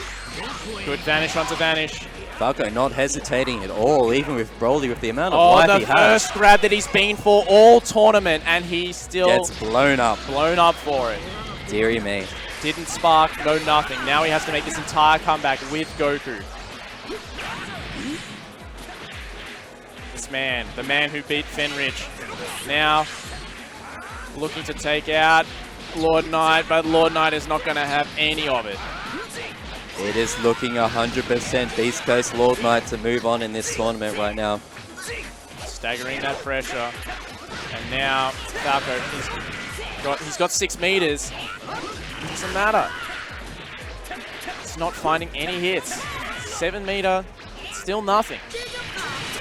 good vanish onto vanish. Falco not hesitating at all, even with Broly, with the amount of life he has. The first grab that he's been for all tournament, and he still gets blown up. Blown up for it. Deary me. Didn't spark, no nothing. Now he has to make this entire comeback with Goku. This man, the man who beat Fenrich, now looking to take out Lord Knight, but Lord Knight is not going to have any of it. It is looking 100% Beast Coast Lord Knight to move on in this tournament right now. Staggering that pressure. And now Falco, he's got 6 meters. Doesn't matter. It's not finding any hits. 7 meter, still nothing.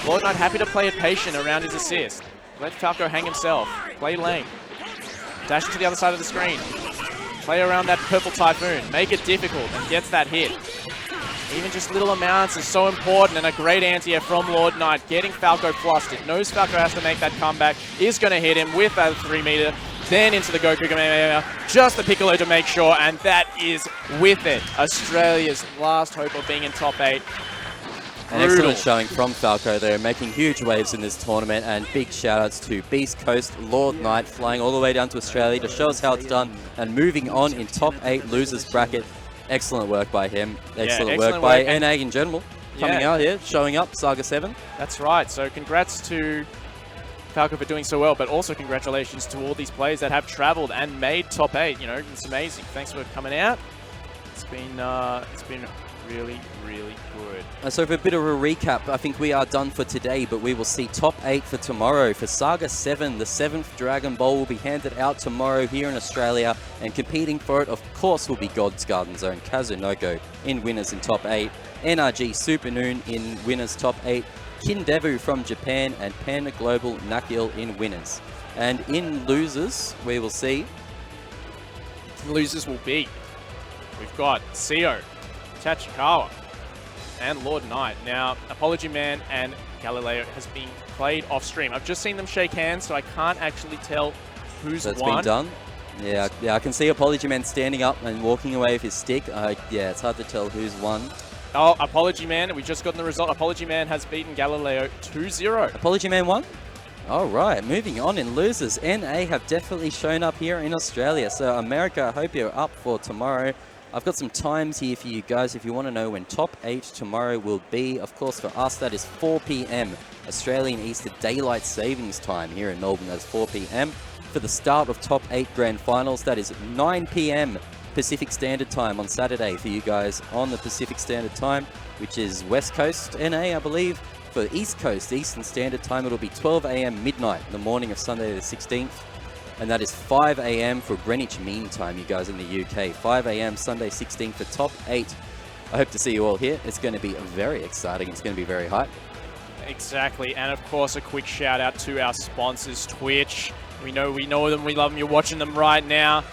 Lord Knight happy to play it patient around his assist. Let Falco hang himself. Play lane. Dash to the other side of the screen. Play around that purple Typhoon. Make it difficult and gets that hit. Even just little amounts is so important, and a great anti-air from Lord Knight, getting Falco flustered. Knows Falco has to make that comeback, is going to hit him with that 3-meter, then into the Goku Kamehameha, just the Piccolo to make sure, and that is with it. Australia's last hope of being in top 8. An excellent showing from Falco there, making huge waves in this tournament, and big shout-outs to Beast Coast, Lord Knight, flying all the way down to Australia to show us how it's done, and moving on in top 8 losers bracket. Excellent work by him. Excellent work by NA in general. Coming out here, showing up, Saga 7. That's right. So congrats to Falco for doing so well, but also congratulations to all these players that have traveled and made top 8. You know, it's amazing. Thanks for coming out. It's been really, really good. So for a bit of a recap, I think we are done for today, but we will see top 8 for tomorrow. For Saga 7, the 7th Dragon Ball will be handed out tomorrow here in Australia, and competing for it, of course, will be God's Garden Zone, Kazunoko in winners in top 8, NRG Super Noon in winners top 8, Kindevu from Japan, and Panda Global Nakkiel in winners. And in losers, we will see... Losers will be... We've got SEO, Tachikawa, and Lord Knight. Now, Apology Man and Galileo has been played off stream. I've just seen them shake hands, so I can't actually tell who's won. That's been done. Yeah, I can see Apology Man standing up and walking away with his stick. Yeah, it's hard to tell who's won. Oh, Apology Man, we just got the result. Apology Man has beaten Galileo 2-0. Apology Man won? All right, moving on in losers. NA have definitely shown up here in Australia. So America, I hope you're up for tomorrow. I've got some times here for you guys if you want to know when top 8 tomorrow will be. Of course, for us, that is 4 p.m. Australian Eastern Daylight Savings Time here in Melbourne. That's 4 p.m. For the start of top 8 grand finals, that is 9 p.m. Pacific Standard Time on Saturday for you guys on the Pacific Standard Time, which is West Coast NA, I believe. For East Coast Eastern Standard Time, it'll be 12 a.m. midnight, the morning of Sunday the 16th. And that is 5 a.m. for Greenwich Mean Time, you guys in the UK. 5 a.m. Sunday 16th for top 8. I hope to see you all here. It's going to be very exciting. It's going to be very hype. Exactly. And of course, a quick shout out to our sponsors, Twitch. We know them, we love them. You're watching them right now.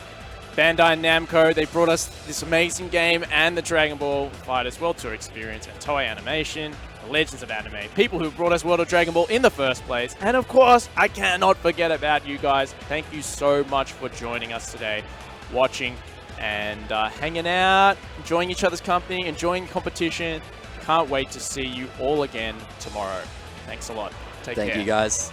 Bandai Namco, they brought us this amazing game and the Dragon Ball FighterZ World Tour experience, and Toei Animation, the Legends of Anime, people who brought us World of Dragon Ball in the first place. And of course, I cannot forget about you guys. Thank you so much for joining us today, watching and hanging out, enjoying each other's company, enjoying competition. Can't wait to see you all again tomorrow. Thanks a lot. Take care. Thank you, guys.